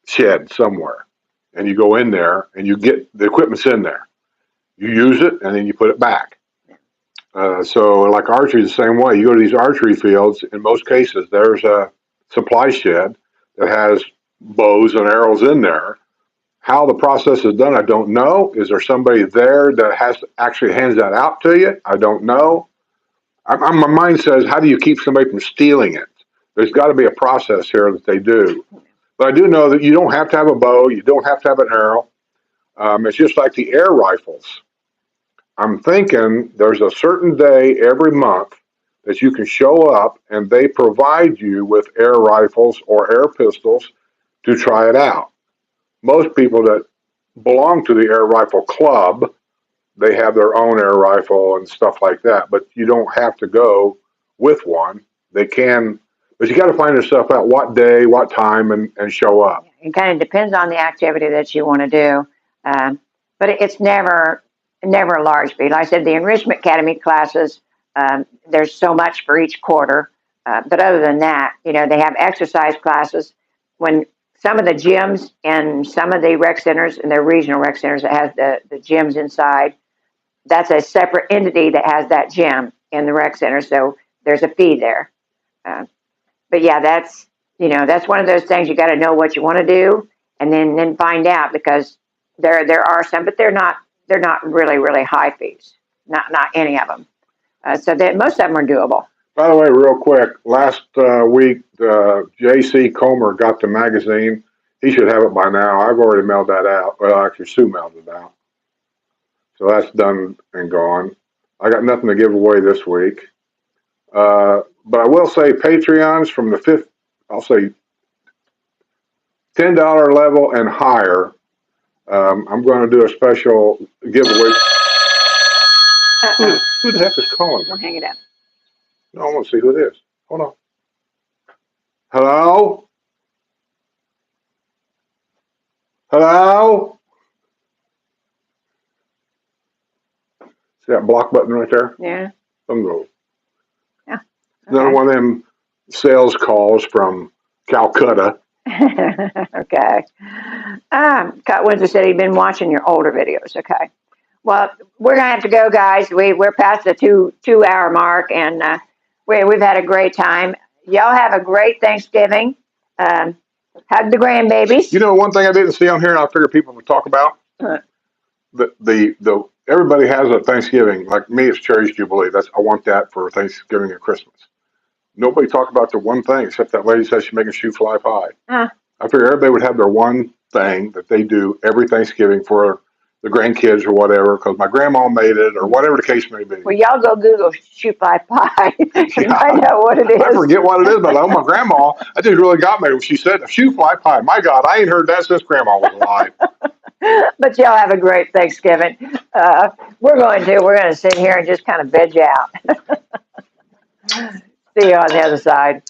shed somewhere. And you go in there and you get the equipment's in there. You use it and then you put it back. So like archery is the same way. You go to these archery fields, in most cases, there's a supply shed that has bows and arrows in there. How the process is done, I don't know. Is there somebody there that has actually hands that out to you? I don't know. My mind says, how do you keep somebody from stealing it? There's got to be a process here that they do. But I do know that you don't have to have a bow. You don't have to have an arrow. It's just like the air rifles. I'm thinking there's a certain day every month that you can show up and they provide you with air rifles or air pistols to try it out. Most people that belong to the air rifle club, they have their own air rifle and stuff like that, but you don't have to go with one. They can, but you got to find yourself out what day, what time, and show up. It kind of depends on the activity that you want to do, but it's never a large fee. Like I said, the Enrichment Academy classes, there's so much for each quarter, but other than that, they have exercise classes. When some of the gyms and some of the rec centers and their regional rec centers that has the gyms inside, that's a separate entity that has that gym in the rec center. So there's a fee there. But yeah, that's one of those things you got to know what you want to do and then find out, because there are some, but they're not really high fees. Not any of them. So that most of them are doable. By the way, real quick, last week, J.C. Comer got the magazine. He should have it by now. I've already mailed that out. Well, actually, Sue mailed it out. So that's done and gone. I got nothing to give away this week. But I will say Patreons from the $10 level and higher, I'm going to do a special giveaway. Who the heck is calling? Don't hang it up. No, I want to see who it is. Hold on. Hello? Hello? See that block button right there? Yeah. Some go. Yeah. Okay. Another one of them sales calls from Calcutta. Okay. Scott Windsor said he'd been watching your older videos. Okay. Well, we're gonna have to go, guys. We're past the 2 hour mark, and we've had a great time. Y'all have a great Thanksgiving. Hug the grandbabies. You know, one thing I didn't see on here, and I figure people would talk about. The everybody has a Thanksgiving. Like me, it's Cherry's Jubilee. I want that for Thanksgiving and Christmas. Nobody talked about the one thing except that lady says she's making shoe fly pie. I figure everybody would have their one thing that they do every Thanksgiving for the grandkids or whatever, because my grandma made it or whatever the case may be. Well, y'all go Google shoe fly pie and Yeah. find out what it is. I forget what it is, but my grandma, that just really got me when she said shoe fly pie. My God, I ain't heard that since grandma was alive. But y'all have a great Thanksgiving. We're going to sit here and just kind of veg out. See you on the other side.